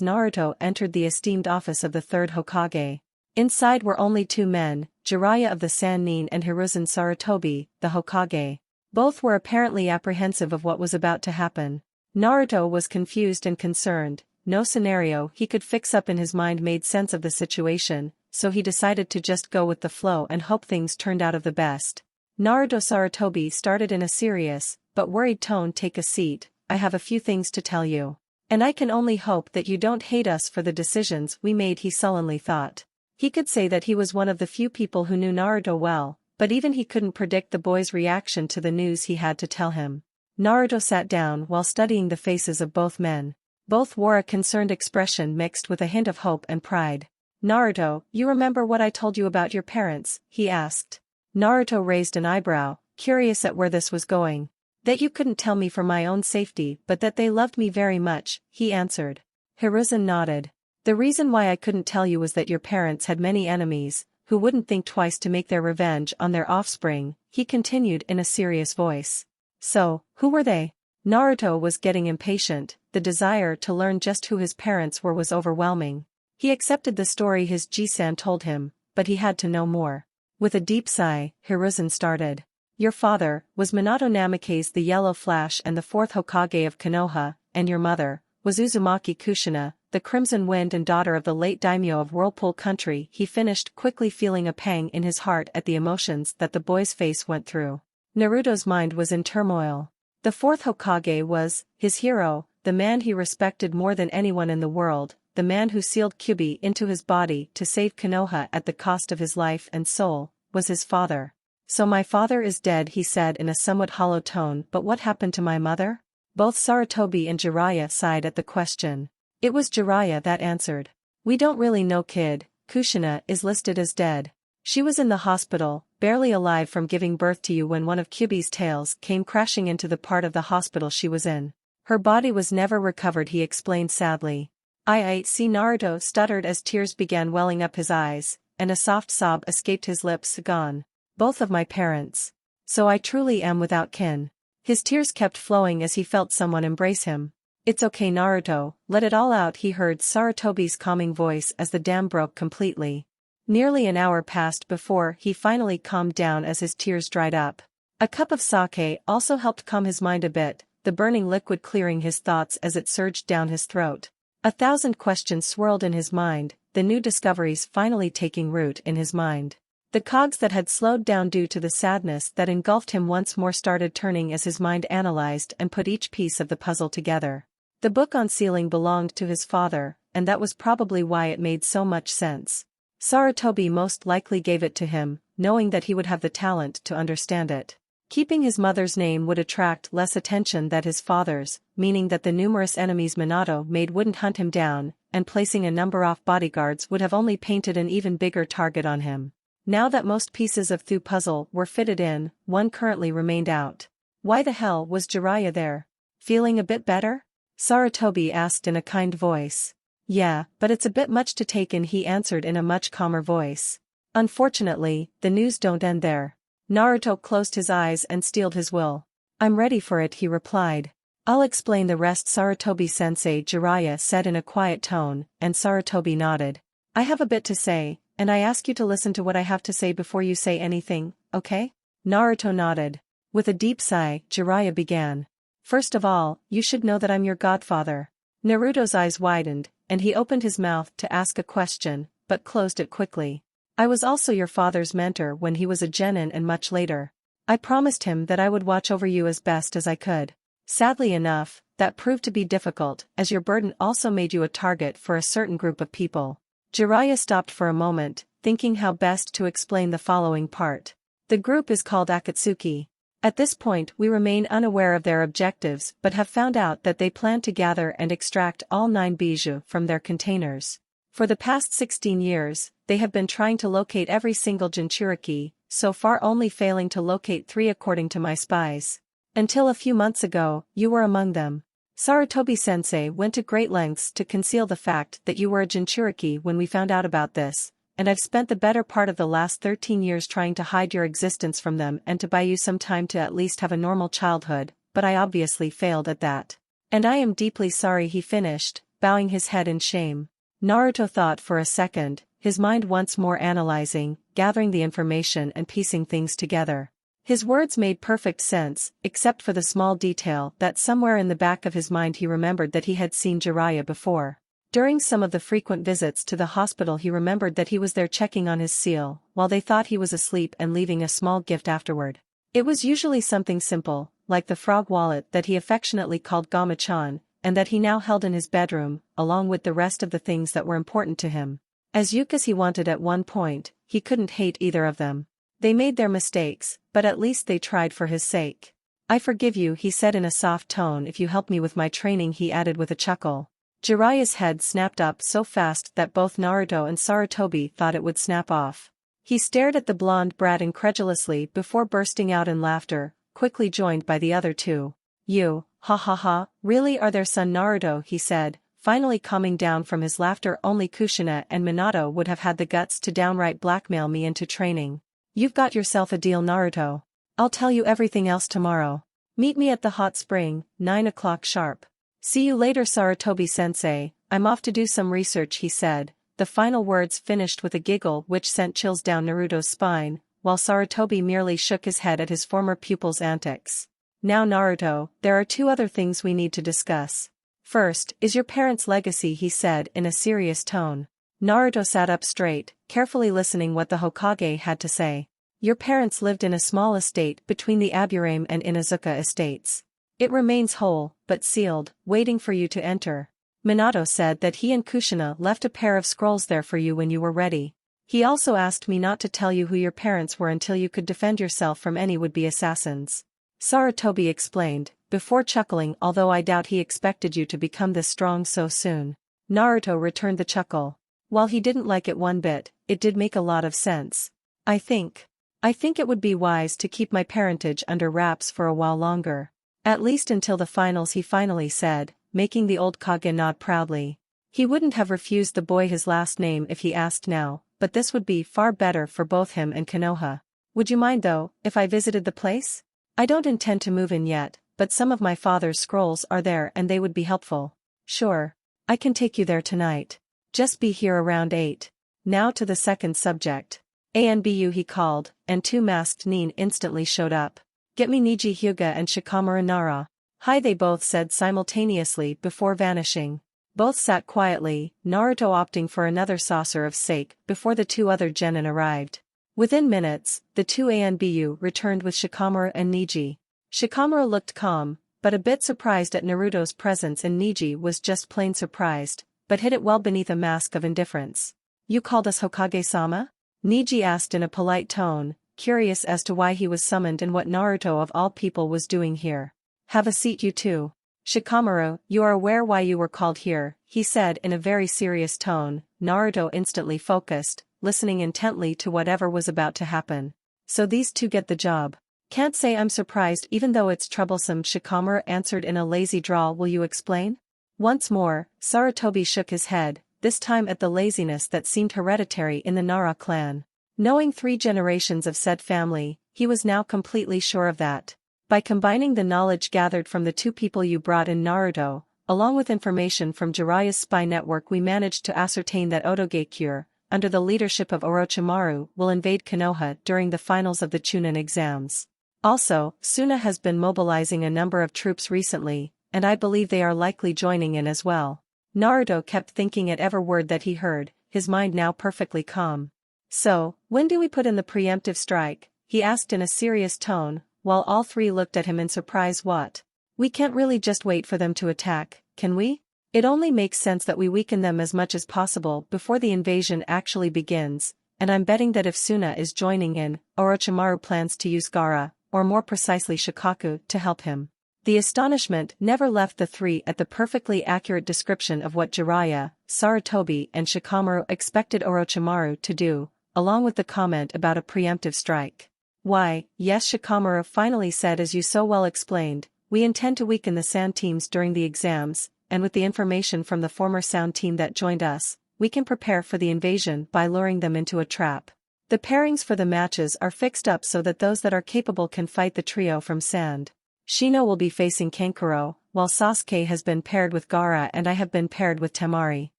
Naruto entered the esteemed office of the third Hokage. Inside were only 2 men, Jiraiya of the Sannin and Hiruzen Sarutobi, the Hokage. Both were apparently apprehensive of what was about to happen. Naruto was confused and concerned. No scenario he could fix up in his mind made sense of the situation, so he decided to just go with the flow and hope things turned out of the best. Naruto, Sarutobi started in a serious, but worried tone. Take a seat, I have a few things to tell you. And I can only hope that you don't hate us for the decisions we made, he sullenly thought. He could say that he was one of the few people who knew Naruto well, but even he couldn't predict the boy's reaction to the news he had to tell him. Naruto sat down while studying the faces of both men. Both wore a concerned expression mixed with a hint of hope and pride. Naruto, you remember what I told you about your parents? He asked. Naruto raised an eyebrow, curious at where this was going. That you couldn't tell me for my own safety, but that they loved me very much, he answered. Hiruzen nodded. The reason why I couldn't tell you was that your parents had many enemies, who wouldn't think twice to make their revenge on their offspring, he continued in a serious voice. So, who were they? Naruto was getting impatient, the desire to learn just who his parents were was overwhelming. He accepted the story his Jisan told him, but he had to know more. With a deep sigh, Hiruzen started. Your father was Minato Namikaze the Yellow Flash and the 4th Hokage of Konoha, and your mother was Uzumaki Kushina, the Crimson Wind and daughter of the late daimyo of Whirlpool Country. He finished, quickly feeling a pang in his heart at the emotions that the boy's face went through. Naruto's mind was in turmoil. The fourth Hokage was his hero, the man he respected more than anyone in the world, the man who sealed Kyuubi into his body to save Konoha at the cost of his life and soul, was his father. "So my father is dead," he said in a somewhat hollow tone. "But what happened to my mother?" Both Sarutobi and Jiraiya sighed at the question. It was Jiraiya that answered. "We don't really know, kid. Kushina is listed as dead. She was in the hospital, barely alive from giving birth to you when one of Kyuubi's tails came crashing into the part of the hospital she was in. Her body was never recovered," he explained sadly. I see. Naruto stuttered as tears began welling up his eyes, and a soft sob escaped his lips. "Gone. Both of my parents. So I truly am without kin." His tears kept flowing as he felt someone embrace him. "It's okay, Naruto, let it all out," he heard Sarutobi's calming voice as the dam broke completely. Nearly an hour passed before he finally calmed down as his tears dried up. A cup of sake also helped calm his mind a bit, the burning liquid clearing his thoughts as it surged down his throat. 1,000 questions swirled in his mind, the new discoveries finally taking root in his mind. The cogs that had slowed down due to the sadness that engulfed him once more started turning as his mind analyzed and put each piece of the puzzle together. The book on sealing belonged to his father, and that was probably why it made so much sense. Sarutobi most likely gave it to him, knowing that he would have the talent to understand it. Keeping his mother's name would attract less attention than his father's, meaning that the numerous enemies Minato made wouldn't hunt him down, and placing a number of bodyguards would have only painted an even bigger target on him. Now that most pieces of the puzzle were fitted in, one currently remained out. Why the hell was Jiraiya there? "Feeling a bit better?" Sarutobi asked in a kind voice. "Yeah, but it's a bit much to take in," he answered in a much calmer voice. "Unfortunately, the news don't end there." Naruto closed his eyes and steeled his will. "I'm ready for it," he replied. "I'll explain the rest, Sarutobi-sensei," Jiraiya said in a quiet tone, and Sarutobi nodded. "I have a bit to say, and I ask you to listen to what I have to say before you say anything, okay?" Naruto nodded. With a deep sigh, Jiraiya began. "First of all, you should know that I'm your godfather." Naruto's eyes widened, and he opened his mouth to ask a question, but closed it quickly. "I was also your father's mentor when he was a genin and much later. I promised him that I would watch over you as best as I could. Sadly enough, that proved to be difficult, as your burden also made you a target for a certain group of people." Jiraiya stopped for a moment, thinking how best to explain the following part. "The group is called Akatsuki. At this point we remain unaware of their objectives but have found out that they plan to gather and extract all 9 bijou from their containers. For the past 16 years, they have been trying to locate every single Jinchuriki, so far only failing to locate 3 according to my spies. Until a few months ago, you were among them. Sarutobi-sensei went to great lengths to conceal the fact that you were a Jinchuriki when we found out about this, and I've spent the better part of the last 13 years trying to hide your existence from them and to buy you some time to at least have a normal childhood, but I obviously failed at that. And I am deeply sorry," he finished, bowing his head in shame. Naruto thought for a second, his mind once more analyzing, gathering the information and piecing things together. His words made perfect sense, except for the small detail that somewhere in the back of his mind he remembered that he had seen Jiraiya before. During some of the frequent visits to the hospital he remembered that he was there checking on his seal, while they thought he was asleep and leaving a small gift afterward. It was usually something simple, like the frog wallet that he affectionately called Gama-chan, and that he now held in his bedroom, along with the rest of the things that were important to him. As Yuke as he wanted at one point, he couldn't hate either of them. They made their mistakes, but at least they tried for his sake. "I forgive you," he said in a soft tone. "If you help me with my training," he added with a chuckle. Jiraiya's head snapped up so fast that both Naruto and Sarutobi thought it would snap off. He stared at the blonde brat incredulously before bursting out in laughter, quickly joined by the other two. "You, ha ha ha, really are their son Naruto," he said, finally calming down from his laughter. "Only Kushina and Minato would have had the guts to downright blackmail me into training. You've got yourself a deal, Naruto. I'll tell you everything else tomorrow. Meet me at the hot spring, 9 o'clock sharp." "See you later, Sarutobi-sensei, I'm off to do some research," he said, the final words finished with a giggle which sent chills down Naruto's spine, while Sarutobi merely shook his head at his former pupil's antics. "Now Naruto, there are 2 other things we need to discuss. First, is your parents' legacy, he said in a serious tone. Naruto sat up straight, carefully listening what the Hokage had to say. Your parents lived in a small estate between the Aburame and Inazuka estates. It remains whole, but sealed, waiting for you to enter. Minato said that he and Kushina left a pair of scrolls there for you when you were ready. He also asked me not to tell you who your parents were until you could defend yourself from any would-be assassins. Sarutobi explained, before chuckling, although I doubt he expected you to become this strong so soon. Naruto returned the chuckle. While he didn't like it one bit, it did make a lot of sense. I think it would be wise to keep my parentage under wraps for a while longer. At least until the finals, he finally said, making the old Kage nod proudly. He wouldn't have refused the boy his last name if he asked now, but this would be far better for both him and Konoha. Would you mind though, if I visited the place? I don't intend to move in yet, but some of my father's scrolls are there and they would be helpful. Sure. I can take you there tonight. Just be here around 8. Now to the second subject. ANBU, he called, and 2 masked nin instantly showed up. Get me Niji Hyuga and Shikamaru Nara. Hi, they both said simultaneously before vanishing. Both sat quietly, Naruto opting for another saucer of sake before the 2 other genin arrived. Within minutes, the 2 ANBU returned with Shikamaru and Niji. Shikamaru looked calm, but a bit surprised at Naruto's presence, and Niji was just plain surprised, but hid it well beneath a mask of indifference. You called us Hokage-sama? Niji asked in a polite tone, curious as to why he was summoned and what Naruto of all people was doing here. Have a seat, you two. Shikamaru, you are aware why you were called here, he said in a very serious tone. Naruto instantly focused, listening intently to whatever was about to happen. So these 2 get the job. Can't say I'm surprised even though it's troublesome, Shikamaru answered in a lazy drawl. Will you explain? Once more, Sarutobi shook his head, this time at the laziness that seemed hereditary in the Nara clan. Knowing 3 generations of said family, he was now completely sure of that. By combining the knowledge gathered from the 2 people you brought in, Naruto, along with information from Jiraiya's spy network, we managed to ascertain that Otogakure, under the leadership of Orochimaru, will invade Konoha during the finals of the Chunin exams. Also, Suna has been mobilizing a number of troops recently, and I believe they are likely joining in as well. Naruto kept thinking at every word that he heard, his mind now perfectly calm. So, when do we put in the preemptive strike? He asked in a serious tone, while all 3 looked at him in surprise. What? We can't really just wait for them to attack, can we? It only makes sense that we weaken them as much as possible before the invasion actually begins, and I'm betting that if Suna is joining in, Orochimaru plans to use Gaara, or more precisely Shikaku, to help him. The astonishment never left the 3 at the perfectly accurate description of what Jiraiya, Sarutobi and Shikamaru expected Orochimaru to do, along with the comment about a preemptive strike. Why, yes, Shikamaru finally said, as you so well explained, we intend to weaken the Sand teams during the exams, and with the information from the former Sound team that joined us, we can prepare for the invasion by luring them into a trap. The pairings for the matches are fixed up so that those that are capable can fight the trio from Sand. Shino will be facing Kankuro, while Sasuke has been paired with Gaara and I have been paired with Temari.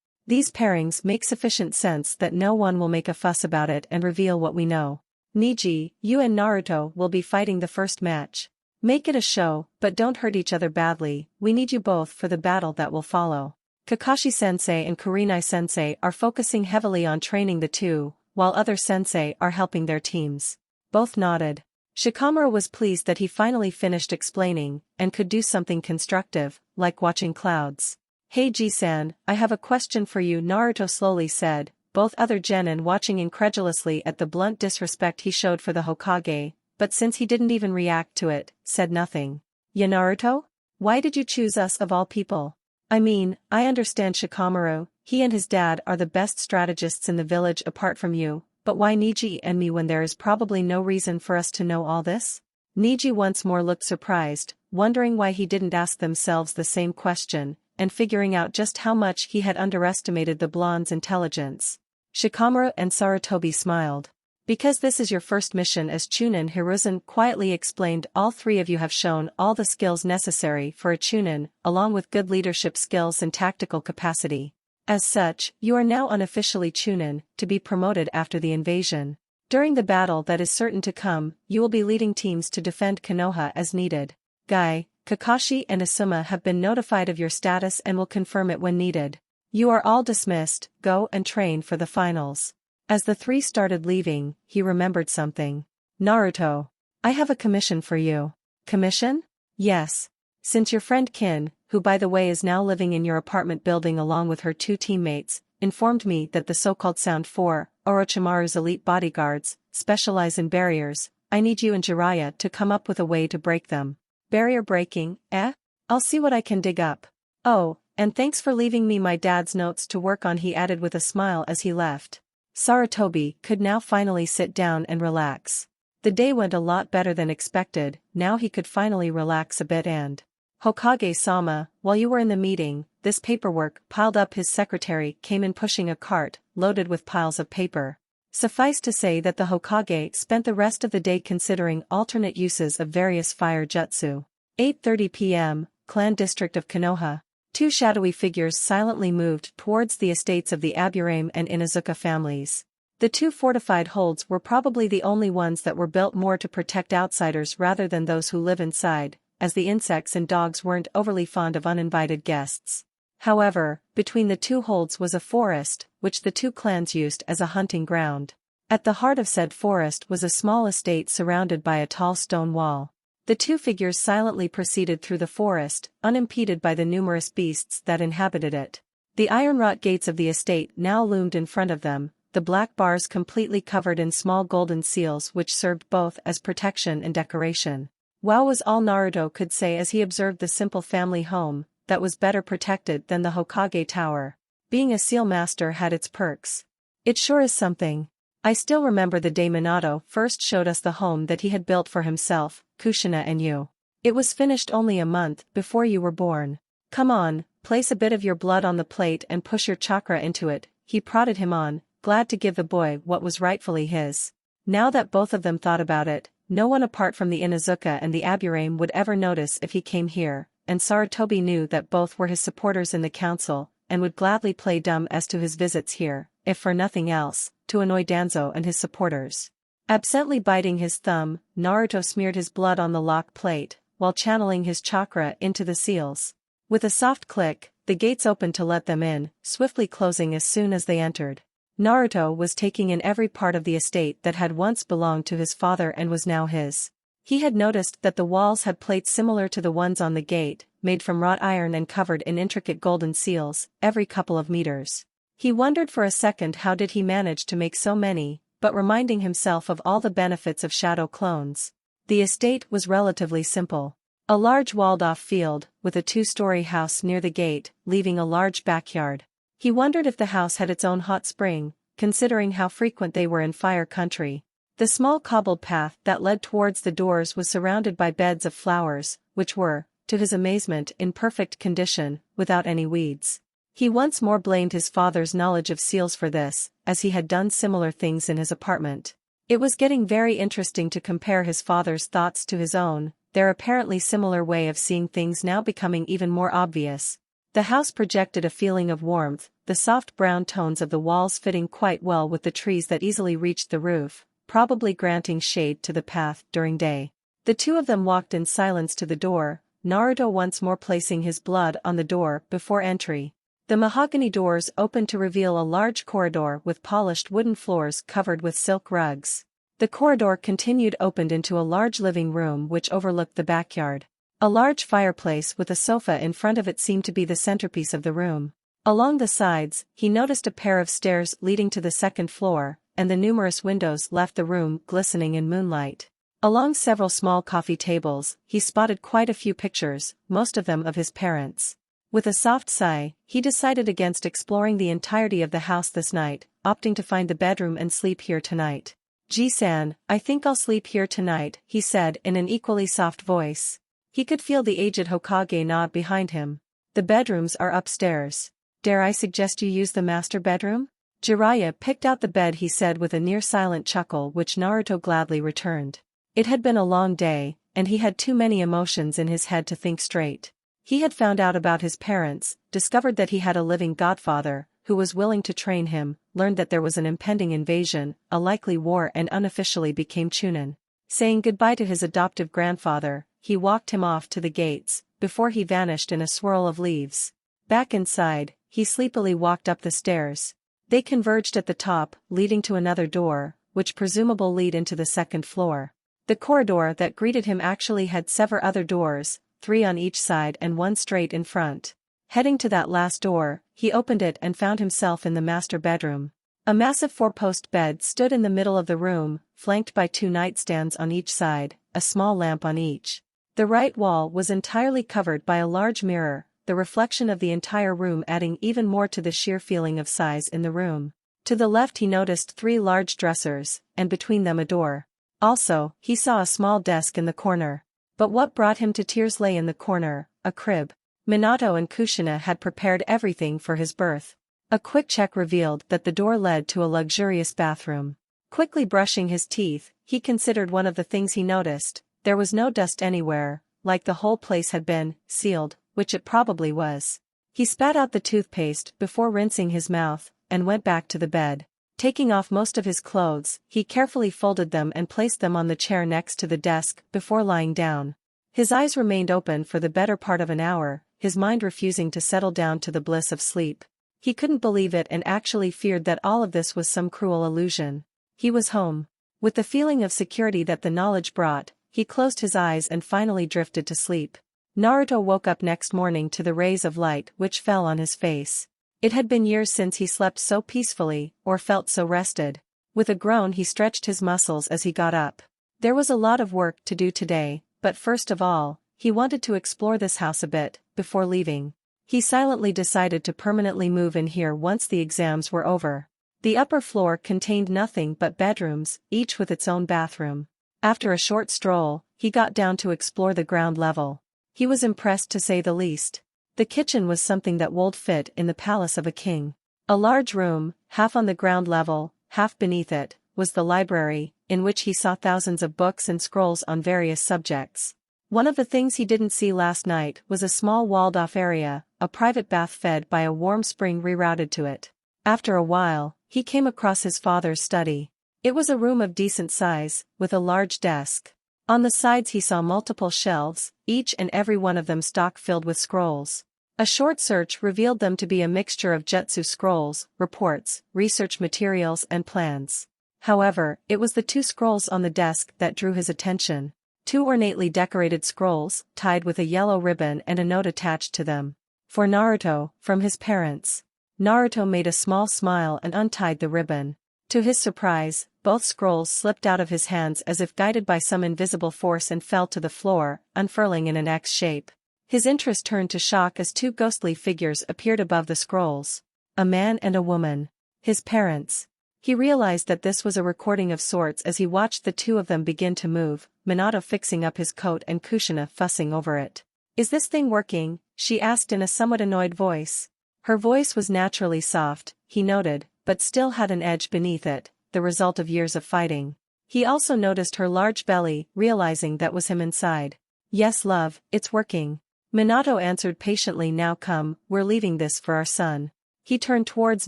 These pairings make sufficient sense that no one will make a fuss about it and reveal what we know. Niji, you and Naruto will be fighting the first match. Make it a show, but don't hurt each other badly. We need you both for the battle that will follow. Kakashi-sensei and Kurenai-sensei are focusing heavily on training the 2, while other sensei are helping their teams. Both nodded. Shikamaru was pleased that he finally finished explaining, and could do something constructive, like watching clouds. Hey Ji-san, I have a question for you, Naruto slowly said, both other genin watching incredulously at the blunt disrespect he showed for the Hokage, but since he didn't even react to it, said nothing. Ya Naruto? Why did you choose us of all people? I mean, I understand Shikamaru, he and his dad are the best strategists in the village apart from you, but why Niji and me when there is probably no reason for us to know all this? Niji once more looked surprised, wondering why he didn't ask themselves the same question, and figuring out just how much he had underestimated the blonde's intelligence. Shikamaru and Sarutobi smiled. Because this is your first mission as Chunin, Hiruzen quietly explained. All 3 of you have shown all the skills necessary for a Chunin, along with good leadership skills and tactical capacity. As such, you are now unofficially Chunin, to be promoted after the invasion. During the battle that is certain to come, you will be leading teams to defend Konoha as needed. Guy, Kakashi and Asuma have been notified of your status and will confirm it when needed. You are all dismissed, go and train for the finals. As the three started leaving, he remembered something. Naruto. I have a commission for you. Commission? Yes. Since your friend Kin, who by the way is now living in your apartment building along with her two teammates, informed me that the so-called Sound 4, Orochimaru's elite bodyguards, specialize in barriers, I need you and Jiraiya to come up with a way to break them. Barrier breaking, eh? I'll see what I can dig up. Oh, and thanks for leaving me my dad's notes to work on, he added with a smile as he left. Sarutobi could now finally sit down and relax. The day went a lot better than expected, now he could finally relax a bit and… Hokage-sama, while you were in the meeting, this paperwork piled up. His secretary came in pushing a cart, loaded with piles of paper. Suffice to say that the Hokage spent the rest of the day considering alternate uses of various fire jutsu. 8:30 p.m., Clan District of Konoha. Two shadowy figures silently moved towards the estates of the Aburame and Inuzuka families. The two fortified holds were probably the only ones that were built more to protect outsiders rather than those who live inside, as the insects and dogs weren't overly fond of uninvited guests. However, between the two holds was a forest, which the two clans used as a hunting ground. At the heart of said forest was a small estate surrounded by a tall stone wall. The two figures silently proceeded through the forest, unimpeded by the numerous beasts that inhabited it. The iron-wrought gates of the estate now loomed in front of them, the black bars completely covered in small golden seals which served both as protection and decoration. Wow was all Naruto could say as he observed the simple family home, that was better protected than the Hokage Tower. Being a seal master had its perks. It sure is something. I still remember the day Minato first showed us the home that he had built for himself, Kushina and you. It was finished only a month before you were born. Come on, place a bit of your blood on the plate and push your chakra into it, he prodded him on, glad to give the boy what was rightfully his. Now that both of them thought about it, no one apart from the Inuzuka and the Aburame would ever notice if he came here, and Sarutobi knew that both were his supporters in the council, and would gladly play dumb as to his visits here, if for nothing else, to annoy Danzo and his supporters. Absently biting his thumb, Naruto smeared his blood on the lock plate, while channeling his chakra into the seals. With a soft click, the gates opened to let them in, swiftly closing as soon as they entered. Naruto was taking in every part of the estate that had once belonged to his father and was now his. He had noticed that the walls had plates similar to the ones on the gate, made from wrought iron and covered in intricate golden seals, every couple of meters. He wondered for a second how did he manage to make so many, but reminding himself of all the benefits of shadow clones. The estate was relatively simple. A large walled-off field, with a two-story house near the gate, leaving a large backyard. He wondered if the house had its own hot spring, considering how frequent they were in Fire Country. The small cobbled path that led towards the doors was surrounded by beds of flowers, which were, to his amazement, in perfect condition, without any weeds. He once more blamed his father's knowledge of seals for this, as he had done similar things in his apartment. It was getting very interesting to compare his father's thoughts to his own, their apparently similar way of seeing things now becoming even more obvious. The house projected a feeling of warmth, the soft brown tones of the walls fitting quite well with the trees that easily reached the roof, probably granting shade to the path during day. The two of them walked in silence to the door, Naruto once more placing his blood on the door before entry. The mahogany doors opened to reveal a large corridor with polished wooden floors covered with silk rugs. The corridor continued opened into a large living room which overlooked the backyard. A large fireplace with a sofa in front of it seemed to be the centerpiece of the room. Along the sides, he noticed a pair of stairs leading to the second floor, and the numerous windows left the room glistening in moonlight. Along several small coffee tables, he spotted quite a few pictures, most of them of his parents. With a soft sigh, he decided against exploring the entirety of the house this night, opting to find the bedroom and sleep here tonight. "Ji-san, I think I'll sleep here tonight," he said in an equally soft voice. He could feel the aged Hokage nod behind him. "The bedrooms are upstairs. Dare I suggest you use the master bedroom?" Jiraiya picked out the bed, he said with a near-silent chuckle which Naruto gladly returned. It had been a long day, and he had too many emotions in his head to think straight. He had found out about his parents, discovered that he had a living godfather, who was willing to train him, learned that there was an impending invasion, a likely war, and unofficially became Chunin. Saying goodbye to his adoptive grandfather, he walked him off to the gates, before he vanished in a swirl of leaves. Back inside, he sleepily walked up the stairs. They converged at the top, leading to another door, which presumably lead into the second floor. The corridor that greeted him actually had several other doors, 3 on each side and 1 straight in front. Heading to that last door, he opened it and found himself in the master bedroom. A massive 4-post bed stood in the middle of the room, flanked by 2 nightstands on each side, a small lamp on each. The right wall was entirely covered by a large mirror, the reflection of the entire room adding even more to the sheer feeling of size in the room. To the left he noticed 3 large dressers, and between them a door. Also, he saw a small desk in the corner. But what brought him to tears lay in the corner, a crib. Minato and Kushina had prepared everything for his birth. A quick check revealed that the door led to a luxurious bathroom. Quickly brushing his teeth, he considered one of the things he noticed. There was no dust anywhere, like the whole place had been sealed, which it probably was. He spat out the toothpaste before rinsing his mouth, and went back to the bed. Taking off most of his clothes, he carefully folded them and placed them on the chair next to the desk before lying down. His eyes remained open for the better part of an hour, his mind refusing to settle down to the bliss of sleep. He couldn't believe it and actually feared that all of this was some cruel illusion. He was home. With the feeling of security that the knowledge brought, he closed his eyes and finally drifted to sleep. Naruto woke up next morning to the rays of light which fell on his face. It had been years since he slept so peacefully, or felt so rested. With a groan he stretched his muscles as he got up. There was a lot of work to do today, but first of all, he wanted to explore this house a bit, before leaving. He silently decided to permanently move in here once the exams were over. The upper floor contained nothing but bedrooms, each with its own bathroom. After a short stroll, he got down to explore the ground level. He was impressed to say the least. The kitchen was something that would fit in the palace of a king. A large room, half on the ground level, half beneath it, was the library, in which he saw thousands of books and scrolls on various subjects. One of the things he didn't see last night was a small walled-off area, a private bath fed by a warm spring rerouted to it. After a while, he came across his father's study. It was a room of decent size, with a large desk. On the sides he saw multiple shelves, each and every one of them stock-filled with scrolls. A short search revealed them to be a mixture of jutsu scrolls, reports, research materials and plans. However, it was the 2 scrolls on the desk that drew his attention. 2 ornately decorated scrolls, tied with a yellow ribbon and a note attached to them. For Naruto, from his parents. Naruto made a small smile and untied the ribbon. To his surprise, both scrolls slipped out of his hands as if guided by some invisible force and fell to the floor, unfurling in an X shape. His interest turned to shock as 2 ghostly figures appeared above the scrolls. A man and a woman. His parents. He realized that this was a recording of sorts as he watched the 2 of them begin to move, Minato fixing up his coat and Kushina fussing over it. "Is this thing working?" she asked in a somewhat annoyed voice. Her voice was naturally soft, he noted, but still had an edge beneath it, the result of years of fighting. He also noticed her large belly, realizing that was him inside. "Yes, love, it's working." Minato answered patiently. "Now come, we're leaving this for our son." He turned towards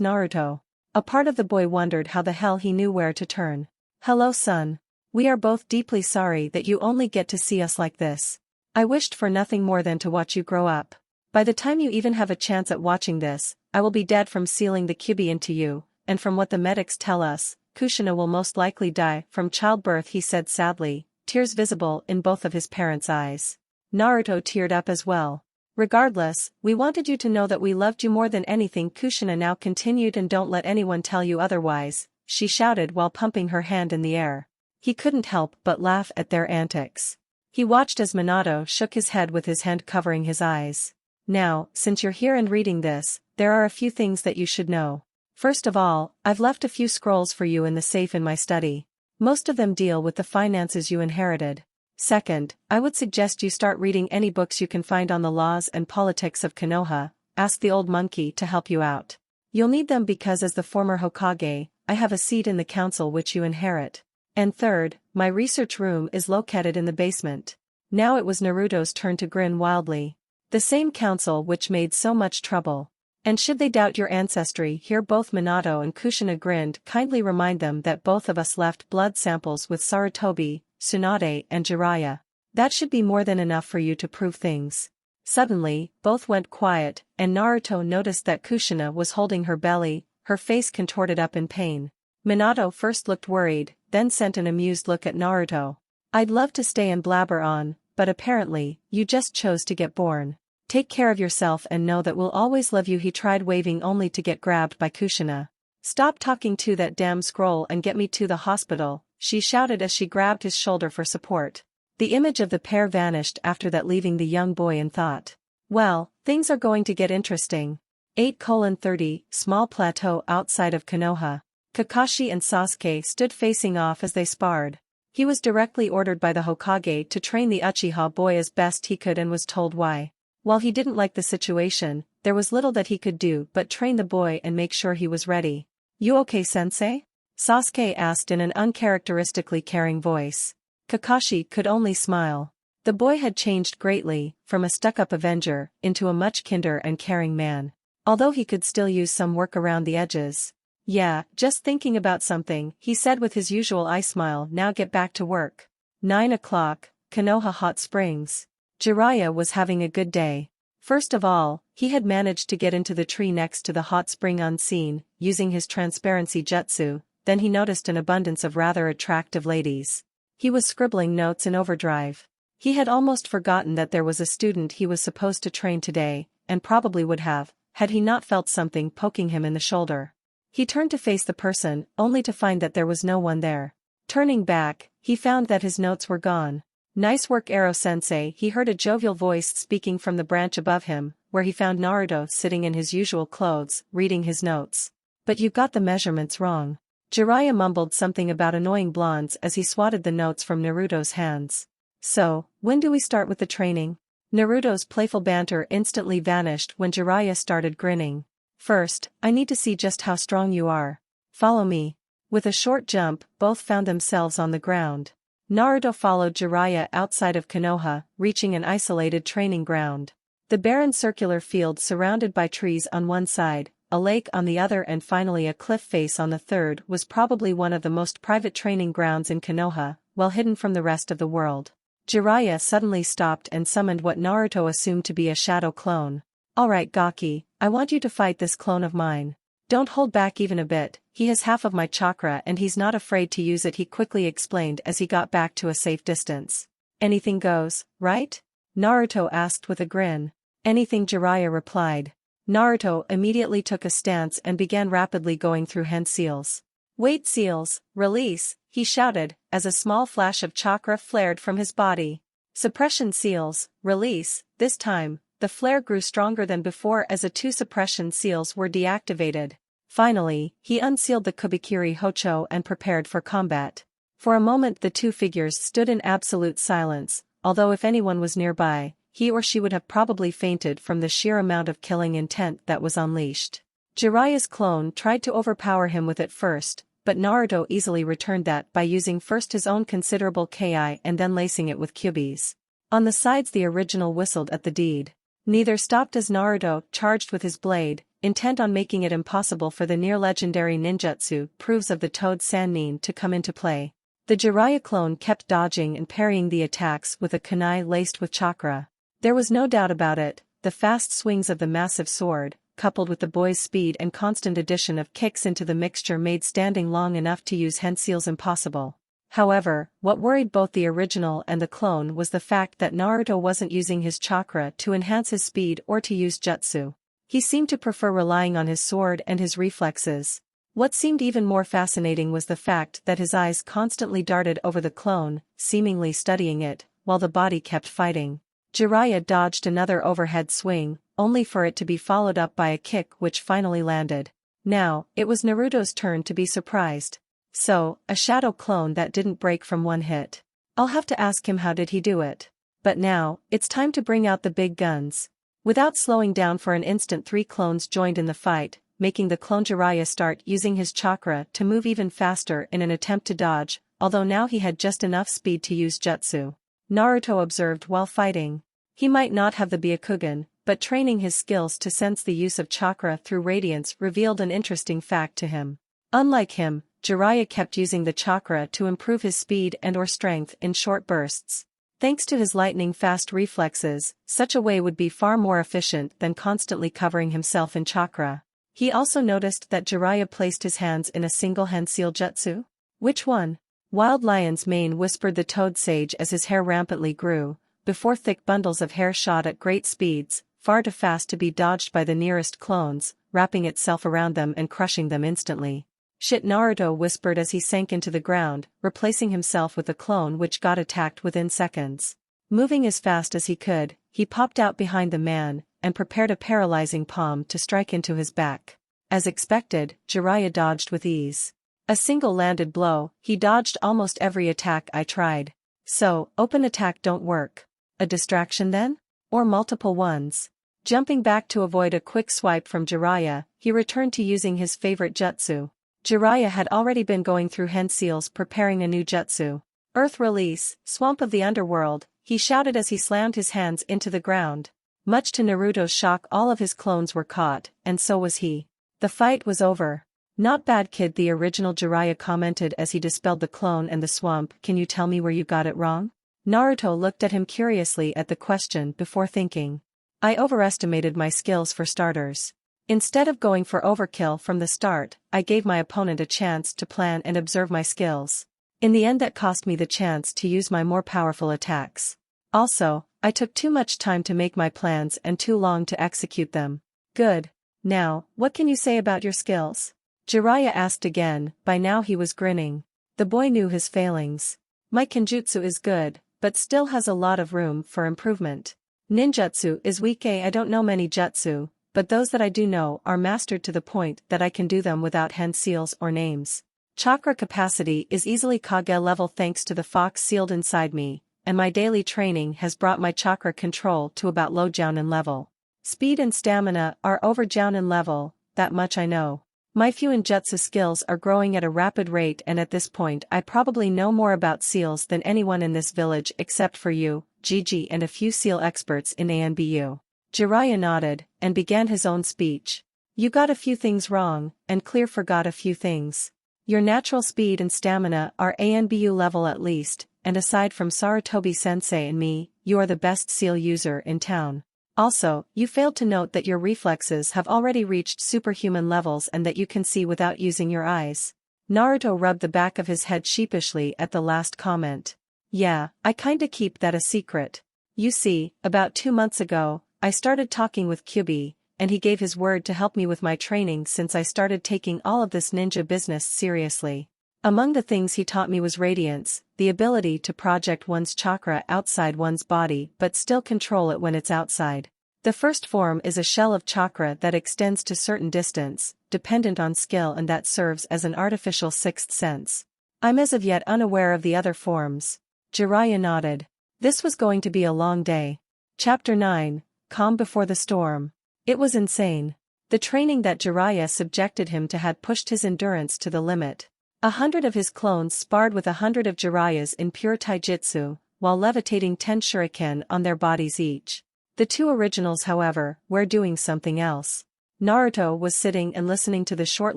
Naruto. A part of the boy wondered how the hell he knew where to turn. "Hello, son. We are both deeply sorry that you only get to see us like this. I wished for nothing more than to watch you grow up. By the time you even have a chance at watching this, I will be dead from sealing the kyubi into you, and from what the medics tell us, Kushina will most likely die from childbirth," he said sadly, tears visible in both of his parents' eyes. Naruto teared up as well. "Regardless, we wanted you to know that we loved you more than anything," Kushina now continued, "and don't let anyone tell you otherwise," she shouted while pumping her hand in the air. He couldn't help but laugh at their antics. He watched as Minato shook his head with his hand covering his eyes. "Now, since you're here and reading this, there are a few things that you should know. First of all, I've left a few scrolls for you in the safe in my study. Most of them deal with the finances you inherited. Second, I would suggest you start reading any books you can find on the laws and politics of Konoha. Ask the old monkey to help you out. You'll need them because as the former Hokage, I have a seat in the council which you inherit. And third, my research room is located in the basement." Now it was Naruto's turn to grin wildly. "The same council which made so much trouble. And should they doubt your ancestry," here both Minato and Kushina grinned, "kindly remind them that both of us left blood samples with Sarutobi, Tsunade and Jiraiya. That should be more than enough for you to prove things. Suddenly, both went quiet, and Naruto noticed that Kushina was holding her belly, her face contorted up in pain. Minato first looked worried, then sent an amused look at Naruto. I'd love to stay and blabber on, but apparently, you just chose to get born. Take care of yourself and know that we'll always love you. He tried waving only to get grabbed by Kushina. Stop talking to that damn scroll and get me to the hospital, she shouted as she grabbed his shoulder for support. The image of the pair vanished after that, leaving the young boy in thought. Well, things are going to get interesting. 8:30 Small plateau outside of Konoha. Kakashi and Sasuke stood facing off as they sparred. He was directly ordered by the Hokage to train the Uchiha boy as best he could and was told why. While he didn't like the situation, there was little that he could do but train the boy and make sure he was ready. You okay, sensei? Sasuke asked in an uncharacteristically caring voice. Kakashi could only smile. The boy had changed greatly, from a stuck-up Avenger, into a much kinder and caring man. Although he could still use some work around the edges. Yeah, just thinking about something, he said with his usual eye smile. Now get back to work. 9 o'clock, Konoha Hot Springs. Jiraiya was having a good day. First of all, he had managed to get into the tree next to the hot spring unseen, using his transparency jutsu. Then he noticed an abundance of rather attractive ladies. He was scribbling notes in overdrive. He had almost forgotten that there was a student he was supposed to train today, and probably would have, had he not felt something poking him in the shoulder. He turned to face the person, only to find that there was no one there. Turning back, he found that his notes were gone. Nice work, Ero-sensei, he heard a jovial voice speaking from the branch above him, where he found Naruto sitting in his usual clothes, reading his notes. But you got the measurements wrong. Jiraiya mumbled something about annoying blondes as he swatted the notes from Naruto's hands. So, when do we start with the training? Naruto's playful banter instantly vanished when Jiraiya started grinning. First, I need to see just how strong you are. Follow me. With a short jump, both found themselves on the ground. Naruto followed Jiraiya outside of Konoha, reaching an isolated training ground. The barren circular field surrounded by trees on one side, a lake on the other and finally a cliff face on the third was probably one of the most private training grounds in Konoha, well hidden from the rest of the world. Jiraiya suddenly stopped and summoned what Naruto assumed to be a shadow clone. Alright Gaki, I want you to fight this clone of mine. Don't hold back even a bit, he has half of my chakra and he's not afraid to use it, he quickly explained as he got back to a safe distance. Anything goes, right? Naruto asked with a grin. Anything, Jiraiya replied. Naruto immediately took a stance and began rapidly going through hand seals. Wait, seals, release, he shouted, as a small flash of chakra flared from his body. Suppression seals, release, this time. The flare grew stronger than before as the two suppression seals were deactivated. Finally, he unsealed the Kubikiri Hocho and prepared for combat. For a moment the two figures stood in absolute silence, although if anyone was nearby, he or she would have probably fainted from the sheer amount of killing intent that was unleashed. Jiraiya's clone tried to overpower him with it first, but Naruto easily returned that by using first his own considerable ki and then lacing it with kyubis. On the sides the original whistled at the deed. Neither stopped as Naruto charged with his blade, intent on making it impossible for the near-legendary ninjutsu proves of the Toad Sannin to come into play. The Jiraiya clone kept dodging and parrying the attacks with a kunai laced with chakra. There was no doubt about it, the fast swings of the massive sword, coupled with the boy's speed and constant addition of kicks into the mixture made standing long enough to use hand seals impossible. However, what worried both the original and the clone was the fact that Naruto wasn't using his chakra to enhance his speed or to use jutsu. He seemed to prefer relying on his sword and his reflexes. What seemed even more fascinating was the fact that his eyes constantly darted over the clone, seemingly studying it, while the body kept fighting. Jiraiya dodged another overhead swing, only for it to be followed up by a kick which finally landed. Now, it was Naruto's turn to be surprised. So, a shadow clone that didn't break from one hit. I'll have to ask him how did he do it. But now, it's time to bring out the big guns. Without slowing down for an instant, three clones joined in the fight, making the clone Jiraiya start using his chakra to move even faster in an attempt to dodge, although now he had just enough speed to use jutsu. Naruto observed while fighting. He might not have the Byakugan, but training his skills to sense the use of chakra through radiance revealed an interesting fact to him. Unlike him, Jiraiya kept using the chakra to improve his speed and/or strength in short bursts. Thanks to his lightning-fast reflexes, such a way would be far more efficient than constantly covering himself in chakra. He also noticed that Jiraiya placed his hands in a single hand seal jutsu. Which one? Wild Lion's mane, whispered the toad sage as his hair rampantly grew, before thick bundles of hair shot at great speeds, far too fast to be dodged by the nearest clones, wrapping itself around them and crushing them instantly. Shit, Naruto whispered as he sank into the ground, replacing himself with a clone which got attacked within seconds. Moving as fast as he could, he popped out behind the man, and prepared a paralyzing palm to strike into his back. As expected, Jiraiya dodged with ease. A single landed blow, he dodged almost every attack I tried. So, open attack don't work. A distraction then? Or multiple ones? Jumping back to avoid a quick swipe from Jiraiya, he returned to using his favorite jutsu. Jiraiya had already been going through hand seals preparing a new jutsu. Earth release, swamp of the underworld, he shouted as he slammed his hands into the ground. Much to Naruto's shock, all of his clones were caught, and so was he. The fight was over. Not bad, kid, the original Jiraiya commented as he dispelled the clone and the swamp. Can you tell me where you got it wrong? Naruto looked at him curiously at the question before thinking. I overestimated my skills for starters. Instead of going for overkill from the start, I gave my opponent a chance to plan and observe my skills. In the end, that cost me the chance to use my more powerful attacks. Also, I took too much time to make my plans and too long to execute them. Good. Now, what can you say about your skills? Jiraiya asked again. By now he was grinning. The boy knew his failings. My kenjutsu is good, but still has a lot of room for improvement. Ninjutsu is weak. I don't know many jutsu, but those that I do know are mastered to the point that I can do them without hand seals or names. Chakra capacity is easily Kage level thanks to the fox sealed inside me, and my daily training has brought my chakra control to about low Jounin level. Speed and stamina are over Jounin level, that much I know. My few ninjutsu skills are growing at a rapid rate, and at this point I probably know more about seals than anyone in this village except for you, Gigi, and a few seal experts in ANBU. Jiraiya nodded, and began his own speech. You got a few things wrong, and Clear forgot a few things. Your natural speed and stamina are ANBU level at least, and aside from Sarutobi-sensei and me, you are the best seal user in town. Also, you failed to note that your reflexes have already reached superhuman levels and that you can see without using your eyes. Naruto rubbed the back of his head sheepishly at the last comment. Yeah, I kinda keep that a secret. You see, about 2 months ago, I started talking with Kyubi, and he gave his word to help me with my training since I started taking all of this ninja business seriously. Among the things he taught me was radiance, the ability to project one's chakra outside one's body but still control it when it's outside. The first form is a shell of chakra that extends to certain distance, dependent on skill, and that serves as an artificial sixth sense. I'm as of yet unaware of the other forms. Jiraiya nodded. This was going to be a long day. Chapter 9, Calm Before the Storm. It was insane. The training that Jiraiya subjected him to had pushed his endurance to the limit. 100 of his clones sparred with 100 of Jiraiya's in pure taijutsu, while levitating 10 shuriken on their bodies each. The 2 originals, however, were doing something else. Naruto was sitting and listening to the short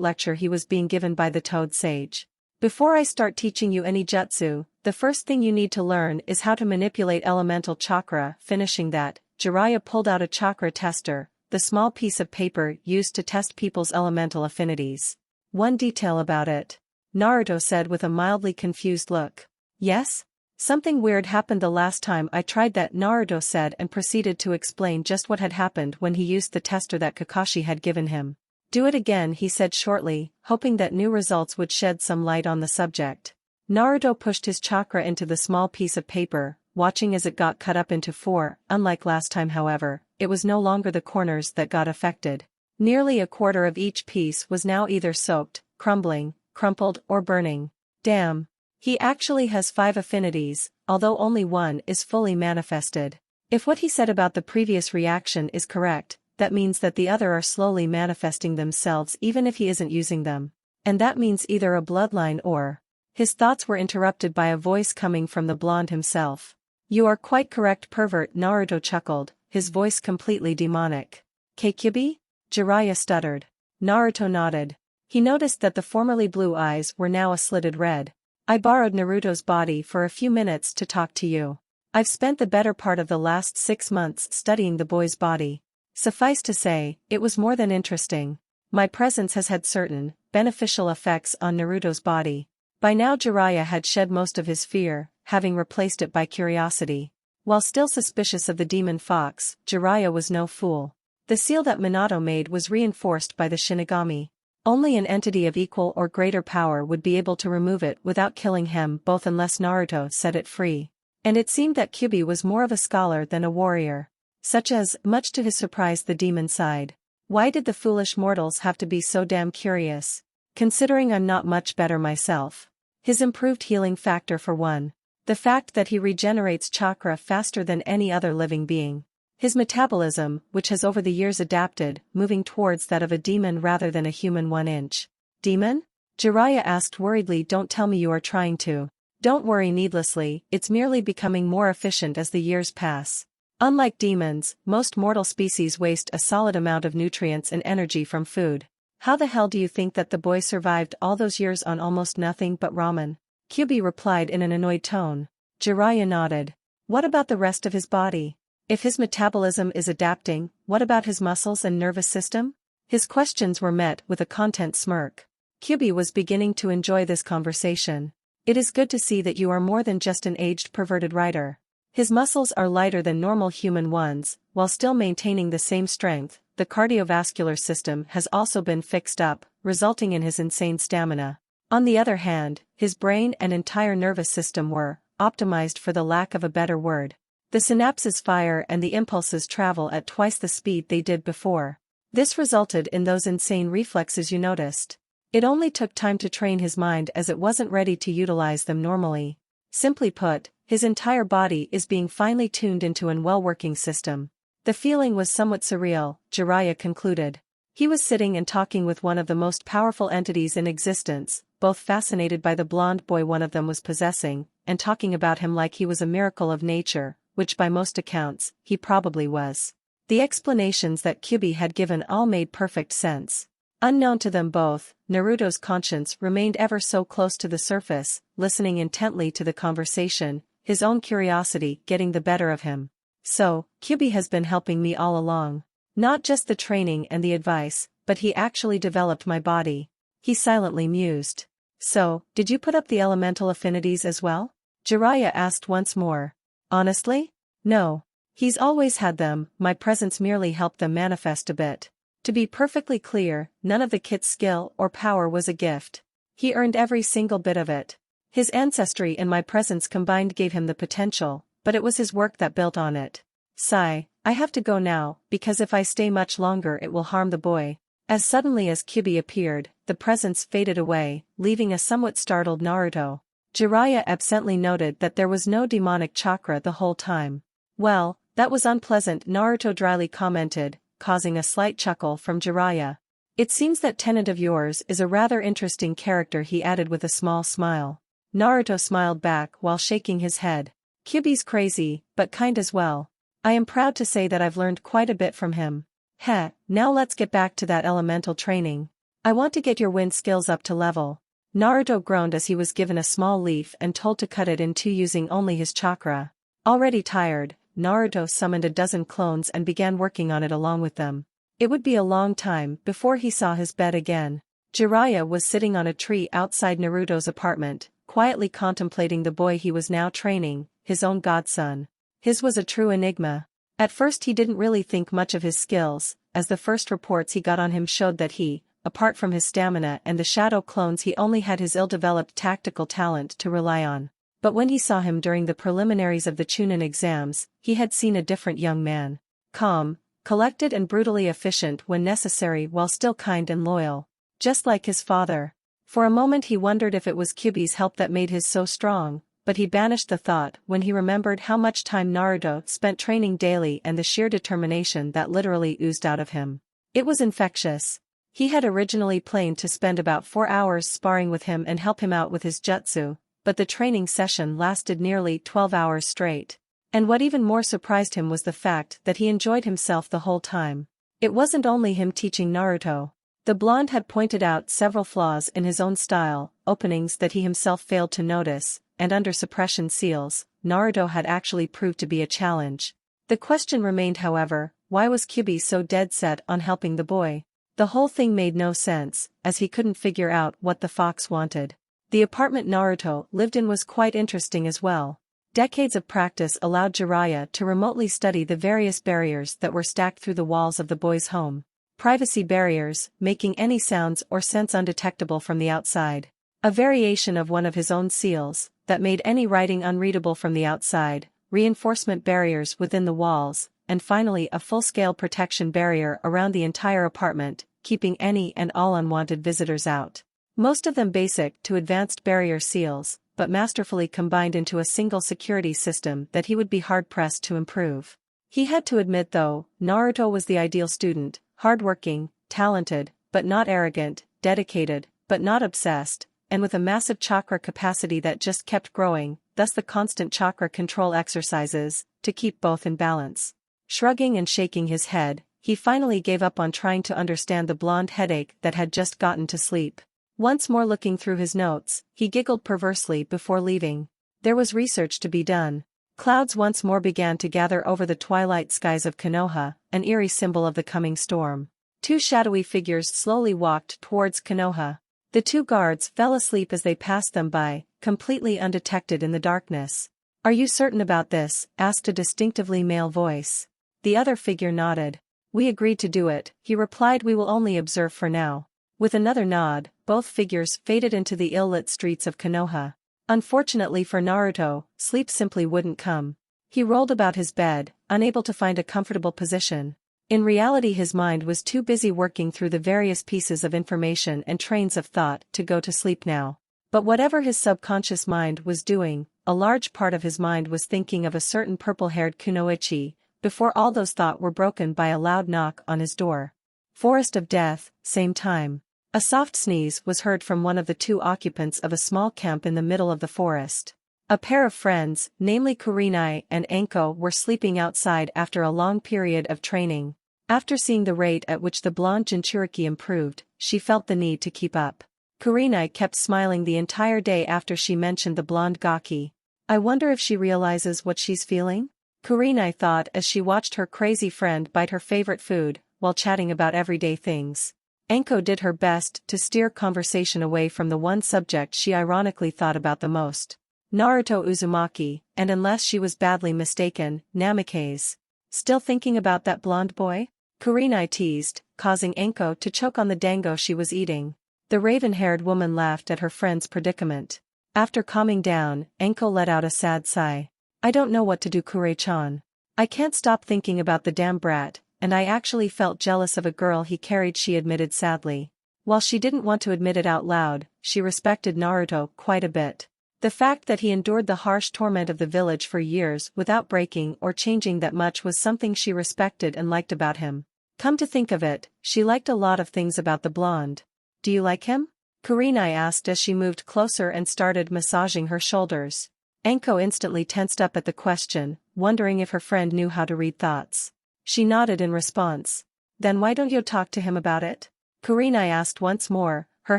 lecture he was being given by the Toad Sage. Before I start teaching you any jutsu, the first thing you need to learn is how to manipulate elemental chakra. Finishing that, Jiraiya pulled out a chakra tester, the small piece of paper used to test people's elemental affinities. One detail about it. Naruto said with a mildly confused look. Yes? Something weird happened the last time I tried that, Naruto said, and proceeded to explain just what had happened when he used the tester that Kakashi had given him. Do it again, he said shortly, hoping that new results would shed some light on the subject. Naruto pushed his chakra into the small piece of paper, watching as it got cut up into 4. Unlike last time, however, it was no longer the corners that got affected. Nearly a quarter of each piece was now either soaked, crumbling, crumpled, or burning. Damn. He actually has 5 affinities, although only one is fully manifested. If what he said about the previous reaction is correct, that means that the other are slowly manifesting themselves even if he isn't using them. And that means either a bloodline or... His thoughts were interrupted by a voice coming from the blonde himself. You are quite correct, pervert, Naruto chuckled, his voice completely demonic. Kyubi? Jiraiya stuttered. Naruto nodded. He noticed that the formerly blue eyes were now a slitted red. I borrowed Naruto's body for a few minutes to talk to you. I've spent the better part of the last 6 months studying the boy's body. Suffice to say, it was more than interesting. My presence has had certain, beneficial effects on Naruto's body. By now Jiraiya had shed most of his fear, having replaced it by curiosity. While still suspicious of the demon fox, Jiraiya was no fool. The seal that Minato made was reinforced by the Shinigami. Only an entity of equal or greater power would be able to remove it without killing him both unless Naruto set it free. And it seemed that Kyuubi was more of a scholar than a warrior. Such as, much to his surprise, the demon side. Why did the foolish mortals have to be so damn curious? Considering I'm not much better myself. His improved healing factor for one. The fact that he regenerates chakra faster than any other living being. His metabolism, which has over the years adapted, moving towards that of a demon rather than a human 1-inch. Demon? Jiraiya asked worriedly. Don't tell me you are trying to. Don't worry needlessly, it's merely becoming more efficient as the years pass. Unlike demons, most mortal species waste a solid amount of nutrients and energy from food. How the hell do you think that the boy survived all those years on almost nothing but ramen? Kyuubi replied in an annoyed tone. Jiraiya nodded. What about the rest of his body? If his metabolism is adapting, what about his muscles and nervous system? His questions were met with a content smirk. Kyuubi was beginning to enjoy this conversation. It is good to see that you are more than just an aged perverted writer. His muscles are lighter than normal human ones, while still maintaining the same strength. The cardiovascular system has also been fixed up, resulting in his insane stamina. On the other hand, his brain and entire nervous system were optimized, for the lack of a better word. The synapses fire and the impulses travel at twice the speed they did before. This resulted in those insane reflexes you noticed. It only took time to train his mind as it wasn't ready to utilize them normally. Simply put, his entire body is being finely tuned into an well-working system. The feeling was somewhat surreal, Jiraiya concluded. He was sitting and talking with one of the most powerful entities in existence, both fascinated by the blonde boy one of them was possessing, and talking about him like he was a miracle of nature, which by most accounts, he probably was. The explanations that Kyuubi had given all made perfect sense. Unknown to them both, Naruto's conscience remained ever so close to the surface, listening intently to the conversation, his own curiosity getting the better of him. So, Kyuubi has been helping me all along. Not just the training and the advice, but he actually developed my body. He silently mused. So, did you put up the elemental affinities as well? Jiraiya asked once more. Honestly? No. He's always had them, my presence merely helped them manifest a bit. To be perfectly clear, none of the kit's skill or power was a gift. He earned every single bit of it. His ancestry and my presence combined gave him the potential, but it was his work that built on it. Sigh, I have to go now, because if I stay much longer it will harm the boy. As suddenly as Kyuubi appeared, the presence faded away, leaving a somewhat startled Naruto. Jiraiya absently noted that there was no demonic chakra the whole time. Well, that was unpleasant, Naruto dryly commented, causing a slight chuckle from Jiraiya. It seems that tenant of yours is a rather interesting character, he added with a small smile. Naruto smiled back while shaking his head. Kyuubi's crazy, but kind as well. I am proud to say that I've learned quite a bit from him. Heh, now let's get back to that elemental training. I want to get your wind skills up to level. Naruto groaned as he was given a small leaf and told to cut it in two using only his chakra. Already tired, Naruto summoned a dozen clones and began working on it along with them. It would be a long time before he saw his bed again. Jiraiya was sitting on a tree outside Naruto's apartment, quietly contemplating the boy he was now training, his own godson. His was a true enigma. At first he didn't really think much of his skills, as the first reports he got on him showed that he, apart from his stamina and the shadow clones, he only had his ill-developed tactical talent to rely on. But when he saw him during the preliminaries of the Chunin exams, he had seen a different young man. Calm, collected and brutally efficient when necessary while still kind and loyal. Just like his father. For a moment he wondered if it was Kyuubi's help that made his so strong, but he banished the thought when he remembered how much time Naruto spent training daily and the sheer determination that literally oozed out of him. It was infectious. He had originally planned to spend about 4 hours sparring with him and help him out with his jutsu, but the training session lasted nearly 12 hours straight. And what even more surprised him was the fact that he enjoyed himself the whole time. It wasn't only him teaching Naruto. The blonde had pointed out several flaws in his own style, openings that he himself failed to notice, and under suppression seals, Naruto had actually proved to be a challenge. The question remained, however, why was Kyubi so dead set on helping the boy? The whole thing made no sense, as he couldn't figure out what the fox wanted. The apartment Naruto lived in was quite interesting as well. Decades of practice allowed Jiraiya to remotely study the various barriers that were stacked through the walls of the boy's home. Privacy barriers, making any sounds or scents undetectable from the outside. A variation of one of his own seals, that made any writing unreadable from the outside, reinforcement barriers within the walls, and finally a full-scale protection barrier around the entire apartment, keeping any and all unwanted visitors out. Most of them basic to advanced barrier seals, but masterfully combined into a single security system that he would be hard-pressed to improve. He had to admit though, Naruto was the ideal student, hardworking, talented, but not arrogant, dedicated, but not obsessed, and with a massive chakra capacity that just kept growing, thus the constant chakra control exercises, to keep both in balance. Shrugging and shaking his head, he finally gave up on trying to understand the blonde headache that had just gotten to sleep. Once more looking through his notes, he giggled perversely before leaving. There was research to be done. Clouds once more began to gather over the twilight skies of Konoha, an eerie symbol of the coming storm. Two shadowy figures slowly walked towards Konoha. The two guards fell asleep as they passed them by, completely undetected in the darkness. "Are you certain about this?" asked a distinctively male voice. The other figure nodded. "We agreed to do it," he replied. "We will only observe for now." With another nod, both figures faded into the ill-lit streets of Konoha. Unfortunately for Naruto, sleep simply wouldn't come. He rolled about his bed, unable to find a comfortable position. In reality, his mind was too busy working through the various pieces of information and trains of thought to go to sleep now. But whatever his subconscious mind was doing, a large part of his mind was thinking of a certain purple-haired kunoichi, before all those thoughts were broken by a loud knock on his door. Forest of Death, same time. A soft sneeze was heard from one of the two occupants of a small camp in the middle of the forest. A pair of friends, namely Kurenai and Anko, were sleeping outside after a long period of training. After seeing the rate at which the blonde Jinchuriki improved, she felt the need to keep up. Kurenai kept smiling the entire day after she mentioned the blonde Gaki. "I wonder if she realizes what she's feeling?" Kurenai thought as she watched her crazy friend bite her favorite food, while chatting about everyday things. Anko did her best to steer conversation away from the one subject she ironically thought about the most. Naruto Uzumaki, and unless she was badly mistaken, Namikaze. "Still thinking about that blonde boy?" Kurenai teased, causing Anko to choke on the dango she was eating. The raven-haired woman laughed at her friend's predicament. After calming down, Anko let out a sad sigh. "I don't know what to do, Kure-chan. I can't stop thinking about the damn brat, and I actually felt jealous of a girl he carried," she admitted sadly. While she didn't want to admit it out loud, she respected Naruto quite a bit. The fact that he endured the harsh torment of the village for years without breaking or changing that much was something she respected and liked about him. Come to think of it, she liked a lot of things about the blonde. "Do you like him?" Kurenai asked as she moved closer and started massaging her shoulders. Anko instantly tensed up at the question, wondering if her friend knew how to read thoughts. She nodded in response. "Then why don't you talk to him about it?" Kurenai asked once more, her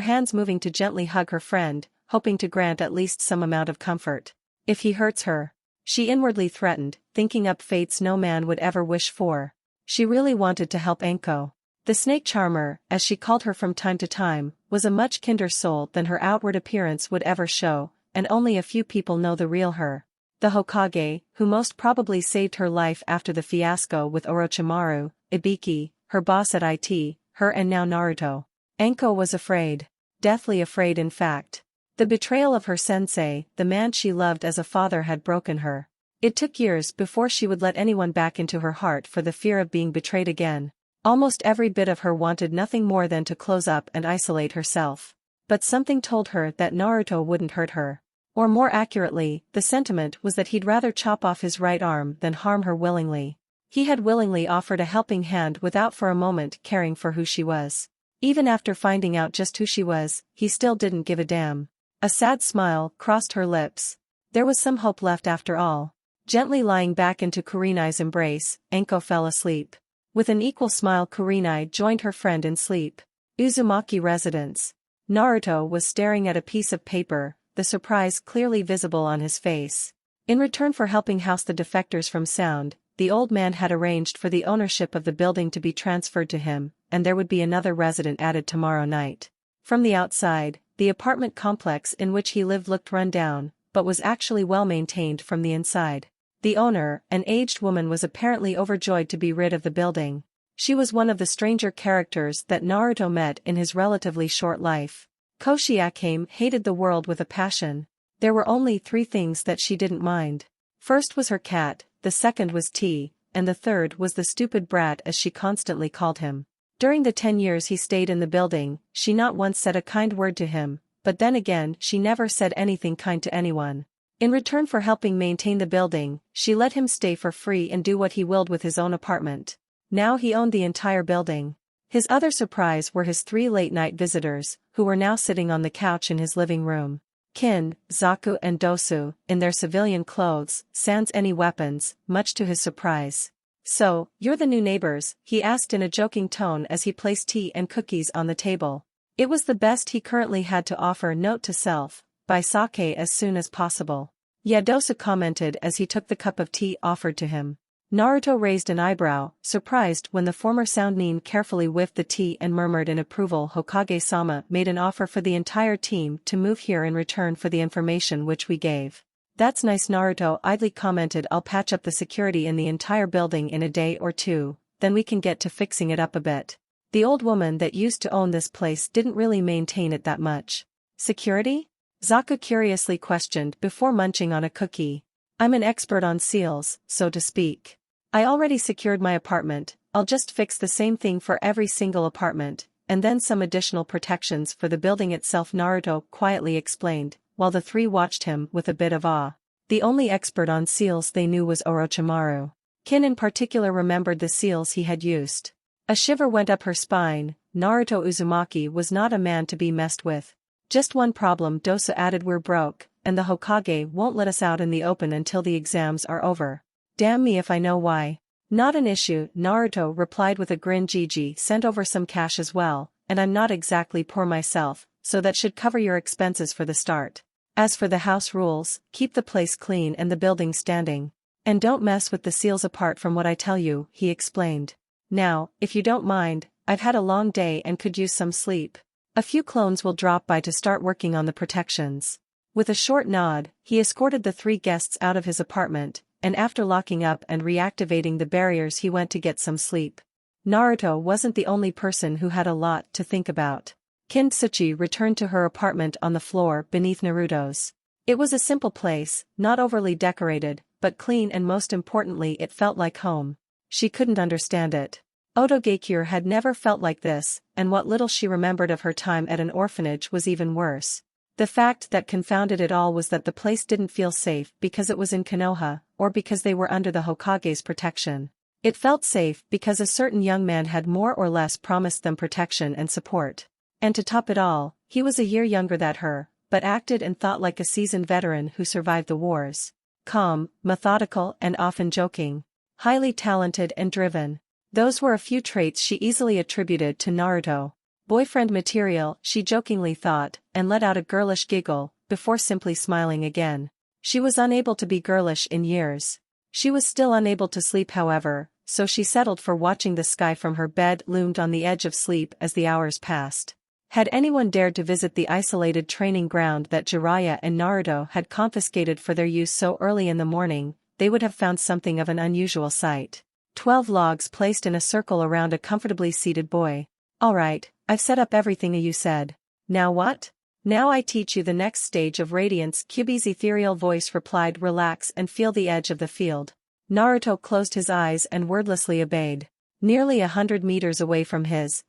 hands moving to gently hug her friend, hoping to grant at least some amount of comfort. "If he hurts her," she inwardly threatened, thinking up fates no man would ever wish for. She really wanted to help Anko. The snake charmer, as she called her from time to time, was a much kinder soul than her outward appearance would ever show, and only a few people know the real her. The Hokage, who most probably saved her life after the fiasco with Orochimaru, Ibiki, her boss at IT, her and now Naruto. Anko was afraid. Deathly afraid in fact. The betrayal of her sensei, the man she loved as a father, had broken her. It took years before she would let anyone back into her heart for the fear of being betrayed again. Almost every bit of her wanted nothing more than to close up and isolate herself. But something told her that Naruto wouldn't hurt her. Or more accurately, the sentiment was that he'd rather chop off his right arm than harm her willingly. He had willingly offered a helping hand without for a moment caring for who she was. Even after finding out just who she was, he still didn't give a damn. A sad smile crossed her lips. There was some hope left after all. Gently lying back into Kurenai's embrace, Anko fell asleep. With an equal smile, Kurenai joined her friend in sleep. Uzumaki residence. Naruto was staring at a piece of paper, the surprise clearly visible on his face. In return for helping house the defectors from Sound, the old man had arranged for the ownership of the building to be transferred to him, and there would be another resident added tomorrow night. From the outside, the apartment complex in which he lived looked run down, but was actually well maintained from the inside. The owner, an aged woman, was apparently overjoyed to be rid of the building. She was one of the stranger characters that Naruto met in his relatively short life. Koshiakame hated the world with a passion. There were only 3 things that she didn't mind. First was her cat, the second was tea, and the third was the stupid brat as she constantly called him. During the 10 years he stayed in the building, she not once said a kind word to him, but then again she never said anything kind to anyone. In return for helping maintain the building, she let him stay for free and do what he willed with his own apartment. Now he owned the entire building. His other surprise were his 3 late-night visitors, who were now sitting on the couch in his living room. Kin, Zaku and Dosu, in their civilian clothes, sans any weapons, much to his surprise. "So, you're the new neighbors?" he asked in a joking tone as he placed tea and cookies on the table. It was the best he currently had to offer. Note to self, buy sake as soon as possible. "Yeah," Dosu commented as he took the cup of tea offered to him. Naruto raised an eyebrow, surprised when the former Sound Nin carefully whiffed the tea and murmured in approval. "Hokage-sama made an offer for the entire team to move here in return for the information which we gave." "That's nice," Naruto idly commented. "I'll patch up the security in the entire building in a day or 2, then we can get to fixing it up a bit." The old woman that used to own this place didn't really maintain it that much. "Security?" Zaku curiously questioned before munching on a cookie. "I'm an expert on seals, so to speak. I already secured my apartment, I'll just fix the same thing for every single apartment, and then some additional protections for the building itself," Naruto quietly explained, while the 3 watched him with a bit of awe. The only expert on seals they knew was Orochimaru. Kin in particular remembered the seals he had used. A shiver went up her spine. Naruto Uzumaki was not a man to be messed with. "Just one problem," Dosa added. "We're broke, and the Hokage won't let us out in the open until the exams are over. Damn me if I know why." "Not an issue," Naruto replied with a grin. "Gigi sent over some cash as well, and I'm not exactly poor myself, so that should cover your expenses for the start. As for the house rules, keep the place clean and the building standing. And don't mess with the seals apart from what I tell you," he explained. "Now, if you don't mind, I've had a long day and could use some sleep. A few clones will drop by to start working on the protections." With a short nod, he escorted the 3 guests out of his apartment, and after locking up and reactivating the barriers he went to get some sleep. Naruto wasn't the only person who had a lot to think about. Kintsuchi returned to her apartment on the floor beneath Naruto's. It was a simple place, not overly decorated, but clean, and most importantly it felt like home. She couldn't understand it. Otogekyur had never felt like this, and what little she remembered of her time at an orphanage was even worse. The fact that confounded it all was that the place didn't feel safe because it was in Konoha, or because they were under the Hokage's protection. It felt safe because a certain young man had more or less promised them protection and support. And to top it all, he was a year younger than her, but acted and thought like a seasoned veteran who survived the wars. Calm, methodical, and often joking. Highly talented and driven. Those were a few traits she easily attributed to Naruto. Boyfriend material, she jokingly thought, and let out a girlish giggle, before simply smiling again. She was unable to be girlish in years. She was still unable to sleep, however, so she settled for watching the sky from her bed loomed on the edge of sleep as the hours passed. Had anyone dared to visit the isolated training ground that Jiraiya and Naruto had confiscated for their use so early in the morning, they would have found something of an unusual sight. 12 logs placed in a circle around a comfortably seated boy. "All right, I've set up everything you said. Now what?" "Now I teach you the next stage of radiance," Kyubi's ethereal voice replied. "Relax and feel the edge of the field." Naruto closed his eyes and wordlessly obeyed. Nearly 100 meters away from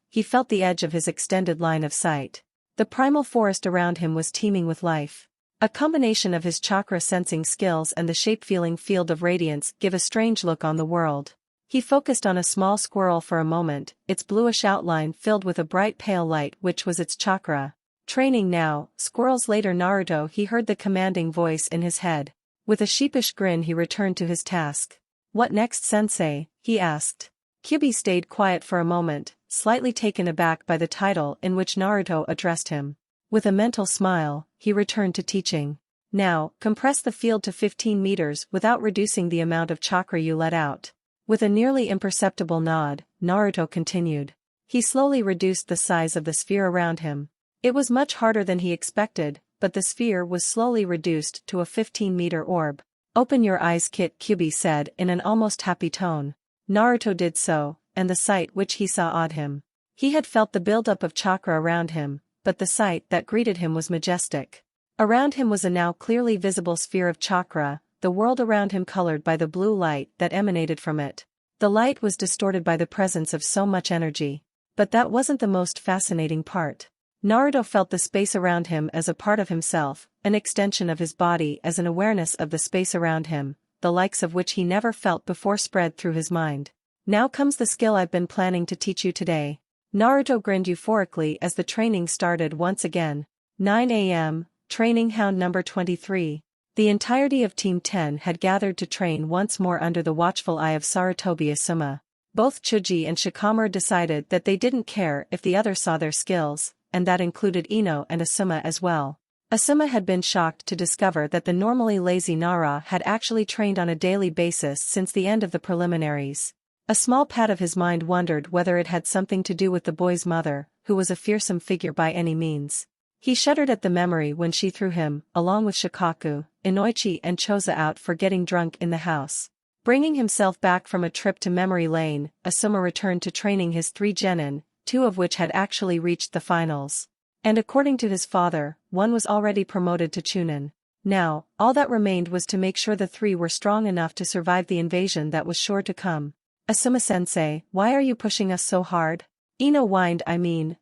he felt the edge of his extended line of sight. The primal forest around him was teeming with life. A combination of his chakra sensing skills and the shape-feeling field of radiance give a strange look on the world. He focused on a small squirrel for a moment, its bluish outline filled with a bright pale light which was its chakra. Training now, squirrels later. Naruto, he heard the commanding voice in his head. With a sheepish grin he returned to his task. "What next, sensei?" he asked. Kyubi stayed quiet for a moment, slightly taken aback by the title in which Naruto addressed him. With a mental smile, he returned to teaching. Now, compress the field to 15 meters without reducing the amount of chakra you let out. With a nearly imperceptible nod, Naruto continued. He slowly reduced the size of the sphere around him. It was much harder than he expected, but the sphere was slowly reduced to a 15-meter orb. "Open your eyes, Kit," Kyubi said in an almost happy tone. Naruto did so, and the sight which he saw awed him. He had felt the buildup of chakra around him, but the sight that greeted him was majestic. Around him was a now clearly visible sphere of chakra, the world around him colored by the blue light that emanated from it. The light was distorted by the presence of so much energy. But that wasn't the most fascinating part. Naruto felt the space around him as a part of himself, an extension of his body as an awareness of the space around him, the likes of which he never felt before spread through his mind. "Now comes the skill I've been planning to teach you today." Naruto grinned euphorically as the training started once again. 9 a.m., Training Hound number 23. The entirety of Team 10 had gathered to train once more under the watchful eye of Sarutobi Asuma. Both Chuji and Shikamaru decided that they didn't care if the others saw their skills, and that included Ino and Asuma as well. Asuma had been shocked to discover that the normally lazy Nara had actually trained on a daily basis since the end of the preliminaries. A small part of his mind wondered whether it had something to do with the boy's mother, who was a fearsome figure by any means. He shuddered at the memory when she threw him, along with Shikaku, Inoichi and Choza out for getting drunk in the house. Bringing himself back from a trip to memory lane, Asuma returned to training his 3 genin, 2 of which had actually reached the finals. And according to his father, 1 was already promoted to Chunin. Now, all that remained was to make sure the 3 were strong enough to survive the invasion that was sure to come. "Asuma-sensei, why are you pushing us so hard?" Ino whined.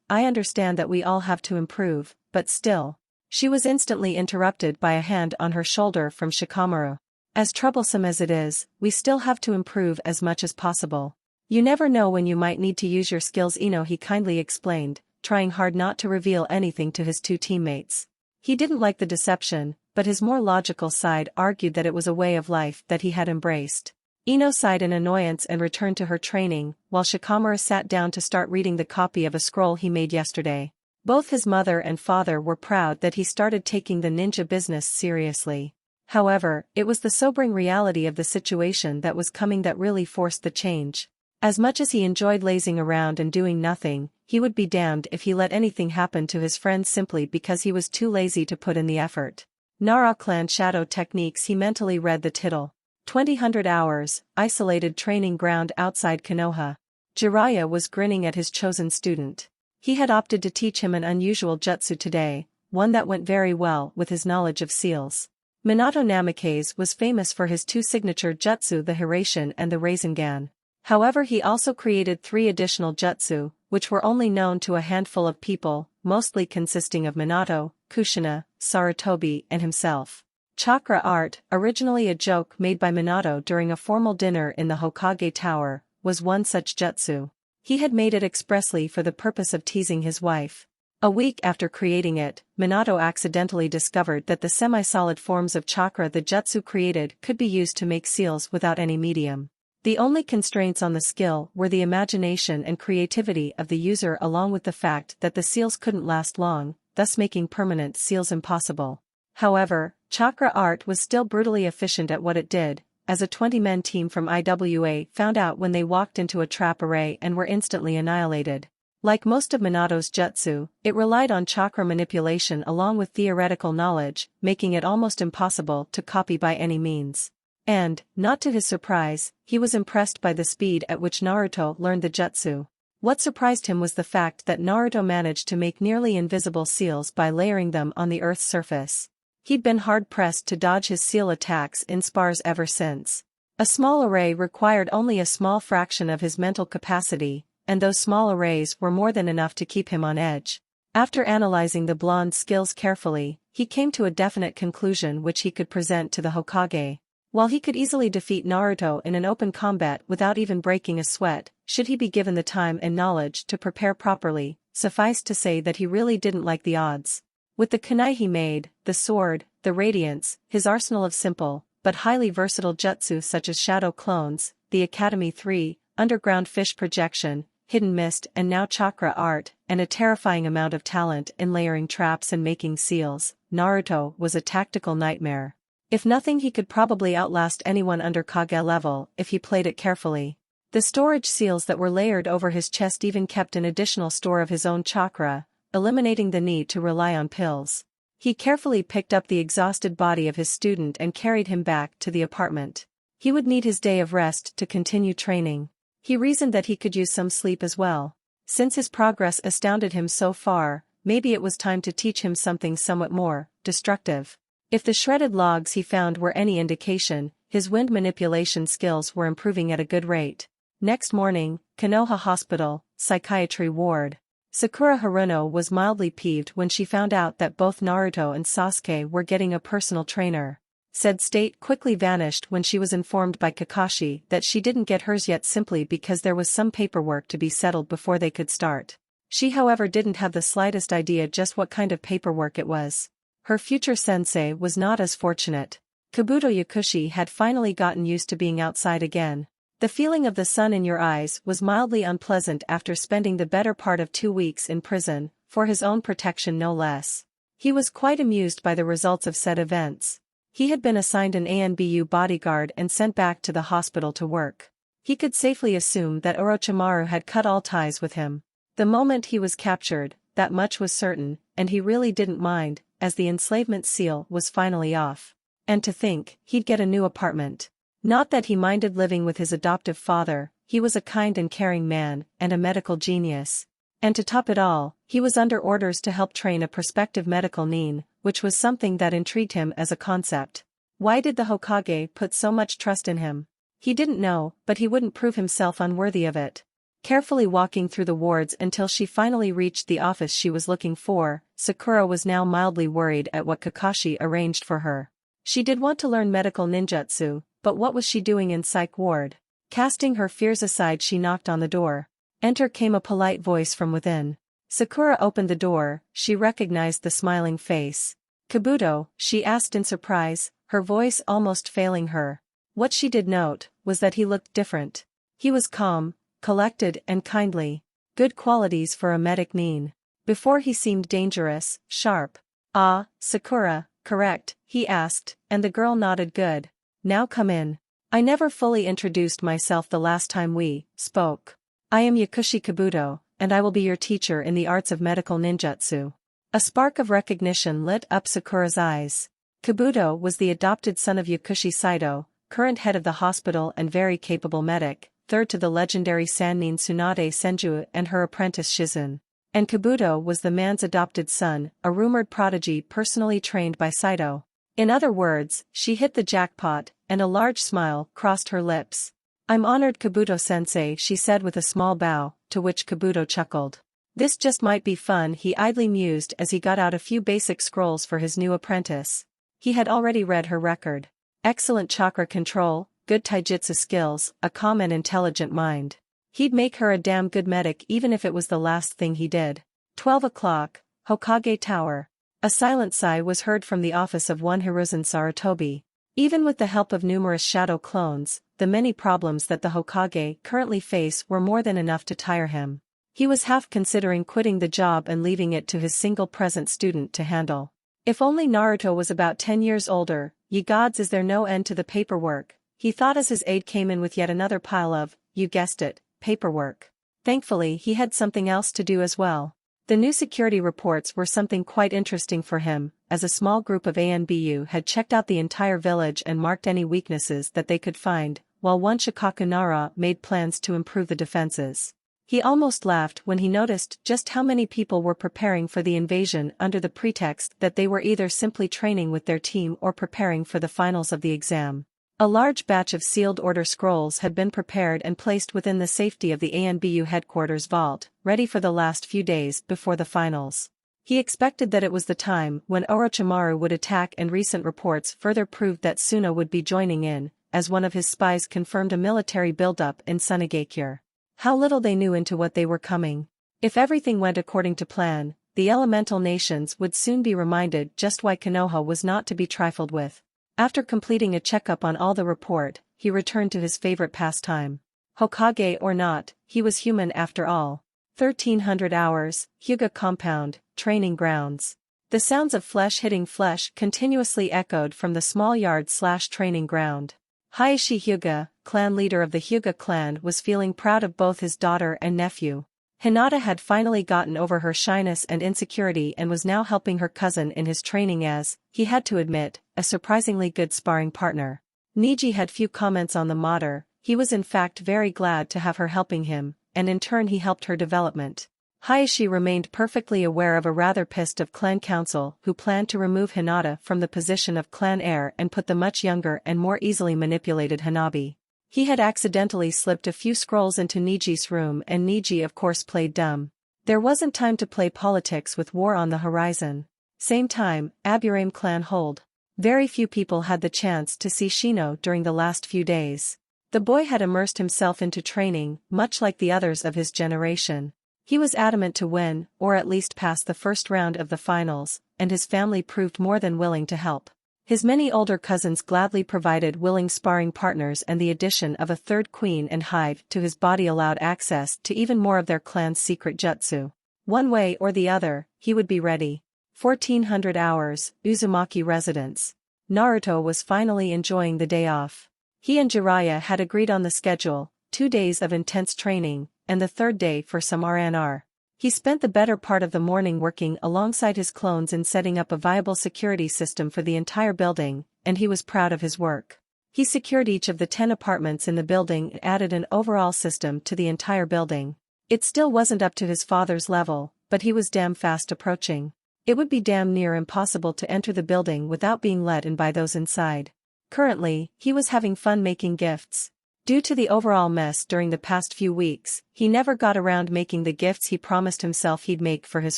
I understand that we all have to improve, but still." She was instantly interrupted by a hand on her shoulder from Shikamaru. "As troublesome as it is, we still have to improve as much as possible. You never know when you might need to use your skills," Ino he kindly explained, trying hard not to reveal anything to his 2 teammates. He didn't like the deception, but his more logical side argued that it was a way of life that he had embraced. Ino sighed in annoyance and returned to her training, while Shikamaru sat down to start reading the copy of a scroll he made yesterday. Both his mother and father were proud that he started taking the ninja business seriously. However, it was the sobering reality of the situation that was coming that really forced the change. As much as he enjoyed lazing around and doing nothing, he would be damned if he let anything happen to his friends simply because he was too lazy to put in the effort. Nara Clan Shadow Techniques. He mentally read the title. 2000 hours, isolated training ground outside Konoha. Jiraiya was grinning at his chosen student. He had opted to teach him an unusual jutsu today, one that went very well with his knowledge of seals. Minato Namikaze was famous for his 2 signature jutsu, the Hiraishin and the Rasengan. However, he also created 3 additional jutsu, which were only known to a handful of people, mostly consisting of Minato, Kushina, Sarutobi and himself. Chakra art, originally a joke made by Minato during a formal dinner in the Hokage Tower, was one such jutsu. He had made it expressly for the purpose of teasing his wife. A week after creating it, Minato accidentally discovered that the semi-solid forms of chakra the jutsu created could be used to make seals without any medium. The only constraints on the skill were the imagination and creativity of the user, along with the fact that the seals couldn't last long, thus making permanent seals impossible. However, chakra art was still brutally efficient at what it did, as a 20-man team from IWA found out when they walked into a trap array and were instantly annihilated. Like most of Minato's jutsu, it relied on chakra manipulation along with theoretical knowledge, making it almost impossible to copy by any means. And, not to his surprise, he was impressed by the speed at which Naruto learned the jutsu. What surprised him was the fact that Naruto managed to make nearly invisible seals by layering them on the Earth's surface. He'd been hard-pressed to dodge his seal attacks in spars ever since. A small array required only a small fraction of his mental capacity, and those small arrays were more than enough to keep him on edge. After analyzing the blonde's skills carefully, he came to a definite conclusion which he could present to the Hokage. While he could easily defeat Naruto in an open combat without even breaking a sweat, should he be given the time and knowledge to prepare properly, suffice to say that he really didn't like the odds. With the kunai he made, the sword, the radiance, his arsenal of simple, but highly versatile jutsu such as shadow clones, the Academy 3, underground fish projection, hidden mist and now chakra art, and a terrifying amount of talent in layering traps and making seals, Naruto was a tactical nightmare. If nothing, he could probably outlast anyone under Kage level if he played it carefully. The storage seals that were layered over his chest even kept an additional store of his own chakra, eliminating the need to rely on pills. He carefully picked up the exhausted body of his student and carried him back to the apartment. He would need his day of rest to continue training. He reasoned that he could use some sleep as well. Since his progress astounded him so far, maybe it was time to teach him something somewhat more destructive. If the shredded logs he found were any indication, his wind manipulation skills were improving at a good rate. Next morning, Konoha Hospital, Psychiatry Ward. Sakura Haruno was mildly peeved when she found out that both Naruto and Sasuke were getting a personal trainer. Said state quickly vanished when she was informed by Kakashi that she didn't get hers yet simply because there was some paperwork to be settled before they could start. She however didn't have the slightest idea just what kind of paperwork it was. Her future sensei was not as fortunate. Kabuto Yakushi had finally gotten used to being outside again. The feeling of the sun in your eyes was mildly unpleasant after spending the better part of 2 weeks in prison, for his own protection no less. He was quite amused by the results of said events. He had been assigned an ANBU bodyguard and sent back to the hospital to work. He could safely assume that Orochimaru had cut all ties with him. The moment he was captured, that much was certain, and he really didn't mind, as the enslavement seal was finally off. And to think, he'd get a new apartment. Not that he minded living with his adoptive father, he was a kind and caring man, and a medical genius. And to top it all, he was under orders to help train a prospective medical nin, which was something that intrigued him as a concept. Why did the Hokage put so much trust in him? He didn't know, but he wouldn't prove himself unworthy of it. Carefully walking through the wards until she finally reached the office she was looking for, Sakura was now mildly worried at what Kakashi arranged for her. She did want to learn medical ninjutsu, but what was she doing in psych ward? Casting her fears aside, she knocked on the door. Enter came a polite voice from within. Sakura opened the door. She recognized the smiling face. Kabuto, she asked in surprise, her voice almost failing her. What she did note was that he looked different. He was calm, collected and kindly. Good qualities for a medic nin. Before he seemed dangerous, sharp. Ah, Sakura, correct, he asked, and the girl nodded good. Now come in. I never fully introduced myself the last time we spoke. I am Yakushi Kabuto, and I will be your teacher in the arts of medical ninjutsu. A spark of recognition lit up Sakura's eyes. Kabuto was the adopted son of Yakushi Saito, current head of the hospital and very capable medic, third to the legendary Sannin Tsunade Senju and her apprentice Shizun. And Kabuto was the man's adopted son, a rumored prodigy personally trained by Saito. In other words, she hit the jackpot, and a large smile crossed her lips. I'm honored, Kabuto-sensei, she said with a small bow, to which Kabuto chuckled. This just might be fun, he idly mused as he got out a few basic scrolls for his new apprentice. He had already read her record. Excellent chakra control, good taijutsu skills, a calm and intelligent mind. He'd make her a damn good medic even if it was the last thing he did. 12 o'clock, Hokage Tower. A silent sigh was heard from the office of one Hiruzen Sarutobi. Even with the help of numerous shadow clones, the many problems that the Hokage currently face were more than enough to tire him. He was half considering quitting the job and leaving it to his single present student to handle. If only Naruto was about 10 years older. Ye gods, is there no end to the paperwork, he thought as his aide came in with yet another pile of, you guessed it, paperwork. Thankfully he had something else to do as well. The new security reports were something quite interesting for him, as a small group of ANBU had checked out the entire village and marked any weaknesses that they could find, while one Shikaku Nara made plans to improve the defenses. He almost laughed when he noticed just how many people were preparing for the invasion under the pretext that they were either simply training with their team or preparing for the finals of the exam. A large batch of sealed order scrolls had been prepared and placed within the safety of the ANBU headquarters vault, ready for the last few days before the finals. He expected that it was the time when Orochimaru would attack, and recent reports further proved that Suna would be joining in, as one of his spies confirmed a military buildup in Sunagakure. How little they knew into what they were coming. If everything went according to plan, the elemental nations would soon be reminded just why Konoha was not to be trifled with. After completing a checkup on all the report, he returned to his favorite pastime. Hokage or not, he was human after all. 1300 hours, Hyuga compound, training grounds. The sounds of flesh hitting flesh continuously echoed from the small yard/training ground. Hayashi Hyuga, clan leader of the Hyuga clan, was feeling proud of both his daughter and nephew. Hinata had finally gotten over her shyness and insecurity and was now helping her cousin in his training as, he had to admit, a surprisingly good sparring partner. Niji had few comments on the matter. He was in fact very glad to have her helping him, and in turn he helped her development. Hayashi remained perfectly aware of a rather pissed off clan council who planned to remove Hinata from the position of clan heir and put the much younger and more easily manipulated Hanabi. He had accidentally slipped a few scrolls into Niji's room and Niji of course played dumb. There wasn't time to play politics with war on the horizon. Same time, Aburame clan hold. Very few people had the chance to see Shino during the last few days. The boy had immersed himself into training, much like the others of his generation. He was adamant to win, or at least pass the first round of the finals, and his family proved more than willing to help. His many older cousins gladly provided willing sparring partners, and the addition of a third queen and hive to his body allowed access to even more of their clan's secret jutsu. One way or the other, he would be ready. 1400 hours, Uzumaki residence. Naruto was finally enjoying the day off. He and Jiraiya had agreed on the schedule, 2 days of intense training, and the third day for some R&R. He spent the better part of the morning working alongside his clones in setting up a viable security system for the entire building, and he was proud of his work. He secured each of the 10 apartments in the building and added an overall system to the entire building. It still wasn't up to his father's level, but he was damn fast approaching. It would be damn near impossible to enter the building without being let in by those inside. Currently, he was having fun making gifts. Due to the overall mess during the past few weeks, he never got around making the gifts he promised himself he'd make for his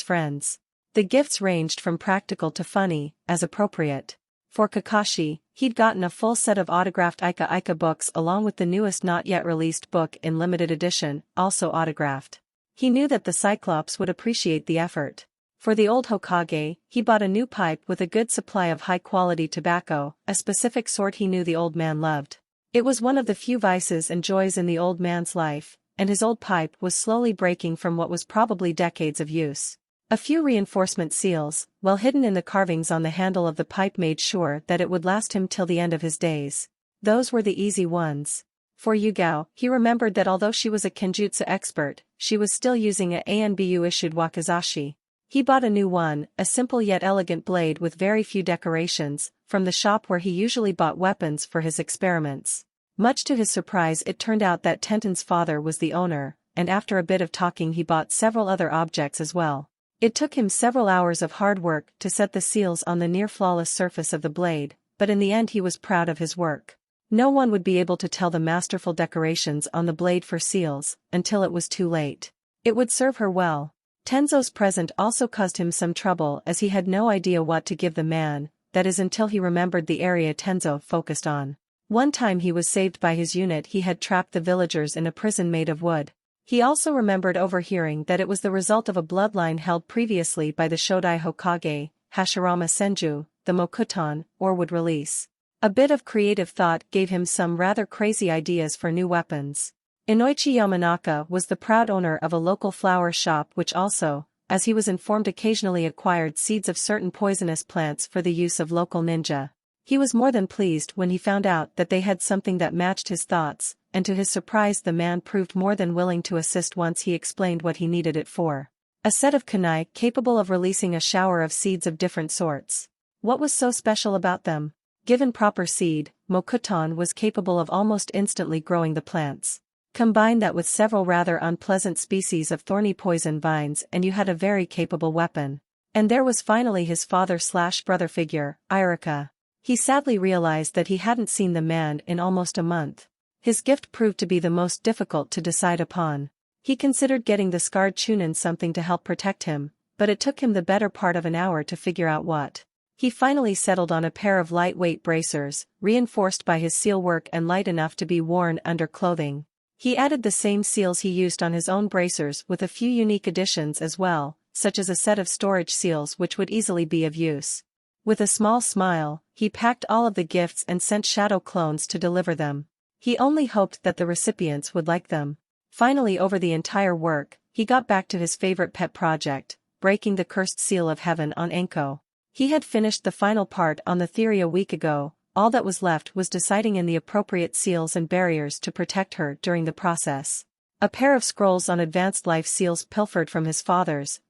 friends. The gifts ranged from practical to funny, as appropriate. For Kakashi, he'd gotten a full set of autographed Ika Ika books along with the newest not yet released book in limited edition, also autographed. He knew that the Cyclops would appreciate the effort. For the old Hokage, he bought a new pipe with a good supply of high-quality tobacco, a specific sort he knew the old man loved. It was one of the few vices and joys in the old man's life, and his old pipe was slowly breaking from what was probably decades of use. A few reinforcement seals, well hidden in the carvings on the handle of the pipe, made sure that it would last him till the end of his days. Those were the easy ones. For Yugao, he remembered that although she was a kenjutsu expert, she was still using a Anbu-issued wakizashi. He bought a new one, a simple yet elegant blade with very few decorations, from the shop where he usually bought weapons for his experiments. Much to his surprise, it turned out that Tenten's father was the owner, and after a bit of talking he bought several other objects as well. It took him several hours of hard work to set the seals on the near-flawless surface of the blade, but in the end he was proud of his work. No one would be able to tell the masterful decorations on the blade for seals, until it was too late. It would serve her well. Tenzo's present also caused him some trouble as he had no idea what to give the man, that is until he remembered the area Tenzo focused on. One time he was saved by his unit. He had trapped the villagers in a prison made of wood. He also remembered overhearing that it was the result of a bloodline held previously by the Shodai Hokage, Hashirama Senju, the Mokuton, or would release. A bit of creative thought gave him some rather crazy ideas for new weapons. Inoichi Yamanaka was the proud owner of a local flower shop which also, as he was informed, occasionally acquired seeds of certain poisonous plants for the use of local ninja. He was more than pleased when he found out that they had something that matched his thoughts, and to his surprise the man proved more than willing to assist once he explained what he needed it for. A set of kunai capable of releasing a shower of seeds of different sorts. What was so special about them? Given proper seed, Mokuton was capable of almost instantly growing the plants. Combine that with several rather unpleasant species of thorny poison vines and you had a very capable weapon. And there was finally his father/brother figure, Irika. He sadly realized that he hadn't seen the man in almost a month. His gift proved to be the most difficult to decide upon. He considered getting the scarred Chunin something to help protect him, but it took him the better part of an hour to figure out what. He finally settled on a pair of lightweight bracers, reinforced by his seal work and light enough to be worn under clothing. He added the same seals he used on his own bracers with a few unique additions as well, such as a set of storage seals which would easily be of use. With a small smile, he packed all of the gifts and sent shadow clones to deliver them. He only hoped that the recipients would like them. Finally, over the entire work, he got back to his favorite pet project, breaking the cursed seal of heaven on Anko. He had finished the final part on the theory a week ago. All that was left was deciding in the appropriate seals and barriers to protect her during the process. A pair of scrolls on advanced life seals pilfered from his father's,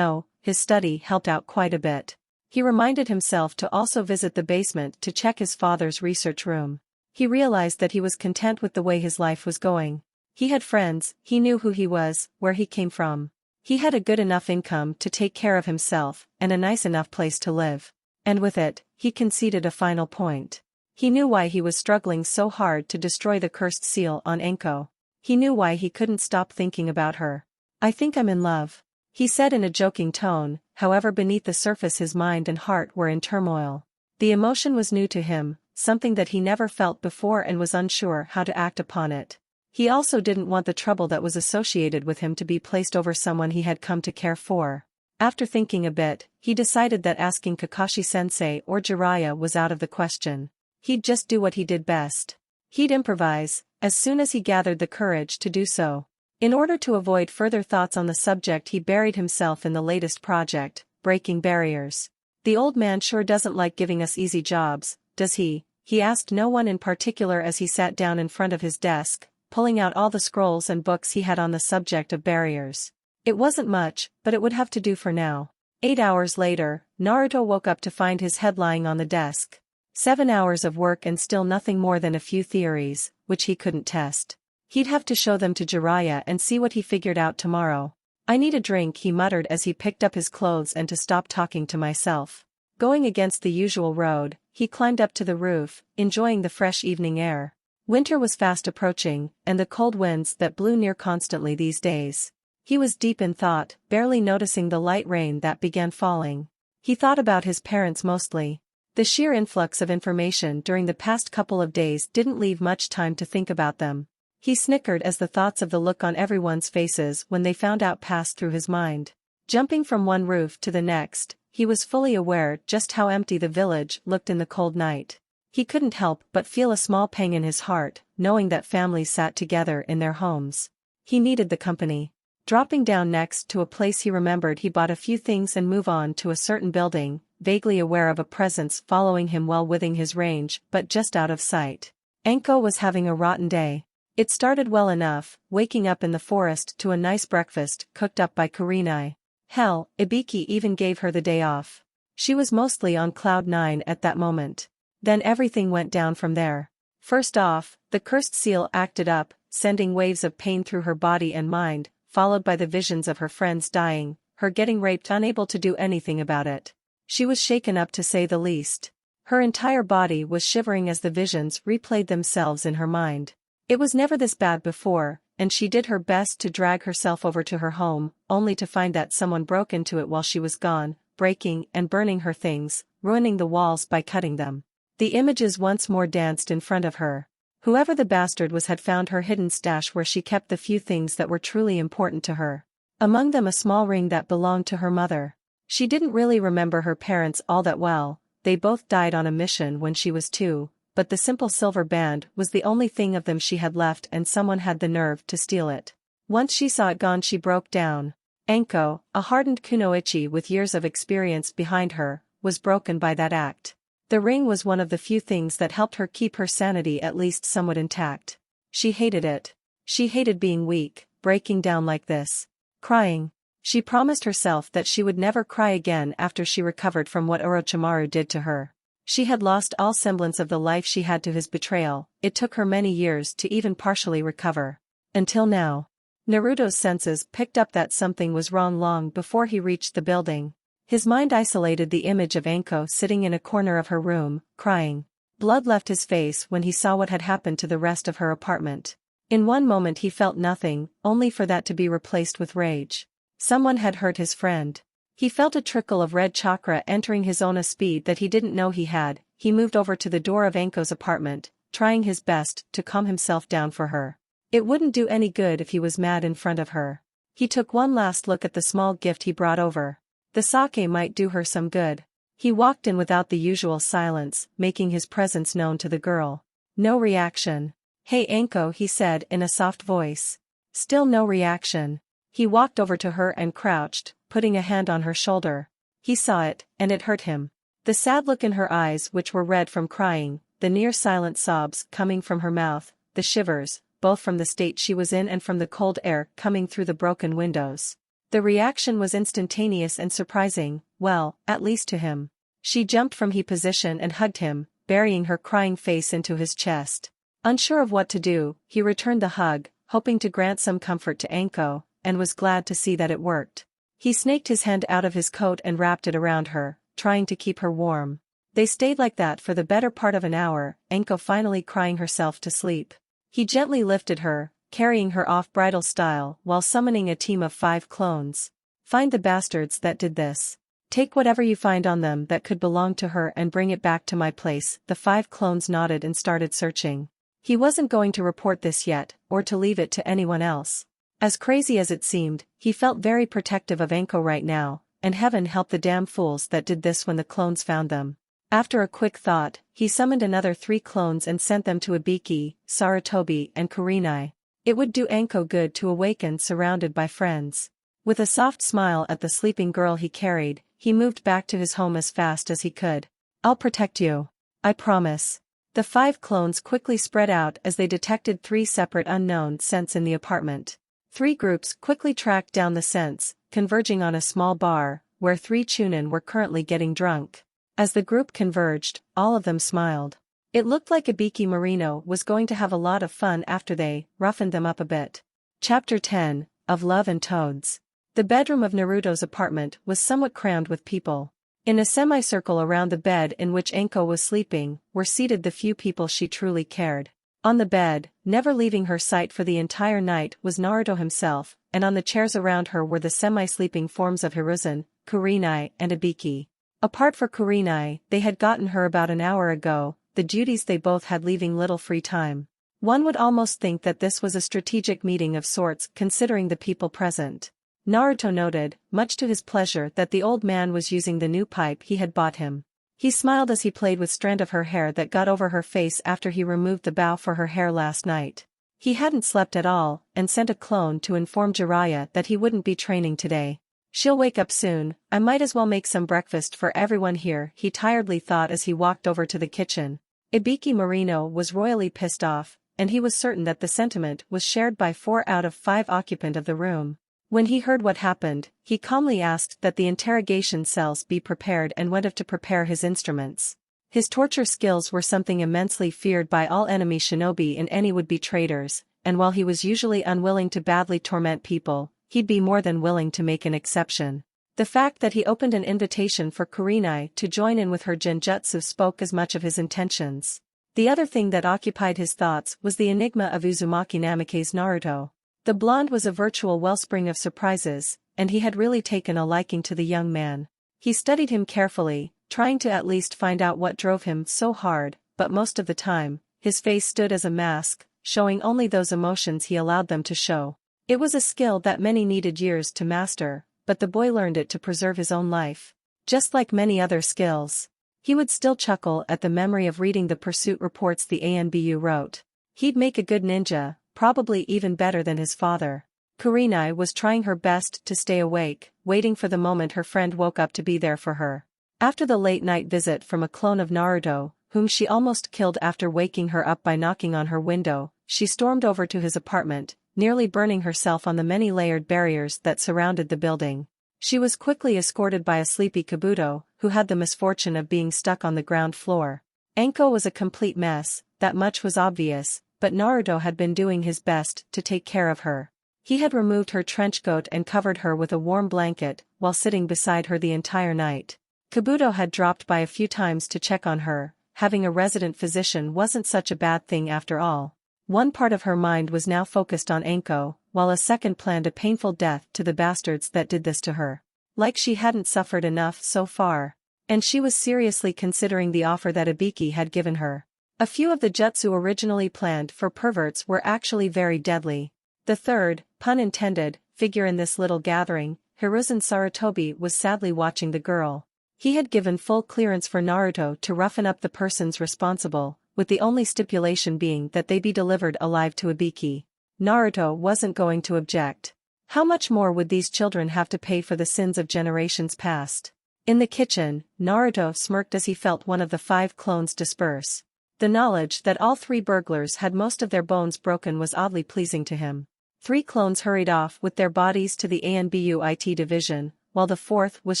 his study helped out quite a bit. He reminded himself to also visit the basement to check his father's research room. He realized that he was content with the way his life was going. He had friends, he knew who he was, where he came from. He had a good enough income to take care of himself, and a nice enough place to live. And with it, he conceded a final point. He knew why he was struggling so hard to destroy the cursed seal on Anko. He knew why he couldn't stop thinking about her. "I think I'm in love," he said in a joking tone, however beneath the surface his mind and heart were in turmoil. The emotion was new to him, something that he never felt before and was unsure how to act upon it. He also didn't want the trouble that was associated with him to be placed over someone he had come to care for. After thinking a bit, he decided that asking Kakashi-sensei or Jiraiya was out of the question. He'd just do what he did best. He'd improvise, as soon as he gathered the courage to do so. In order to avoid further thoughts on the subject, he buried himself in the latest project, breaking barriers. "The old man sure doesn't like giving us easy jobs, does he?" He asked no one in particular as he sat down in front of his desk, pulling out all the scrolls and books he had on the subject of barriers. It wasn't much, but it would have to do for now. 8 hours later, Naruto woke up to find his head lying on the desk. 7 hours of work and still nothing more than a few theories, which he couldn't test. He'd have to show them to Jiraiya and see what he figured out tomorrow. "I need a drink," he muttered as he picked up his clothes and to stop talking to myself. Going against the usual road, he climbed up to the roof, enjoying the fresh evening air. Winter was fast approaching, and the cold winds that blew near constantly these days. He was deep in thought, barely noticing the light rain that began falling. He thought about his parents mostly. The sheer influx of information during the past couple of days didn't leave much time to think about them. He snickered as the thoughts of the look on everyone's faces when they found out passed through his mind. Jumping from one roof to the next, he was fully aware just how empty the village looked in the cold night. He couldn't help but feel a small pang in his heart, knowing that families sat together in their homes. He needed the company. Dropping down next to a place he remembered, he bought a few things and moved on to a certain building, vaguely aware of a presence following him well within his range but just out of sight. Anko was having a rotten day. It started well enough, waking up in the forest to a nice breakfast cooked up by Kurenai. Hell, Ibiki even gave her the day off. She was mostly on cloud 9 at that moment. Then everything went down from there. First off, the cursed seal acted up, sending waves of pain through her body and mind, followed by the visions of her friends dying, her getting raped, unable to do anything about it. She was shaken up to say the least. Her entire body was shivering as the visions replayed themselves in her mind. It was never this bad before, and she did her best to drag herself over to her home, only to find that someone broke into it while she was gone, breaking and burning her things, ruining the walls by cutting them. The images once more danced in front of her. Whoever the bastard was had found her hidden stash where she kept the few things that were truly important to her. Among them a small ring that belonged to her mother. She didn't really remember her parents all that well, they both died on a mission when she was 2, but the simple silver band was the only thing of them she had left, and someone had the nerve to steal it. Once she saw it gone, she broke down. Anko, a hardened kunoichi with years of experience behind her, was broken by that act. The ring was one of the few things that helped her keep her sanity at least somewhat intact. She hated it. She hated being weak, breaking down like this. Crying. She promised herself that she would never cry again after she recovered from what Orochimaru did to her. She had lost all semblance of the life she had to his betrayal. It took her many years to even partially recover. Until now. Naruto's senses picked up that something was wrong long before he reached the building. His mind isolated the image of Anko sitting in a corner of her room, crying. Blood left his face when he saw what had happened to the rest of her apartment. In one moment he felt nothing, only for that to be replaced with rage. Someone had hurt his friend. He felt a trickle of red chakra entering his own, a speed that he didn't know he had. He moved over to the door of Anko's apartment, trying his best to calm himself down for her. It wouldn't do any good if he was mad in front of her. He took one last look at the small gift he brought over. The sake might do her some good. He walked in without the usual silence, making his presence known to the girl. No reaction. "Hey Anko," he said in a soft voice. Still no reaction. He walked over to her and crouched, putting a hand on her shoulder. He saw it, and it hurt him. The sad look in her eyes, which were red from crying, the near-silent sobs coming from her mouth, the shivers, both from the state she was in and from the cold air coming through the broken windows. The reaction was instantaneous and surprising, well, at least to him. She jumped from his position and hugged him, burying her crying face into his chest. Unsure of what to do, he returned the hug, hoping to grant some comfort to Anko, and was glad to see that it worked. He snaked his hand out of his coat and wrapped it around her, trying to keep her warm. They stayed like that for the better part of an hour, Anko finally crying herself to sleep. He gently lifted her, carrying her off bridal style while summoning a team of 5 clones. "Find the bastards that did this. Take whatever you find on them that could belong to her and bring it back to my place." The 5 clones nodded and started searching. He wasn't going to report this yet, or to leave it to anyone else. As crazy as it seemed, he felt very protective of Anko right now, and heaven help the damn fools that did this when the clones found them. After a quick thought, he summoned another 3 clones and sent them to Ibiki, Sarutobi and Kurenai. It would do Anko good to awaken surrounded by friends. With a soft smile at the sleeping girl he carried, he moved back to his home as fast as he could. "I'll protect you. I promise." The 5 clones quickly spread out as they detected 3 separate unknown scents in the apartment. 3 groups quickly tracked down the scents, converging on a small bar, where 3 chunin were currently getting drunk. As the group converged, all of them smiled. It looked like Ibiki Marino was going to have a lot of fun after they roughened them up a bit. Chapter 10, of Love and Toads. The bedroom of Naruto's apartment was somewhat crammed with people. In a semicircle around the bed in which Anko was sleeping, were seated the few people she truly cared. On the bed, never leaving her sight for the entire night, was Naruto himself, and on the chairs around her were the semi-sleeping forms of Hiruzen, Kurenai and Ibiki. Apart from Kurenai, they had gotten her about an hour ago, the duties they both had leaving little free time. One would almost think that this was a strategic meeting of sorts considering the people present. Naruto noted, much to his pleasure, that the old man was using the new pipe he had bought him. He smiled as he played with strand of her hair that got over her face after he removed the bow for her hair last night. He hadn't slept at all, and sent a clone to inform Jiraiya that he wouldn't be training today. "She'll wake up soon, I might as well make some breakfast for everyone here," he tiredly thought as he walked over to the kitchen. Ibiki Marino was royally pissed off, and he was certain that the sentiment was shared by 4 out of 5 occupants of the room. When he heard what happened, he calmly asked that the interrogation cells be prepared and went off to prepare his instruments. His torture skills were something immensely feared by all enemy shinobi and any would-be traitors, and while he was usually unwilling to badly torment people, he'd be more than willing to make an exception. The fact that he opened an invitation for Kurenai to join in with her genjutsu spoke as much of his intentions. The other thing that occupied his thoughts was the enigma of Uzumaki Namikaze's Naruto. The blonde was a virtual wellspring of surprises, and he had really taken a liking to the young man. He studied him carefully, trying to at least find out what drove him so hard, but most of the time, his face stood as a mask, showing only those emotions he allowed them to show. It was a skill that many needed years to master, but the boy learned it to preserve his own life. Just like many other skills. He would still chuckle at the memory of reading the pursuit reports the ANBU wrote. He'd make a good ninja, probably even better than his father. Kurenai was trying her best to stay awake, waiting for the moment her friend woke up to be there for her. After the late-night visit from a clone of Naruto, whom she almost killed after waking her up by knocking on her window, she stormed over to his apartment, nearly burning herself on the many layered barriers that surrounded the building. She was quickly escorted by a sleepy Kabuto, who had the misfortune of being stuck on the ground floor. Anko was a complete mess, that much was obvious, but Naruto had been doing his best to take care of her. He had removed her trenchcoat and covered her with a warm blanket, while sitting beside her the entire night. Kabuto had dropped by a few times to check on her. Having a resident physician wasn't such a bad thing after all. One part of her mind was now focused on Anko, while a second planned a painful death to the bastards that did this to her. Like she hadn't suffered enough so far. And she was seriously considering the offer that Ibiki had given her. A few of the jutsu originally planned for perverts were actually very deadly. The third, pun intended, figure in this little gathering, Hiruzen Sarutobi, was sadly watching the girl. He had given full clearance for Naruto to roughen up the persons responsible, with the only stipulation being that they be delivered alive to Ibiki. Naruto wasn't going to object. How much more would these children have to pay for the sins of generations past? In the kitchen, Naruto smirked as he felt one of the 5 clones disperse. The knowledge that all 3 burglars had most of their bones broken was oddly pleasing to him. 3 clones hurried off with their bodies to the ANBU IT division, while the 4th was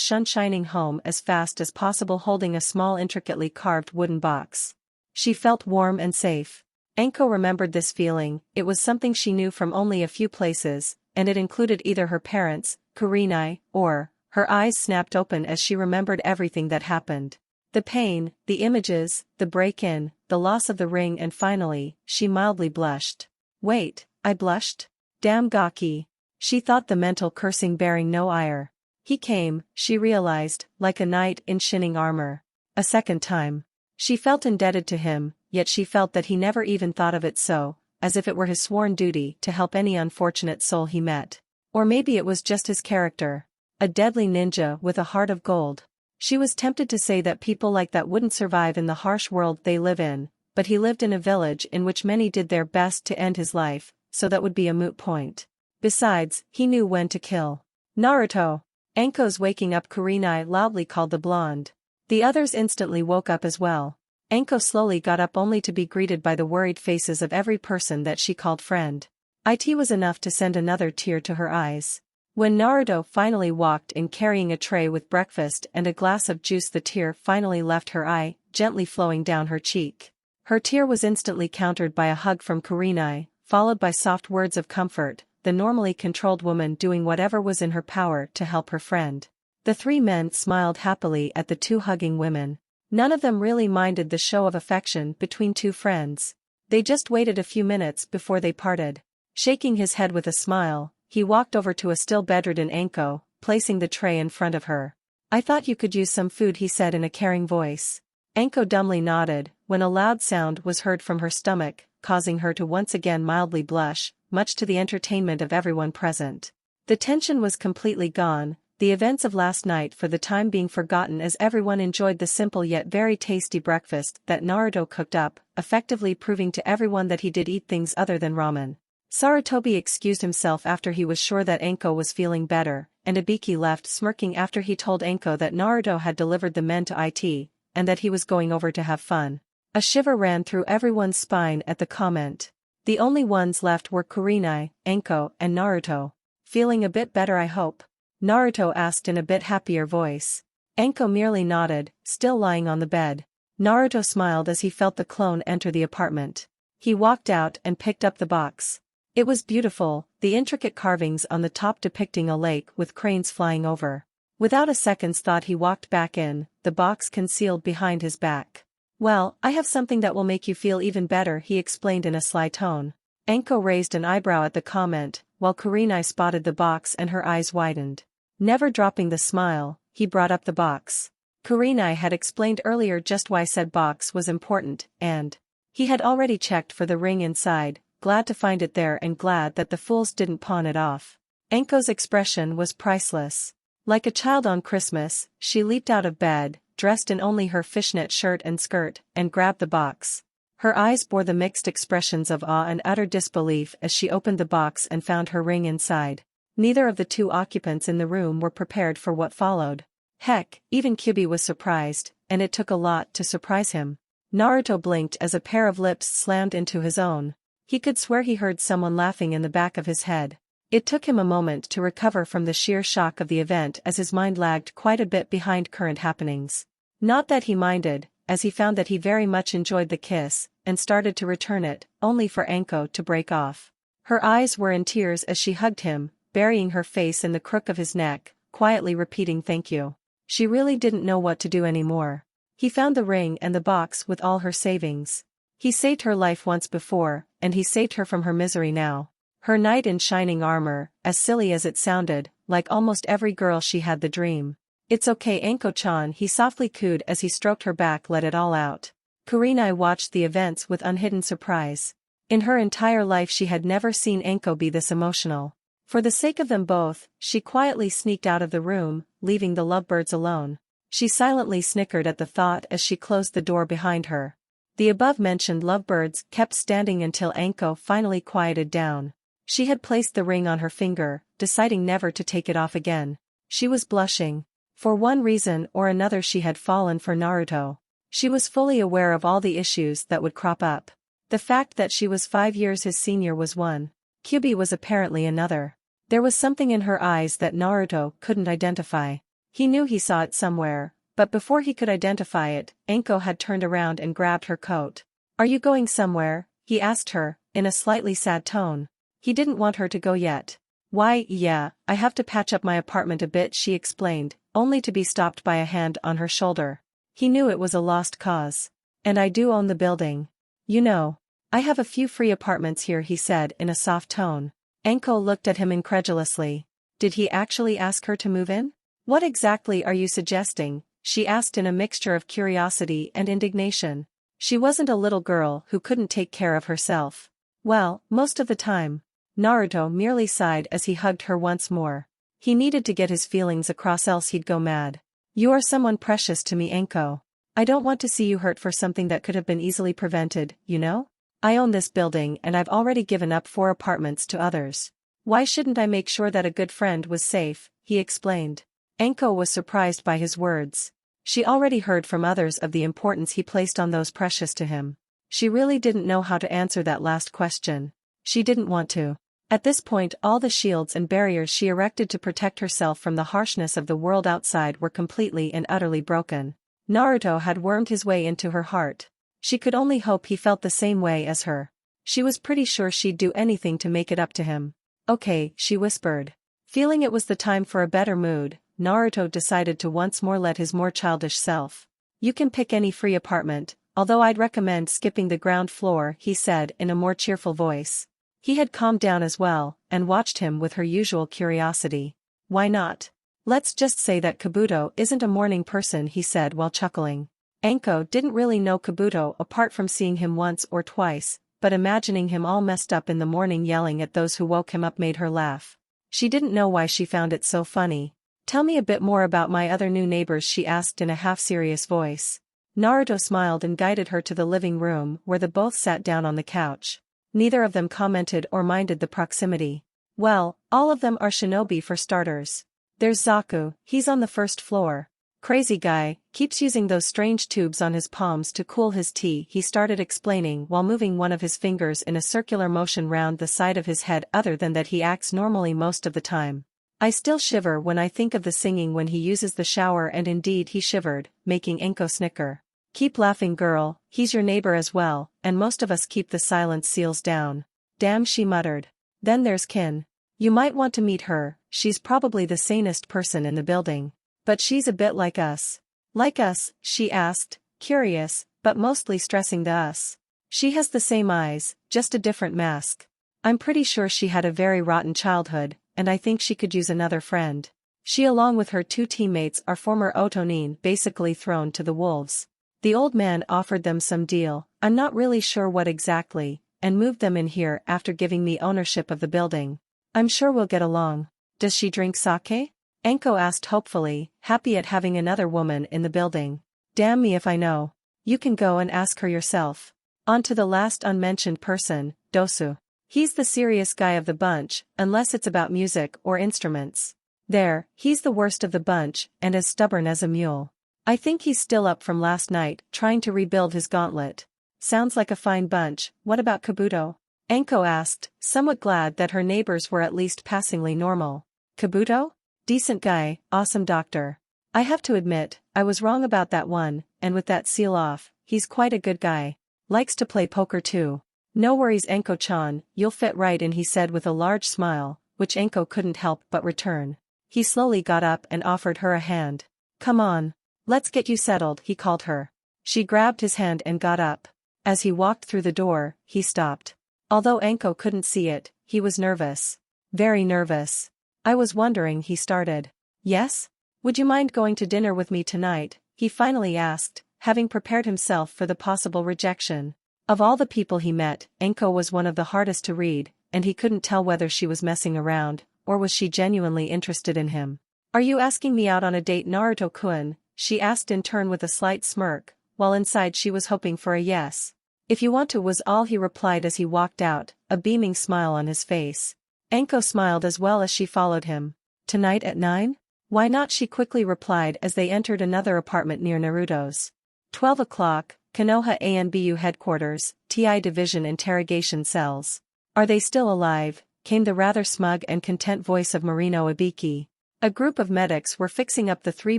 shining home as fast as possible holding a small intricately carved wooden box. She felt warm and safe. Anko remembered this feeling. It was something she knew from only a few places, and it included either her parents, Kurenai, or... Her eyes snapped open as she remembered everything that happened. The pain, the images, the break-in, the loss of the ring, and finally, she mildly blushed. Wait, I blushed? Damn Gaki. She thought the mental cursing bearing no ire. He came, she realized, like a knight in shining armor. A second time. She felt indebted to him, yet she felt that he never even thought of it so, as if it were his sworn duty to help any unfortunate soul he met. Or maybe it was just his character. A deadly ninja with a heart of gold. She was tempted to say that people like that wouldn't survive in the harsh world they live in, but he lived in a village in which many did their best to end his life, so that would be a moot point. Besides, he knew when to kill. Naruto! Anko's waking up Kurenai loudly called the blonde. The others instantly woke up as well. Anko slowly got up only to be greeted by the worried faces of every person that she called friend. It was enough to send another tear to her eyes. When Naruto finally walked in carrying a tray with breakfast and a glass of juice, the tear finally left her eye, gently flowing down her cheek. Her tear was instantly countered by a hug from Kurenai, followed by soft words of comfort, the normally controlled woman doing whatever was in her power to help her friend. The 3 men smiled happily at the 2 hugging women. None of them really minded the show of affection between 2 friends. They just waited a few minutes before they parted. Shaking his head with a smile, he walked over to a still bedridden Anko, placing the tray in front of her. I thought you could use some food, he said in a caring voice. Anko dumbly nodded, when a loud sound was heard from her stomach, causing her to once again mildly blush, much to the entertainment of everyone present. The tension was completely gone, the events of last night for the time being forgotten as everyone enjoyed the simple yet very tasty breakfast that Naruto cooked up, effectively proving to everyone that he did eat things other than ramen. Sarutobi excused himself after he was sure that Anko was feeling better, and Ibiki left smirking after he told Anko that Naruto had delivered the men to IT, and that he was going over to have fun. A shiver ran through everyone's spine at the comment. The only ones left were Kurenai, Anko, and Naruto. Feeling a bit better, I hope? Naruto asked in a bit happier voice. Anko merely nodded, still lying on the bed. Naruto smiled as he felt the clone enter the apartment. He walked out and picked up the box. It was beautiful, the intricate carvings on the top depicting a lake with cranes flying over. Without a second's thought he walked back in, the box concealed behind his back. Well, I have something that will make you feel even better, he explained in a sly tone. Anko raised an eyebrow at the comment, while Kurenai spotted the box and her eyes widened. Never dropping the smile, he brought up the box. Kurenai had explained earlier just why said box was important, and he had already checked for the ring inside, glad to find it there and glad that the fools didn't pawn it off. Anko's expression was priceless. Like a child on Christmas, she leaped out of bed, dressed in only her fishnet shirt and skirt, and grabbed the box. Her eyes bore the mixed expressions of awe and utter disbelief as she opened the box and found her ring inside. Neither of the 2 occupants in the room were prepared for what followed. Heck, even Kyubi was surprised, and it took a lot to surprise him. Naruto blinked as a pair of lips slammed into his own. He could swear he heard someone laughing in the back of his head. It took him a moment to recover from the sheer shock of the event as his mind lagged quite a bit behind current happenings. Not that he minded, as he found that he very much enjoyed the kiss, and started to return it, only for Anko to break off. Her eyes were in tears as she hugged him, burying her face in the crook of his neck, quietly repeating thank you. She really didn't know what to do anymore. He found the ring and the box with all her savings. He saved her life once before, and he saved her from her misery now. Her knight in shining armor, as silly as it sounded, like almost every girl she had the dream. It's okay Anko-chan, he softly cooed as he stroked her back, let it all out. Kurenai watched the events with unhidden surprise. In her entire life she had never seen Anko be this emotional. For the sake of them both, she quietly sneaked out of the room, leaving the lovebirds alone. She silently snickered at the thought as she closed the door behind her. The above-mentioned lovebirds kept standing until Anko finally quieted down. She had placed the ring on her finger, deciding never to take it off again. She was blushing. For one reason or another she had fallen for Naruto. She was fully aware of all the issues that would crop up. The fact that she was 5 years his senior was one. Kyubi was apparently another. There was something in her eyes that Naruto couldn't identify. He knew he saw it somewhere, but before he could identify it, Anko had turned around and grabbed her coat. "Are you going somewhere?" he asked her, in a slightly sad tone. He didn't want her to go yet. "Why, yeah, I have to patch up my apartment a bit," she explained, only to be stopped by a hand on her shoulder. He knew it was a lost cause. "And I do own the building. You know. I have a few free apartments here," he said in a soft tone. Anko looked at him incredulously. Did he actually ask her to move in? "What exactly are you suggesting?" she asked in a mixture of curiosity and indignation. She wasn't a little girl who couldn't take care of herself. "Well, most of the time." Naruto merely sighed as he hugged her once more. He needed to get his feelings across else he'd go mad. "You are someone precious to me, Anko. I don't want to see you hurt for something that could have been easily prevented, you know? I own this building and I've already given up 4 apartments to others. Why shouldn't I make sure that a good friend was safe?" he explained. Anko was surprised by his words. She already heard from others of the importance he placed on those precious to him. She really didn't know how to answer that last question. She didn't want to. At this point all the shields and barriers she erected to protect herself from the harshness of the world outside were completely and utterly broken. Naruto had wormed his way into her heart. She could only hope he felt the same way as her. She was pretty sure she'd do anything to make it up to him. "Okay," she whispered. Feeling it was the time for a better mood, Naruto decided to once more let his more childish self. "You can pick any free apartment, although I'd recommend skipping the ground floor," he said in a more cheerful voice. He had calmed down as well, and watched him with her usual curiosity. "Why not? Let's just say that Kabuto isn't a morning person," he said while chuckling. Anko didn't really know Kabuto apart from seeing him once or twice, but imagining him all messed up in the morning yelling at those who woke him up made her laugh. She didn't know why she found it so funny. "Tell me a bit more about my other new neighbors," she asked in a half-serious voice. Naruto smiled and guided her to the living room where the both sat down on the couch. Neither of them commented or minded the proximity. "Well, all of them are shinobi for starters. There's Zaku, he's on the 1st floor. Crazy guy, keeps using those strange tubes on his palms to cool his tea," he started explaining while moving one of his fingers in a circular motion round the side of his head. "Other than that he acts normally most of the time. I still shiver when I think of the singing when he uses the shower," and indeed he shivered, making Anko snicker. "Keep laughing, girl, he's your neighbor as well, and most of us keep the silence seals down." "Damn," she muttered. "Then there's Kin. You might want to meet her, she's probably the sanest person in the building. But she's a bit like us." "Like us?" she asked, curious, but mostly stressing the us. "She has the same eyes, just a different mask. I'm pretty sure she had a very rotten childhood, and I think she could use another friend. She along with her 2 teammates are former Otonin, basically thrown to the wolves. The old man offered them some deal, I'm not really sure what exactly, and moved them in here after giving me ownership of the building. I'm sure we'll get along." "Does she drink sake?" Anko asked hopefully, happy at having another woman in the building. "Damn me if I know. You can go and ask her yourself." On to the last unmentioned person, Dosu. He's the serious guy of the bunch, unless it's about music or instruments. There, he's the worst of the bunch, and as stubborn as a mule. I think he's still up from last night, trying to rebuild his gauntlet. "Sounds like a fine bunch. What about Kabuto?" Anko asked, somewhat glad that her neighbors were at least passingly normal. "Kabuto? Decent guy, awesome doctor. I have to admit, I was wrong about that one, and with that seal off, he's quite a good guy. Likes to play poker too." "No worries, Anko-chan, you'll fit right in," he said with a large smile, which Anko couldn't help but return. He slowly got up and offered her a hand. "Come on. Let's get you settled," he called her. She grabbed his hand and got up. As he walked through the door, he stopped. Although Anko couldn't see it, he was nervous. Very nervous. "I was wondering," he started. "Yes? Would you mind going to dinner with me tonight?" he finally asked, having prepared himself for the possible rejection. Of all the people he met, Anko was one of the hardest to read, and he couldn't tell whether she was messing around, or was she genuinely interested in him. "Are you asking me out on a date, Naruto-kun?" she asked in turn with a slight smirk, while inside she was hoping for a yes. "If you want to," was all he replied as he walked out, a beaming smile on his face. Anko smiled as well as she followed him. "Tonight at 9? Why not?" she quickly replied as they entered another apartment near Naruto's. 12 o'clock, Konoha ANBU headquarters, TI division interrogation cells. "Are they still alive?" came the rather smug and content voice of Marino Ibiki. A group of medics were fixing up the 3